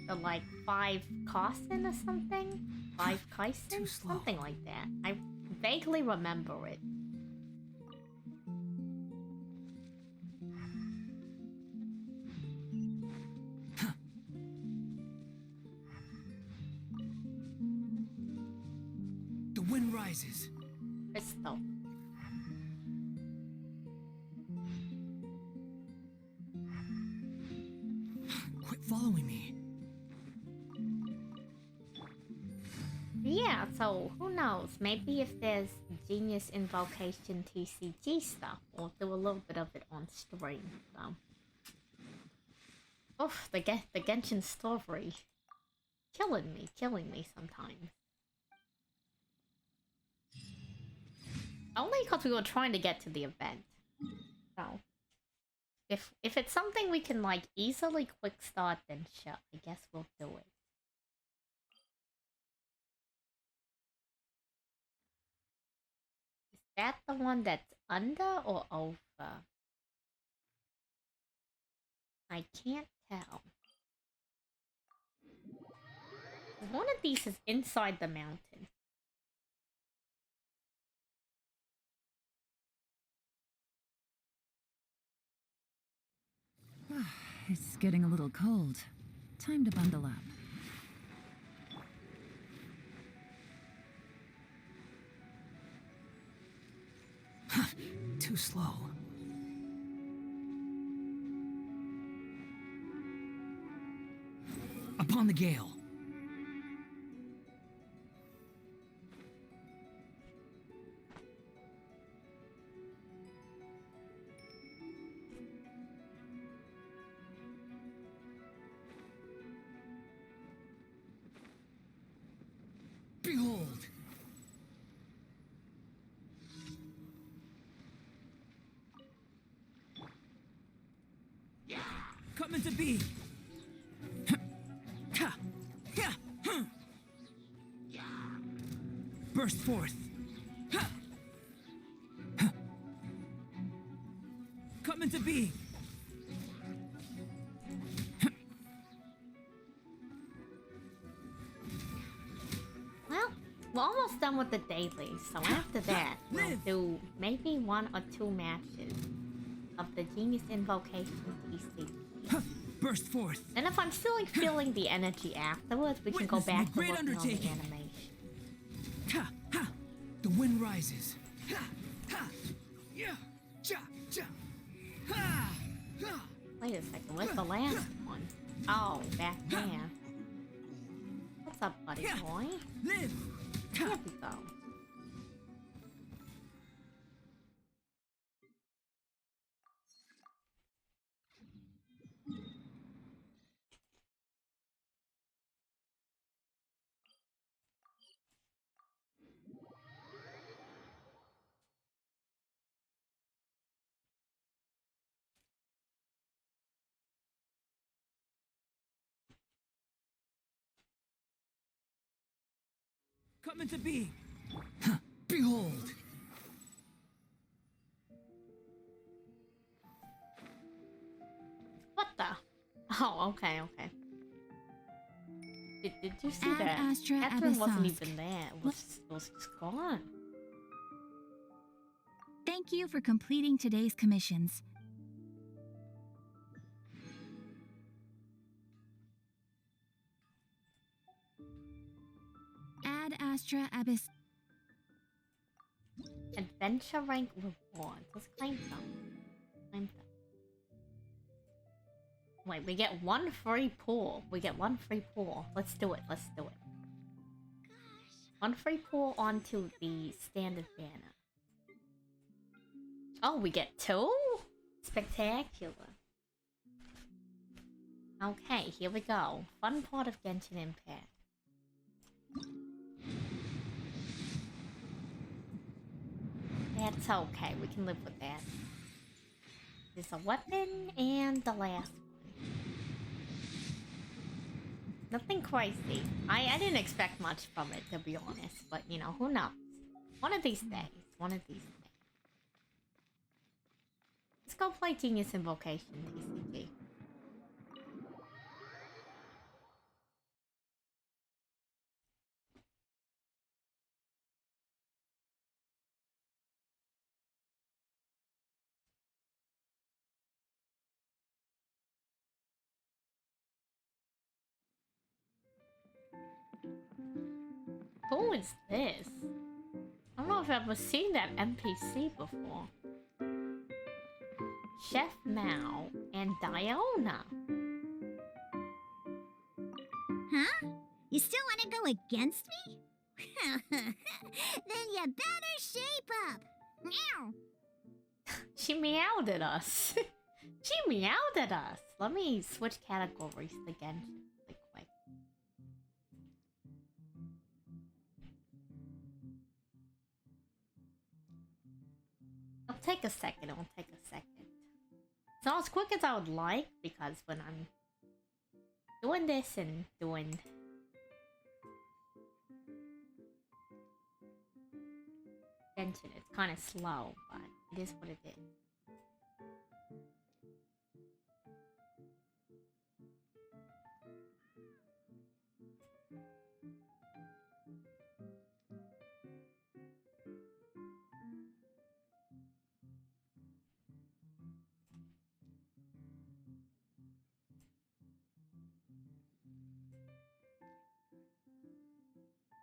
The like 5 Carson or something? 5 Kaisen? Something like that. I vaguely remember it. The wind rises. Crystal. Quit following me. Yeah, so who knows? Maybe if there's Genius Invocation TCG stuff, we'll do a little bit of it on stream. So, oof, the Genshin story, killing me sometimes. Only because we were trying to get to the event. So, if it's something we can like easily quick start, then sure, I guess we'll do it. Is that the one that's under or over? I can't tell. One of these is inside the mountain. It's getting a little cold. Time to bundle up. Too slow. Upon the gale. Behold. Come into being. Burst forth. Come into being. Well, we're almost done with the dailies, so after that, we'll do maybe 1 or 2 matches of the Genius Invocation TCG. Burst forth. And if I'm still like, feeling the energy afterwards, we can go back to working on the animation. Ha, ha. The wind rises. Ha, ha. Yeah. Ja, ja. Ha, ha. Wait a second, Where's the last one? Oh, back there. What's up, buddy boy? Live. Here we go. Come into being. Behold. What the? Oh, okay, okay. Did you see Ad that? Astra Catherine wasn't Abyssos. even there. It was just gone. Thank you for completing today's commissions. Ad Astra Abyss. Adventure rank rewards. Let's claim them. Claim them. Wait, we get one free pool. We get one free pool. Let's do it. Let's do it. One free pool onto the standard banner. Oh, we get two? Spectacular. Okay, here we go. Fun part of Genshin Impact. That's okay, we can live with that. There's a weapon and the last one. Nothing crazy. I didn't expect much from it, to be honest, but you know, who knows? One of these days. One of these days. Let's go play Genius Invocation, TCG. Who is this? I don't know if I've ever seen that NPC before. Chef Mao and Diona. Huh? You still want to go against me? Then you better shape up. Meow. She meowed at us. She meowed at us. Let me switch categories again really quick. It'll take a second. It'll take a second. It's not as quick as I would like because when I'm doing this and doing Genshin, it's kind of slow, but it is what it is.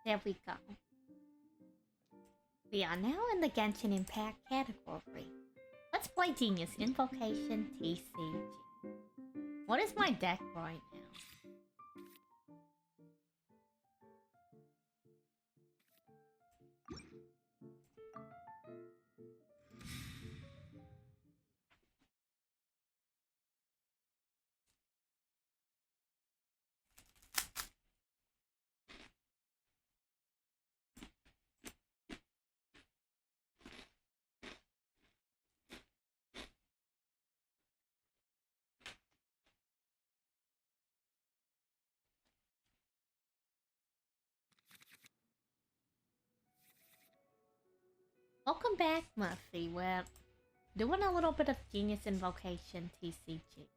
There we go. We are now in the Genshin Impact category. Let's play Genius Invocation TCG. What is my deck right now? Welcome back, Murphy. We're doing a little bit of Genius Invocation TCG.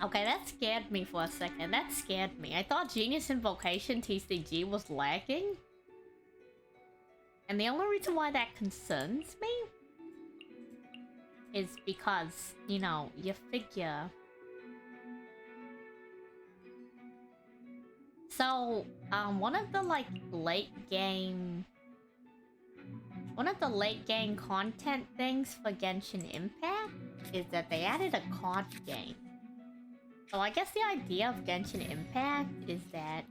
Okay, that scared me for a second. That scared me. I thought Genius Invocation TCG was lagging. And the only reason why that concerns me is because, you know, you figure... So, one of the, like, late game one of the late game content things for Genshin Impact is that they added a card game. So I guess the idea of Genshin Impact is that,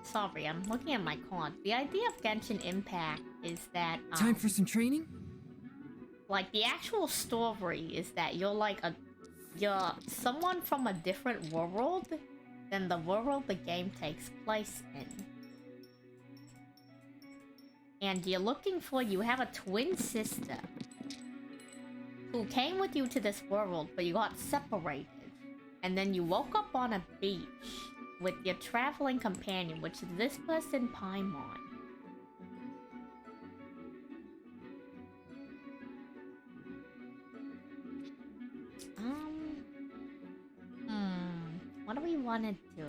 sorry, I'm looking at my card. The idea of Genshin Impact is that, Time for some training? like, the actual story is that you're someone from a different world than the world the game takes place in. And you have a twin sister who came with you to this world, but you got separated. And then you woke up on a beach with your traveling companion, which is this person, Paimon. What do we want to do?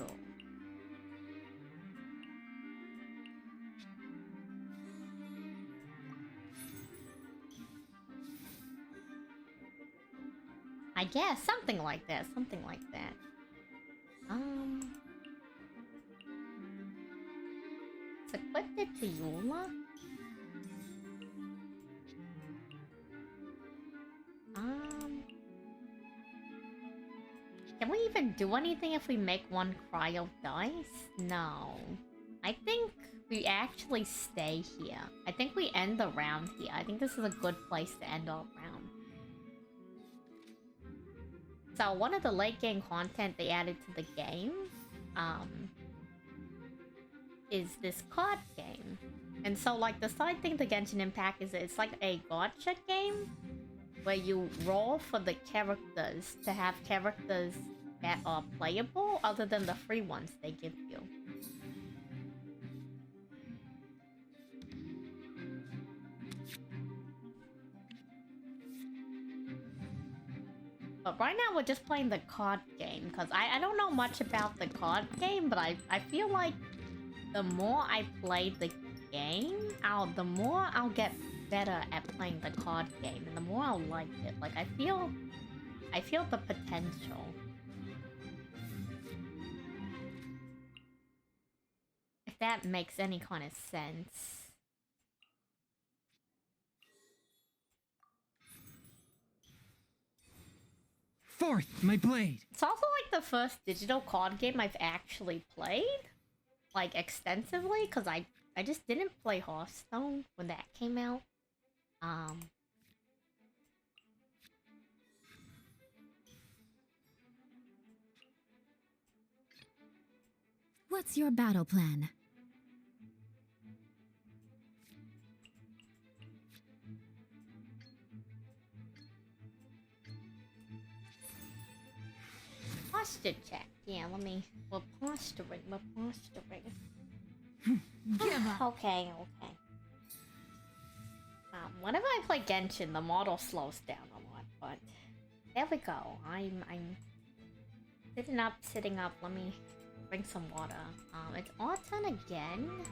I guess something like that, Let's equip it to Eula. Can we even do anything if we make one cryo dice? No. I think we actually stay here. I think we end the round here. I think this is a good place to end our round. So one of the late game content they added to the game, is this card game. And so like the side thing to Genshin Impact is it's like a gacha game where you roll for the characters to have characters that are playable other than the free ones they give you. But right now we're just playing the card game because I don't know much about the card game, but I feel like the more I play the game, the more I'll get better at playing the card game and the more I'll like it. Like I feel the potential. If that makes any kind of sense. Fourth, my blade. It's also like the first digital card game I've actually played, like extensively, because I just didn't play Hearthstone when that came out. What's your battle plan? Posture check. Yeah, we're posturing. Okay. Whenever I play Genshin, the model slows down a lot, but there we go. I'm sitting up. Let me drink some water. It's our turn again.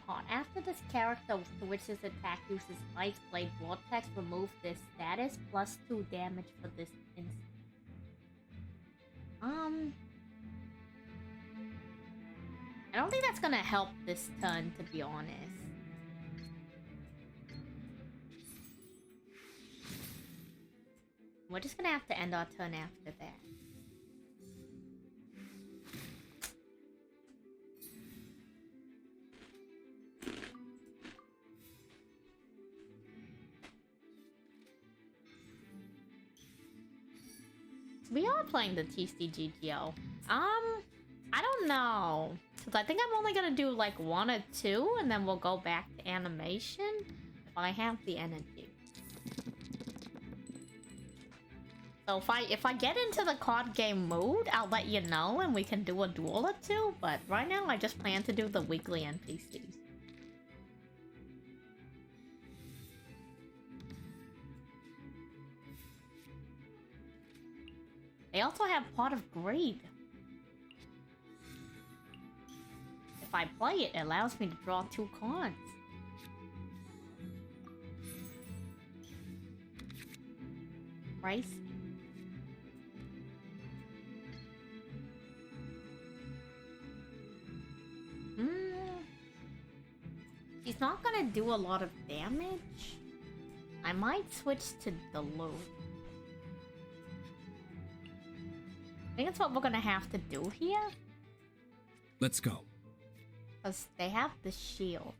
Part. After this character to which this attack uses Ice Blade Vortex, remove this status plus 2 damage for this instant. I don't think that's gonna help this turn, to be honest. We're just gonna have to end our turn after that. We are playing the TCG. I don't know. Because I think I'm only gonna do like 1 or 2 and then we'll go back to animation if I have the energy. So if I get into the card game mood, I'll let you know and we can do a duel or 2, but right now I just plan to do the weekly NPCs. They also have Pot of Greed. If I play it, it allows me to draw 2 cards. Price. She's not gonna do a lot of damage. I might switch to Dilute. I think that's what we're gonna have to do here. Let's go. Because they have the shield.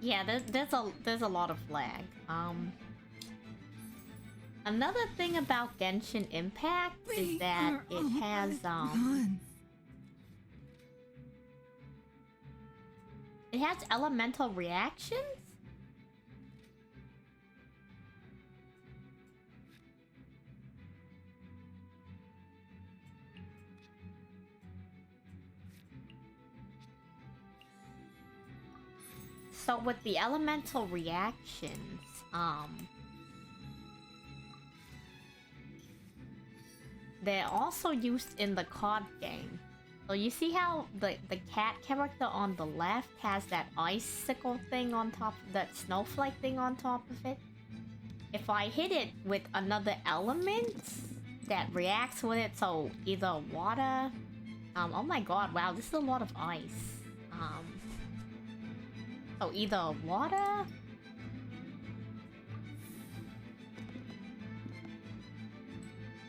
Yeah, there's a lot of lag. Another thing about Genshin Impact is that it has it has elemental reactions. So with the elemental reactions, they're also used in the card game. So you see how the cat character on the left has that icicle thing on top, that snowflake thing on top of it? If I hit it with another element that reacts with it, so either water... oh my god, wow, this is a lot of ice. So either water...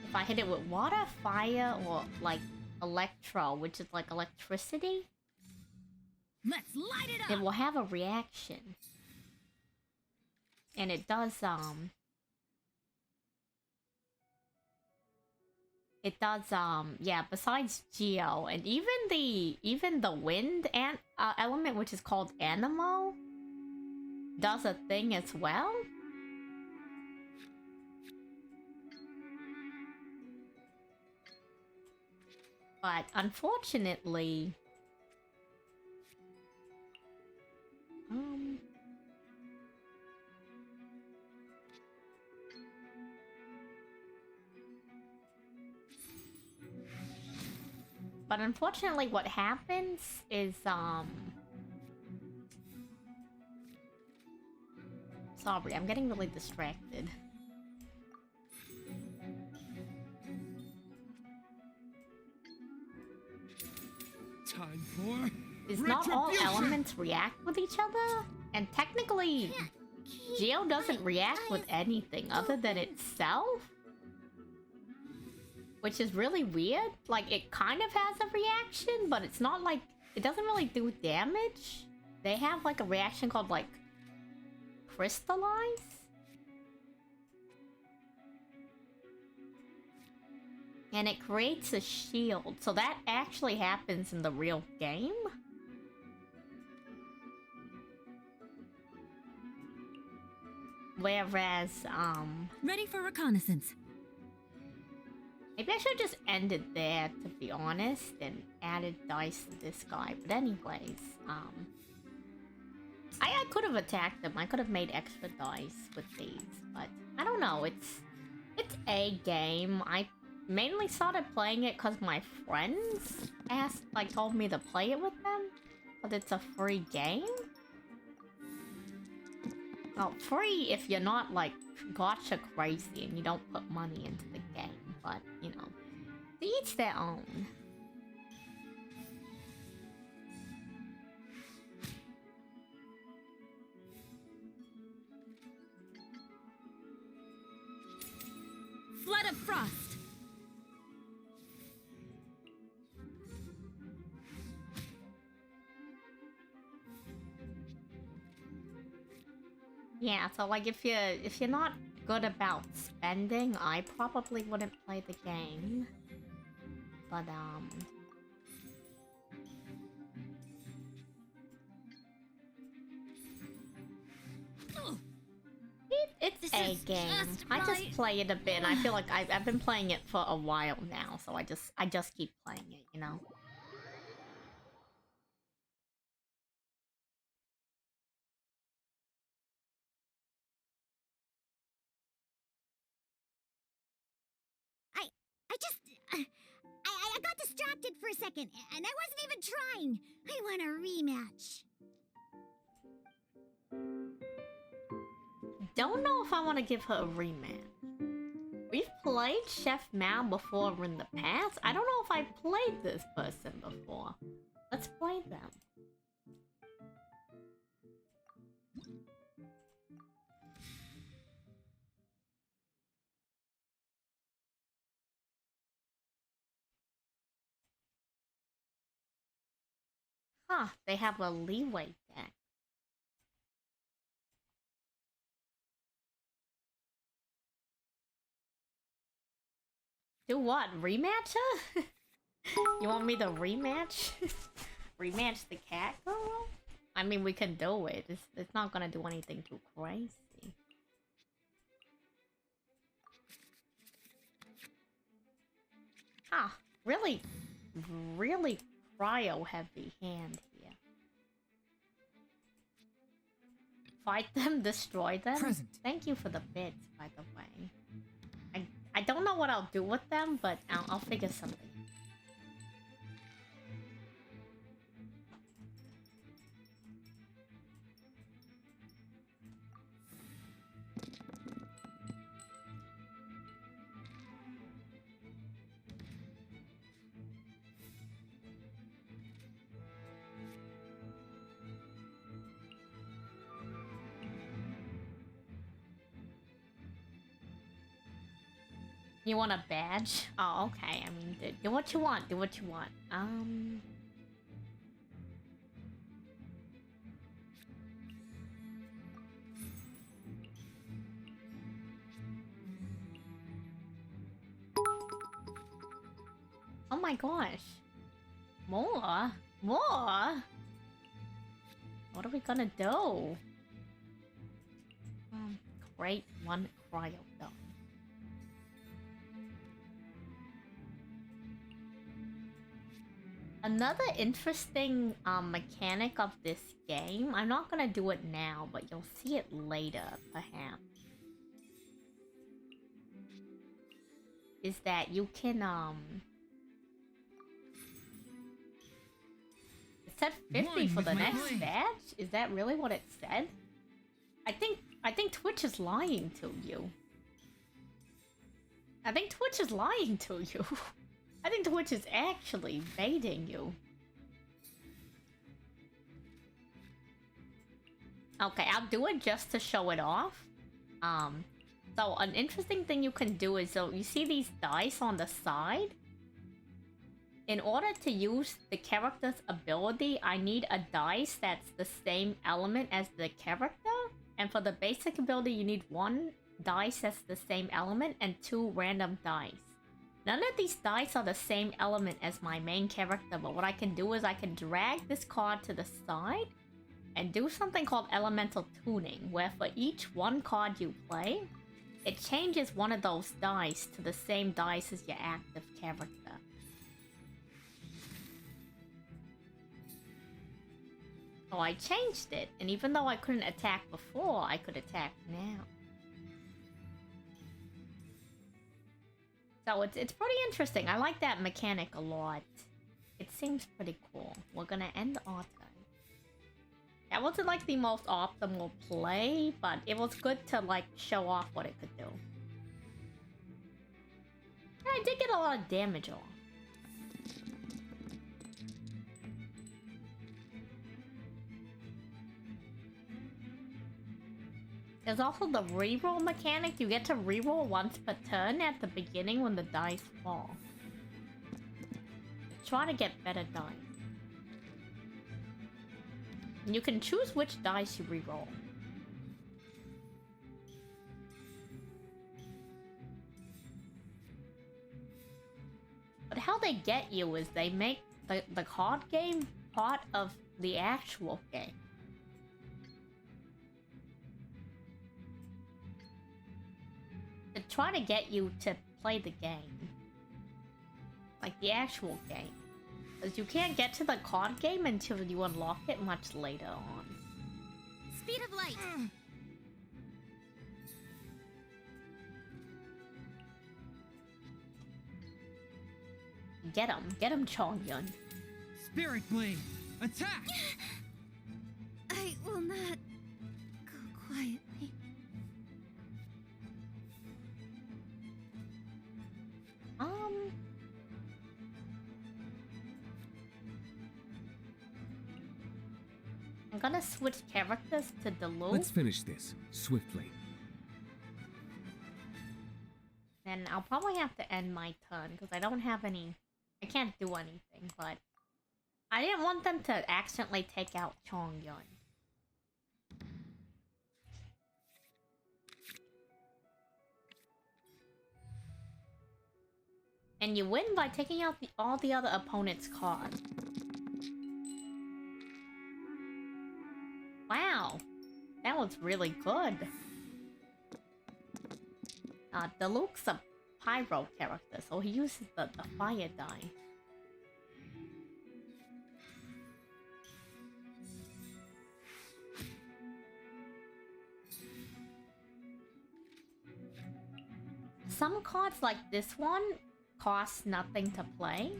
If I hit it with water, fire, or like electro, which is like electricity, Let's light it up. it will have a reaction. And it does, yeah, besides Geo, and even the wind and element, which is called Animo, does a thing as well. But unfortunately, but unfortunately what happens is, sorry, I'm getting really distracted. Time for Is not all elements react with each other? And technically, Geo doesn't react with anything other than itself? Which is really weird. Like, it kind of has a reaction, but it's not like... It doesn't really do damage. They have like a reaction called like... Crystallize? And it creates a shield. So that actually happens in the real game. Whereas, Ready for reconnaissance. maybe I should just end it there, to be honest, and added dice to this guy. But anyways, I could have attacked them. I could have made extra dice with these, but I don't know. It's a game. I mainly started playing it because my friends told me to play it with them, but it's a free game. Well, free if you're not like gotcha crazy and you don't put money into the game, but you know, to each their own. Flood of frost. Yeah, so like if you're not good about spending, I probably wouldn't play the game. But, it's This a is game. just I just right. play it a bit, and I feel like I've been playing it for a while now, so I just keep playing it, you know? I just... I got distracted for a second, and I wasn't even trying. I want a rematch. Don't know if I want to give her a rematch. We've played Chef Mao before in the past. I don't know if I played this person before. Let's play them. Huh, they have a leeway deck. Do what? Rematch her? You want me to rematch? Rematch the cat girl? I mean, we can do it. It's not gonna do anything too crazy. Ah, really cryo heavy hand here. Fight them, destroy them. Present. Thank you for the bits, by the way. I don't know what I'll do with them, but I'll figure something. You want a badge? Oh, okay. I mean, do what you want. Do what you want. Oh my gosh. More? More? What are we gonna do? Create one cryo dome. Another interesting mechanic of this game, I'm not gonna do it now, but you'll see it later, perhaps, is that you can, it said 50 for the next badge? Is that really what it said? I think Twitch is lying to you. I think Twitch is lying to you. I think Twitch is actually baiting you. Okay, I'll do it just to show it off. So an interesting thing you can do is, so you see these dice on the side? In order to use the character's ability, I need a dice that's the same element as the character. And for the basic ability, you need one dice that's the same element and 2 random dice. None of these dice are the same element as my main character, but what I can do is I can drag this card to the side and do something called elemental tuning, where for each one card you play, it changes one of those dice to the same dice as your active character. So I changed it, and even though I couldn't attack before, I could attack now. So it's pretty interesting. I like that mechanic a lot. It seems pretty cool. We're gonna end our turn. That wasn't like the most optimal play, but it was good to like show off what it could do. Yeah, I did get a lot of damage off. There's also the reroll mechanic. You get to reroll once per turn at the beginning when the dice fall. Try to get better dice. And you can choose which dice you reroll. they get you is they make the card game part of the actual game. To try to get you to play the game. Like the actual game. Because you can't get to the card game until you unlock it much later on. Speed of light. Get him, Chongyun. Spirit Blade, attack! I will not go quietly. I'm gonna switch characters to Dueling. Let's finish this swiftly. Then I'll probably have to end my turn because I don't have any. I can't do anything, but I didn't want them to accidentally take out Chongyun. And you win by taking out all the other opponent's cards. Wow, that was really good. Deluxe's a pyro character, so he uses the fire die. Some cards like this one cost nothing to play.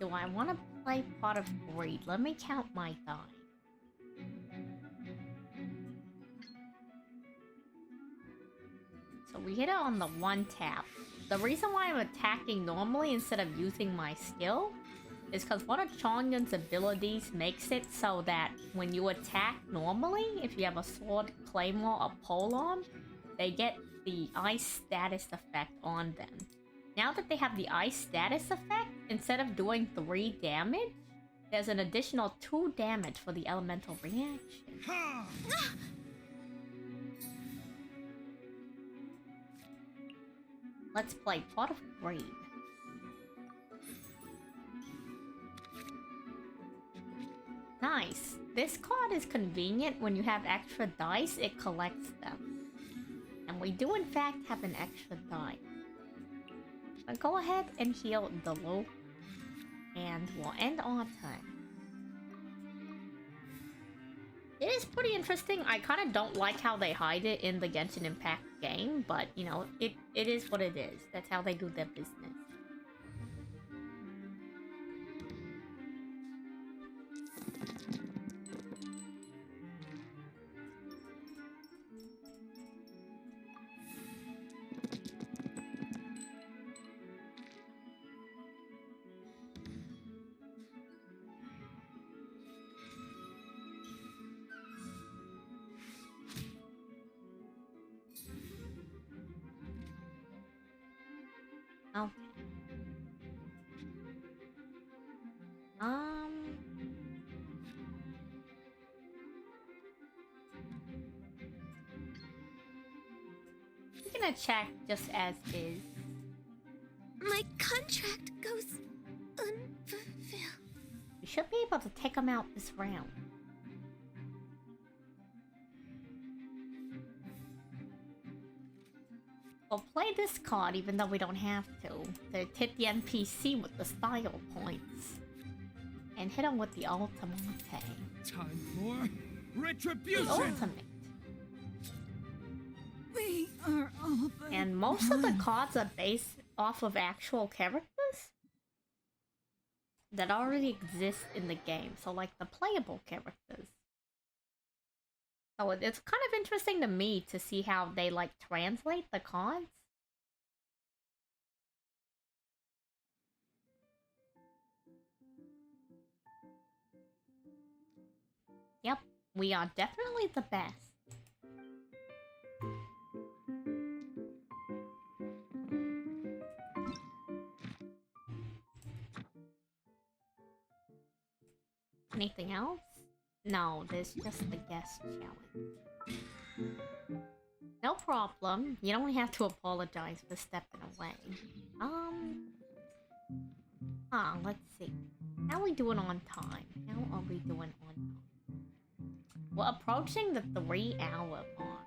Do I want to play Pot of Greed? Let me count my die. So we hit it on the one tap. The reason why I'm attacking normally instead of using my skill is because one of Chongyun's abilities makes it so that when you attack normally, if you have a sword, claymore, or polearm, they get the ice status effect on them. Now that they have the ice status effect, instead of doing 3 damage, there's an additional 2 damage for the elemental reaction. Let's play Pot of Greed. Nice. This card is convenient when you have extra dice, it collects them. And we do in fact have an extra die. But go ahead and heal the low. And we'll end our turn. It is pretty interesting. I kind of don't like how they hide it in the Genshin Impact game, but you know, it is what it is. That's how they do their business. Okay. I'm gonna check just as is. My contract goes unfulfilled. We should be able to take them out this round. We'll play this card even though we don't have to hit the NPC with the style points. And hit him with the ultimate. Time for retribution! The ultimate. We are all but And most of the cards are based off of actual characters that already exist in the game. So like the playable characters. So it's kind of interesting to me to see how they like translate the cards. Yep, we are definitely the best. Anything else? No, there's just the guest challenge. No problem. You don't have to apologize for stepping away. Let's see. How are we doing on time? How are we doing on time? We're approaching the 3-hour mark.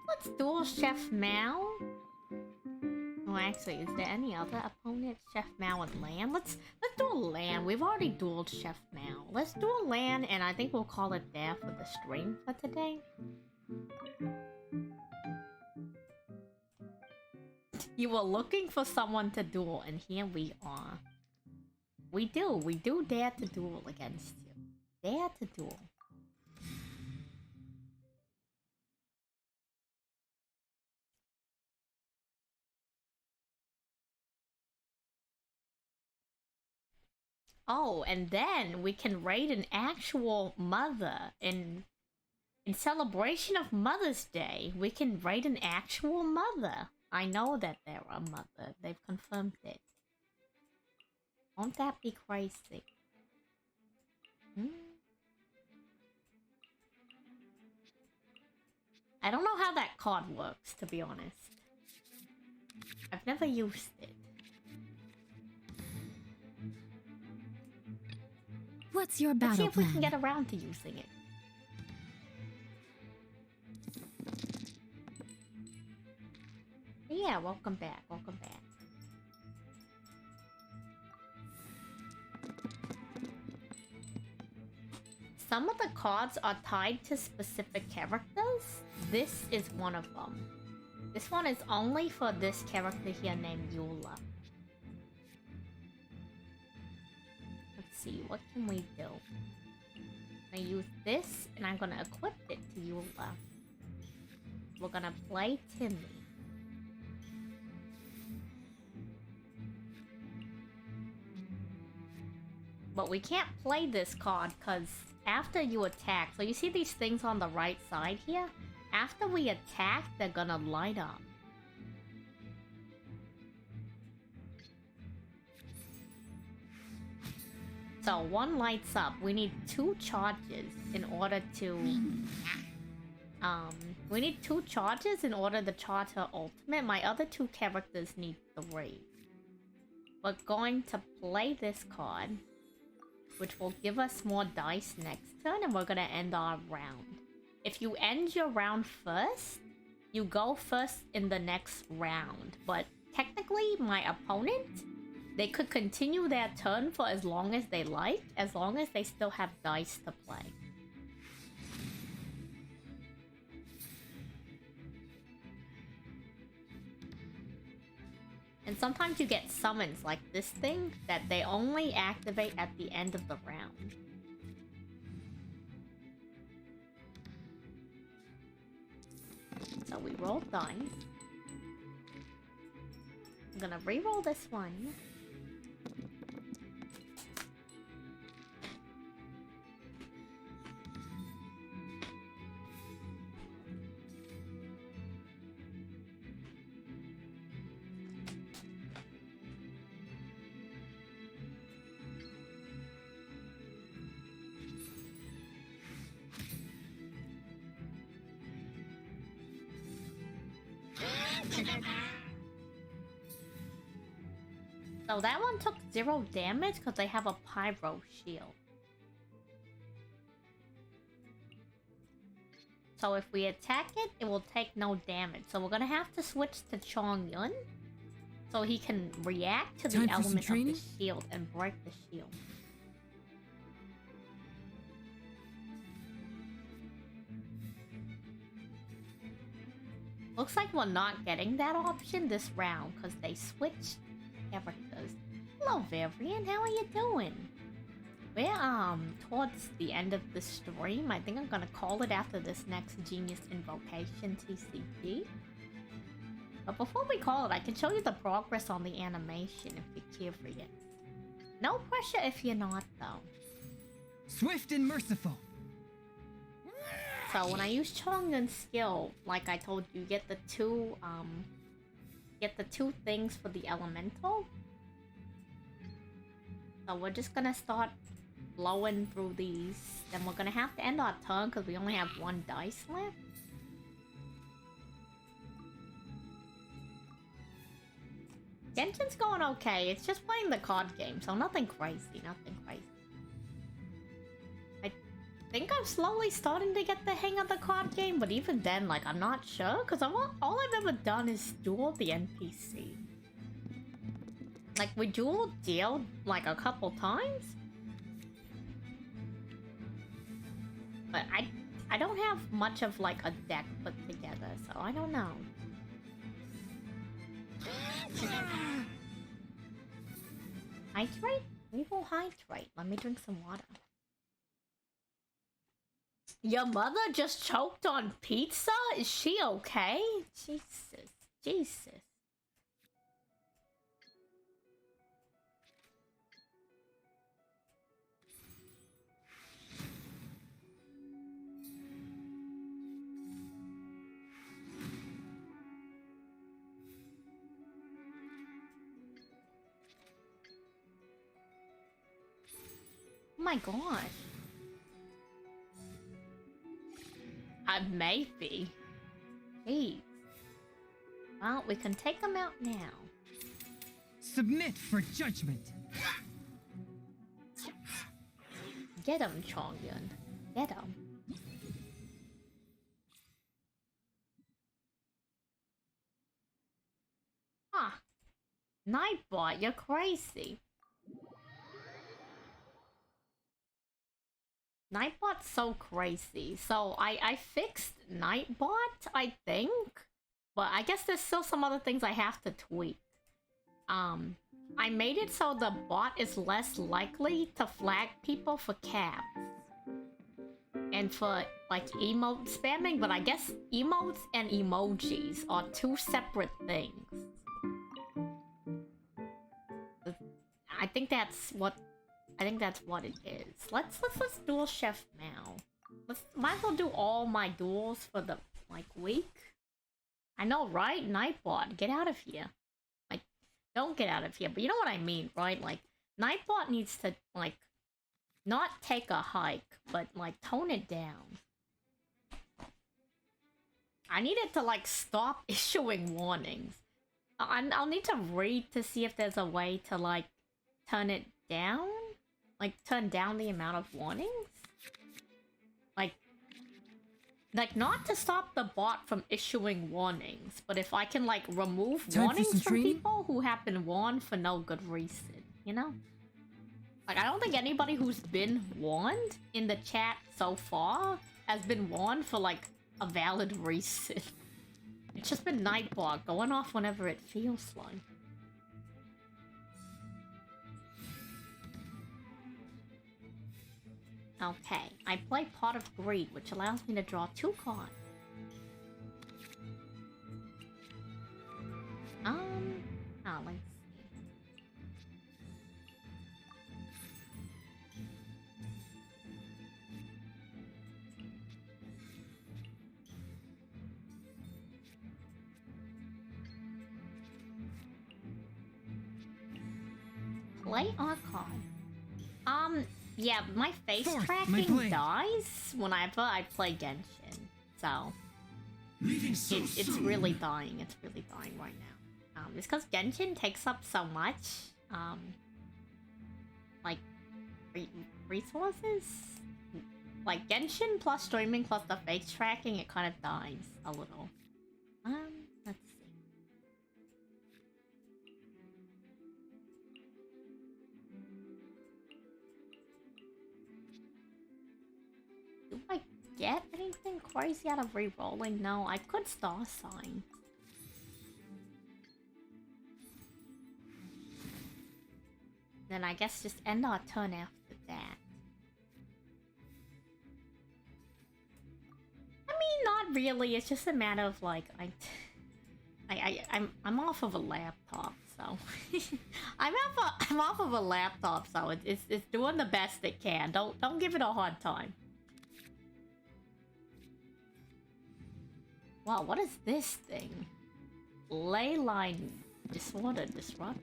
Let's duel Chef Mao. Oh, actually, is there any other opponent? Chef Mao and Lan? Let's do a Lan. We've already dueled Chef Mao. Let's do a Lan, and I think we'll call it there for the stream for today. You were looking for someone to duel, and here we are. We do dare to duel against you. Dare to duel. Oh, and then we can raid an actual mother in celebration of Mother's Day. We can raid an actual mother. I know that they're a mother. They've confirmed it. Won't that be crazy? I don't know how that card works, to be honest. I've never used it. What's your battle Let's see if we plan? can get around to using it. Yeah, welcome back, welcome back. Some of the cards are tied to specific characters. This is one of them. This one is only for this character here named Eula. Let's see, what can we do? I use this, and I'm gonna equip it to Eula. We're gonna play Timmy. But we can't play this card because after you attack, so you see these things on the right side here? After we attack, they're gonna light up. So one lights up. We need 2 charges in order to... we need 2 charges in order to charge her ultimate. My other 2 characters need 3. We're going to play this card, which will give us more dice next turn, and we're gonna end our round. If you end your round first, you go first in the next round. But technically, my opponent, they could continue their turn for as long as they like, as long as they still have dice to play. And sometimes you get summons like this thing that they only activate at the end of the round. So we roll dice. I'm gonna re-roll this one. So that one took 0 damage because they have a pyro shield. So if we attack it, it will take no damage. So we're gonna have to switch to Chongyun so he can react to the element of the shield and break the shield. Looks like we're not getting that option this round because they switched characters. Hello Varian, how are you doing? We're towards the end of the stream. I think I'm gonna call it after this next Genius Invocation TCG. But before we call it, I can show you the progress on the animation if you're curious. No pressure if you're not though. Swift and merciful. So when I use Chongyun's skill, like I told you, get the two things for the elemental. So we're just gonna start blowing through these. Then we're gonna have to end our turn because we only have one dice left. Genshin's going okay. It's just playing the card game, so nothing crazy, nothing crazy. I think I'm slowly starting to get the hang of the card game, but even then, like, I'm not sure, because all I've ever done is duel the NPC. Like, we dual deal like a couple times, but I don't have much of like a deck put together, so I don't know. Hydrate? We will hydrate. Let me drink some water. Your mother just choked on pizza? Is she okay? Jesus. Jesus. Oh my gosh. Maybe. Jeez. Well, we can take them out now. Submit for judgment. Get him, Chongyun. Get him. Huh. Nightbot, you're crazy. Nightbot's so crazy. So I fixed Nightbot, I think. But I guess there's still some other things I have to tweak. I made it so the bot is less likely to flag people for caps. And for, like, emote spamming, but I guess emotes and emojis are two separate things. I think that's what it is. Let's duel chef now. Might as well do all my duels for the, like, week. I know, right? Nightbot, get out of here. Like, don't get out of here, but you know what I mean, right? Like, Nightbot needs to, like, not take a hike, but, like, tone it down. I need it to, like, stop issuing warnings. I'll need to read to see if there's a way to, like, turn it down? Like, turn down the amount of warnings? Like, not to stop the bot from issuing warnings, but if I can, like, remove warnings from people who have been warned for no good reason, you know? Like, I don't think anybody who's been warned in the chat so far has been warned for, like, a valid reason. It's just been Nightbot going off whenever it feels like. Okay, I play Pot of Greed, which allows me to draw 2 cards. Let's see. Play our card. Yeah, my face tracking dies whenever I play Genshin, so it's really dying. It's really dying right now. It's because Genshin takes up so much, like resources. Like Genshin plus streaming plus the face tracking, it kind of dies a little. Let's see. Do I get anything crazy out of re-rolling? No, I could star sign. Then I guess just end our turn after that. I mean, not really. It's just a matter of like I'm off of a laptop, so I'm off of a laptop, so it's doing the best it can. Don't give it a hard time. Wow, what is this thing? Leyline disorder disruptor.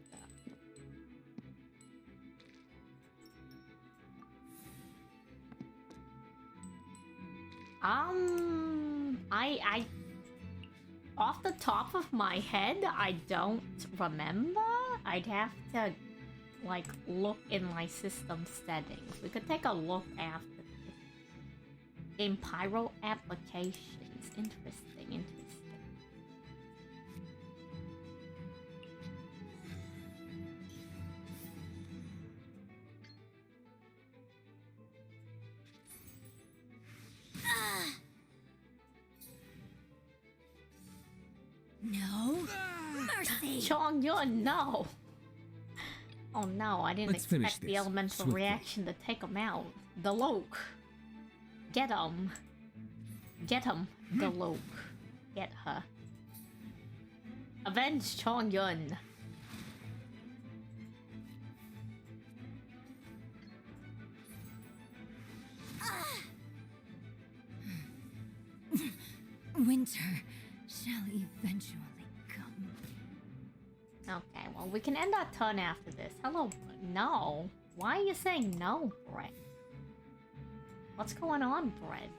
I off the top of my head, I don't remember. I'd have to like look in my system settings. We could take a look after this. Game Pyro applications. Interesting, interesting. No mercy. Chongyun, no. Oh no, I didn't Let's finish expect the this elemental swiftly. reaction to take him out. The Loke. Get him. Get him, the Loke. Get her. Avenge Chongyun. Winter shall eventually come. Okay, well, we can end our turn after this. Hello, no. Why are you saying no, Brett? What's going on, Brett?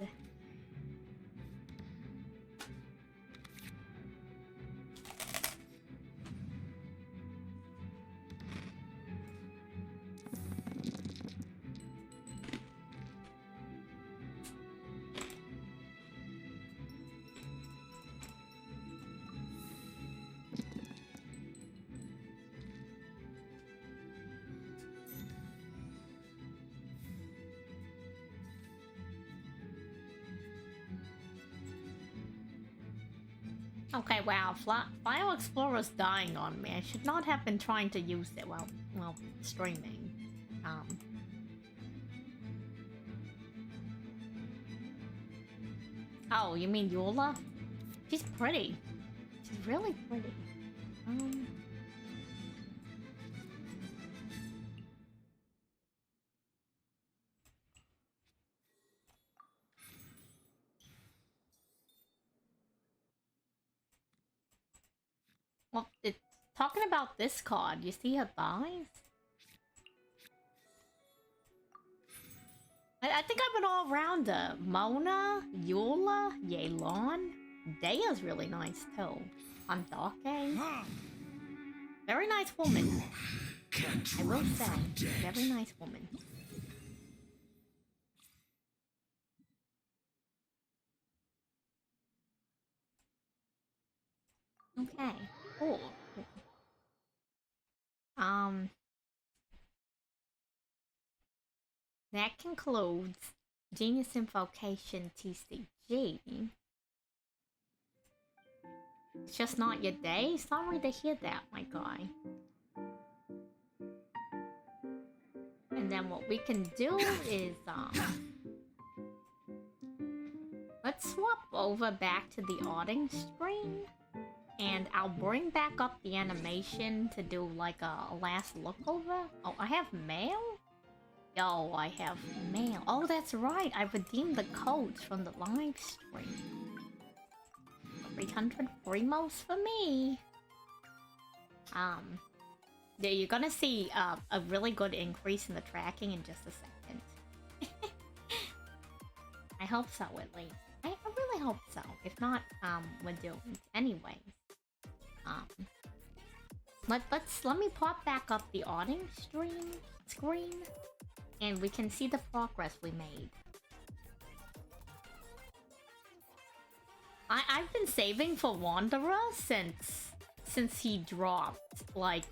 Okay, wow, File Explorer's dying on me. I should not have been trying to use it while streaming. Oh, you mean Eula? She's pretty. She's really pretty. Well, it's talking about this card. You see her thighs? I think I'm an all-rounder. Mona, Eula, Yelan. Daya's really nice too. Andake. Very nice woman. I will say, very nice woman. Okay. Cool. That concludes Genius Invocation TCG. It's just not your day? Sorry to hear that, my guy. And then what we can do is, let's swap over back to the auditing screen. And I'll bring back up the animation to do like a last look over. Oh, I have mail? Yo, I have mail. Oh, that's right. I redeemed the codes from the live stream. 300 Primos for me. Yeah, you're gonna see a really good increase in the tracking in just a second. I hope so, at least. I really hope so. If not, we're doomed. Anyways. Let me pop back up the auditing screen, and we can see the progress we made. I've been saving for Wanderer since he dropped. Like,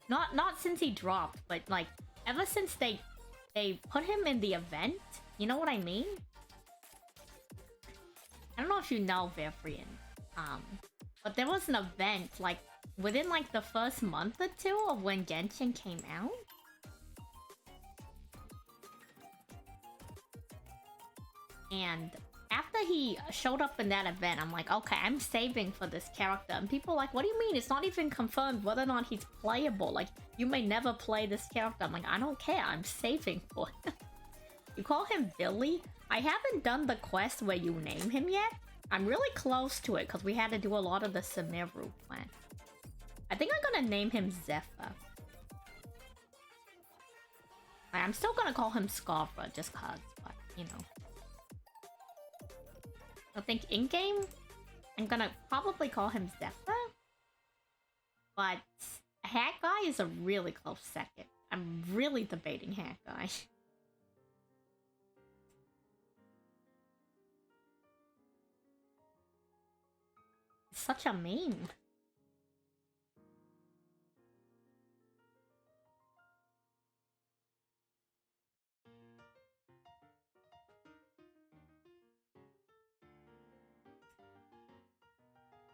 not since he dropped, but like ever since they put him in the event. You know what I mean? I don't know if you know Vivrian, but there was an event like within like the first month or two of when Genshin came out. And after he showed up in that event, I'm like, okay, I'm saving for this character. And people are like, what do you mean? It's not even confirmed whether or not he's playable. Like, you may never play this character. I'm like, I don't care. I'm saving for it. You call him Billy? I haven't done the quest where you name him yet. I'm really close to it because we had to do a lot of the Sumeru plan. I think I'm gonna name him Zephyr. I'm still gonna call him Scarpa just cause, but, you know. I think in-game, I'm gonna probably call him Zephyr. But Hat Guy is a really close second. I'm really debating Hat Guy. Such a meme.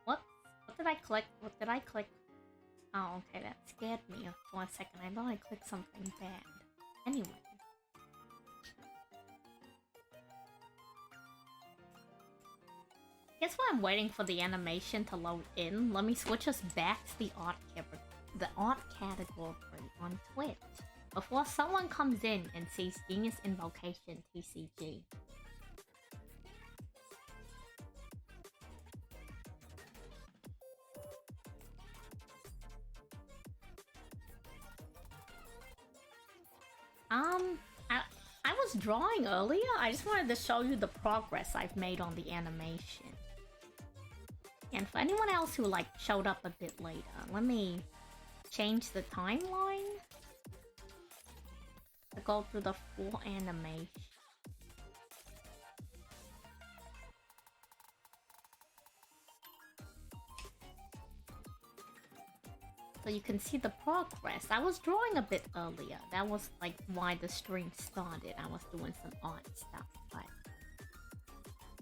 What did I click? What did I click? Oh, okay, that scared me for a second. I thought I clicked something bad. Anyway. Guess while I'm waiting for the animation to load in, let me switch us back to the art category on Twitch before someone comes in and sees Genius Invocation TCG. I was drawing earlier. I just wanted to show you the progress I've made on the animation. And for anyone else who like showed up a bit later, let me change the timeline to go through the full animation. So you can see the progress. I was drawing a bit earlier. That was like why the stream started. I was doing some art stuff, but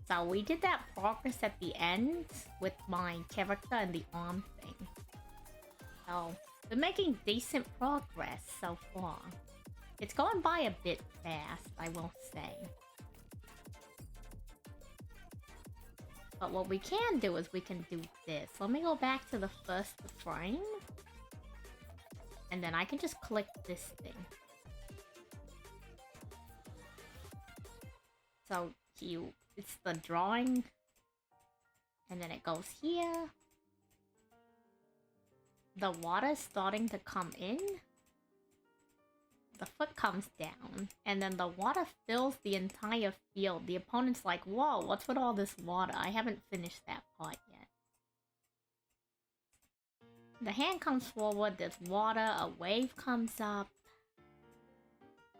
so we did that progress at the end with my character and the arm thing. So we're making decent progress so far. It's going by a bit fast, I will say. But what we can do is we can do this. Let me go back to the first frame. And then I can just click this thing. So it's the drawing. And then it goes here. The water's starting to come in. The foot comes down. And then the water fills the entire field. The opponent's like, whoa, what's with all this water? I haven't finished that part yet. The hand comes forward, there's water, a wave comes up.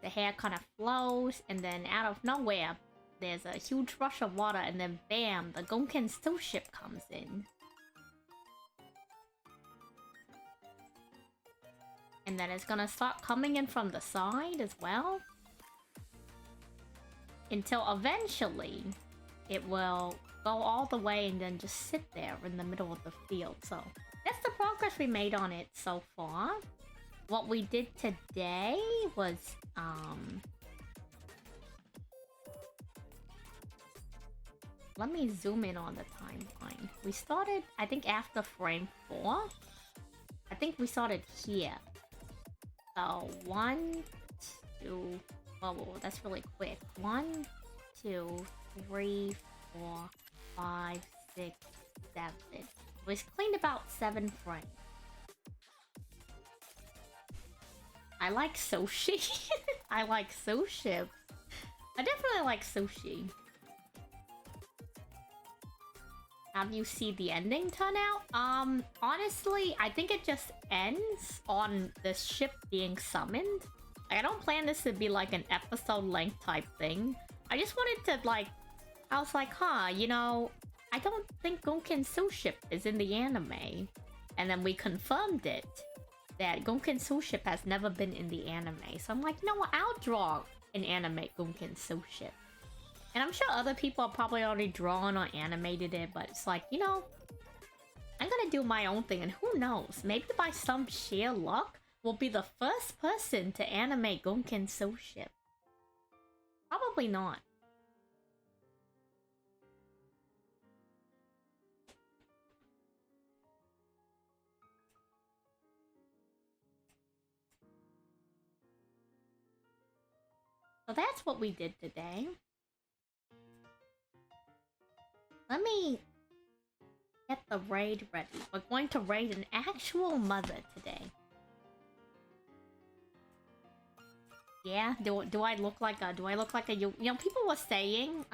The hair kind of flows, and then out of nowhere, there's a huge rush of water, and then bam, the Gonkin Still Ship comes in. And then it's gonna start coming in from the side as well. Until eventually, it will go all the way and then just sit there in the middle of the field, so that's the progress we made on it so far. What we did today was, let me zoom in on the timeline. We started, I think, after frame 4. I think we started here. So, 1, 2... Whoa, that's really quick. 1, 2, 3, 4, 5, 6, 7... We cleaned about 7 frames. I like sushi. I like sushi. I definitely like sushi. How do you see the ending turn out? Honestly, I think it just ends on the ship being summoned. Like, I don't plan this to be like an episode length type thing. I just wanted to like... I was like, huh, you know... I don't think Gonkin Soulship is in the anime. And then we confirmed it. That Gonkin Soulship has never been in the anime. So I'm like, no, I'll draw an anime Gonkin Soulship. And I'm sure other people are probably already drawn or animated it. But it's like, you know, I'm gonna do my own thing. And who knows? Maybe by some sheer luck, we'll be the first person to animate Gonkin Soulship. Probably not. So that's what we did today. Let me get the raid ready. We're going to raid an actual mother today. Yeah, do I look like a you know, people were saying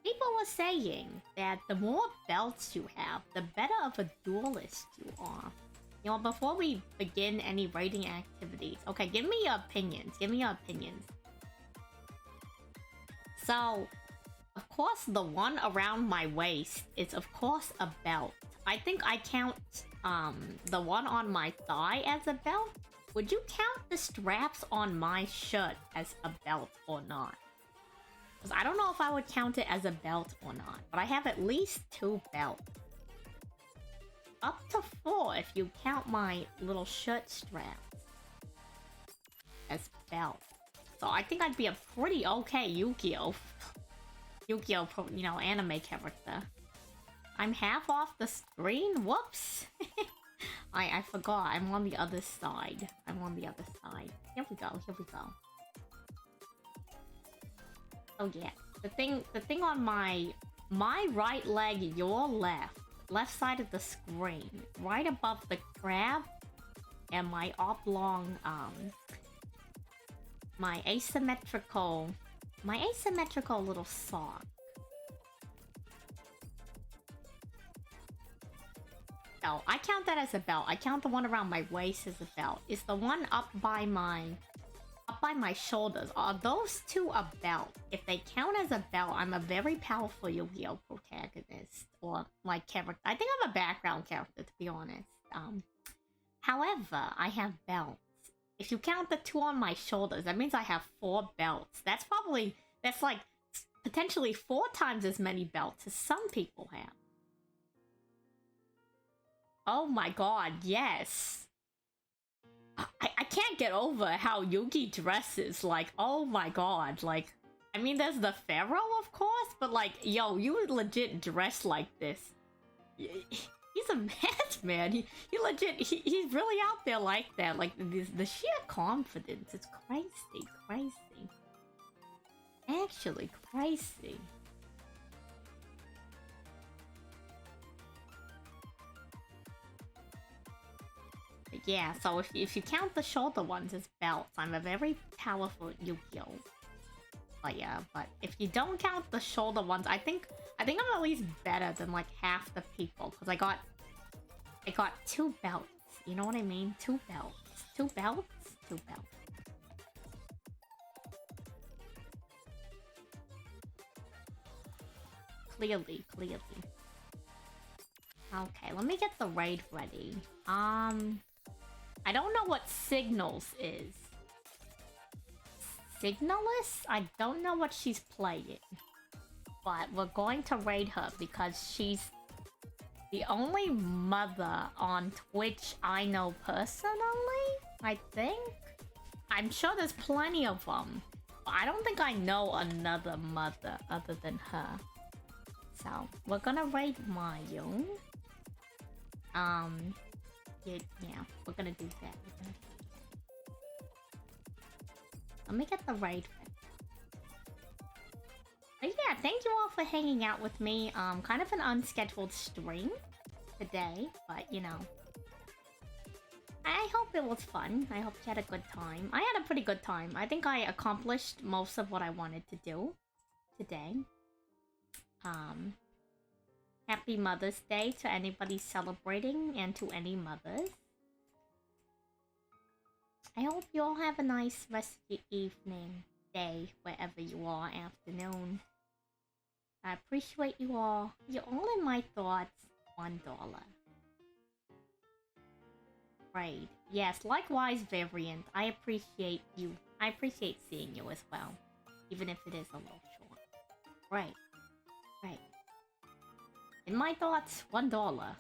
People were saying that the more belts you have, the better of a duelist you are. You know, before we begin any raiding activities... Okay, give me your opinions. Give me your opinions. So, of course, the one around my waist is, of course, a belt. I think I count the one on my thigh as a belt. Would you count the straps on my shirt as a belt or not? Because I don't know if I would count it as a belt or not, but I have at least 2 belts. Up to 4 if you count my little shirt straps as belt. So I think I'd be a pretty okay Yu-Gi-Oh! Yu-Gi-Oh! You know, anime character. I'm half off the screen? Whoops! I forgot. I'm on the other side. I'm on the other side. Here we go. Here we go. Oh yeah. The thing on my right leg, your left side of the screen, right above the crab, and my oblong my asymmetrical little sock. Oh, I count that as a belt. I count the one around my waist as a belt. It's the one up by my shoulders. Are those 2 a belt? If they count as a belt, I'm a very powerful Yu-Gi-Oh! Protagonist. Or, like, character. I think I'm a background character, to be honest. However, I have belts. If you count the 2 on my shoulders, that means I have 4 belts. That's like, potentially 4 times as many belts as some people have. Oh my god, yes. I can't get over how Yugi dresses. Like, oh my god. Like, I mean, there's the Pharaoh, of course, but like, yo, you legit dress like this. He's a madman. He legit, he's really out there like that. Like, the sheer confidence. It's crazy, crazy. Actually, crazy. Yeah, so if you count the shoulder ones as belts, I'm a very powerful Yu-Gi-Oh! Player. But if you don't count the shoulder ones, I think I'm at least better than like half the people, because I got 2 belts. You know what I mean? 2 belts. 2 belts? 2 belts. Clearly. Okay, let me get the raid ready. I don't know what Signals is. Signalist? I don't know what she's playing. But we're going to raid her because she's the only mother on Twitch I know personally, I think. I'm sure there's plenty of them. But I don't think I know another mother other than her. So, we're gonna raid Mayung. Yeah, we're gonna do that. Let me get the raid ready. But yeah, thank you all for hanging out with me. Kind of an unscheduled stream today, but you know. I hope it was fun. I hope you had a good time. I had a pretty good time. I think I accomplished most of what I wanted to do today. Happy Mother's Day to anybody celebrating and to any mothers. I hope you all have a nice rest of your evening, day, wherever you are, afternoon. I appreciate you all. You're all in my thoughts. $1. Right. Yes, likewise, Variant. I appreciate you. I appreciate seeing you as well. Even if it is a little short. Right. Right. In my thoughts, $1.